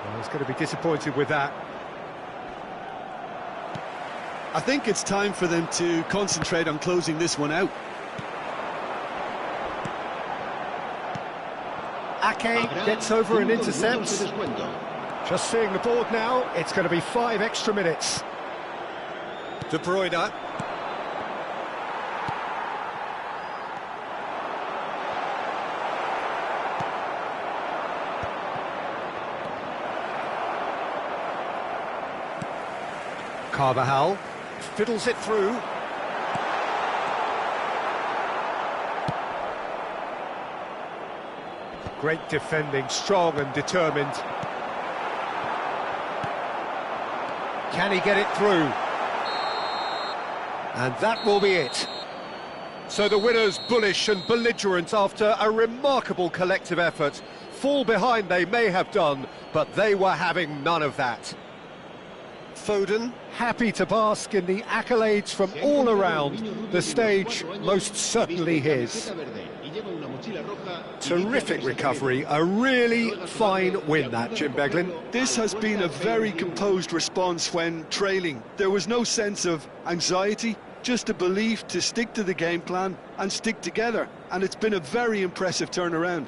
Well, he's going to be disappointed with that.
I think it's time for them to concentrate on closing this one out.
Ake gets over and intercepts. Just seeing the board now, it's going to be 5 extra minutes.
De Bruyne. Carvajal fiddles it through.
Great defending, strong and determined.
Can he get it through? And that will be it. So the winners bullish and belligerent after a remarkable collective effort. Fall behind they may have done, but they were having none of that. Foden,
Happy to bask in the accolades from all around. The stage most certainly his.
terrific recovery, a really fine win that, Jim Beglin.
This has been a very composed response when trailing. There was no sense of anxiety, just a belief to stick to the game plan and stick together. And it's been a very impressive turnaround.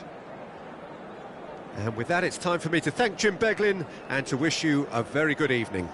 And with that, it's time for me to thank Jim Beglin and to wish you a very good evening.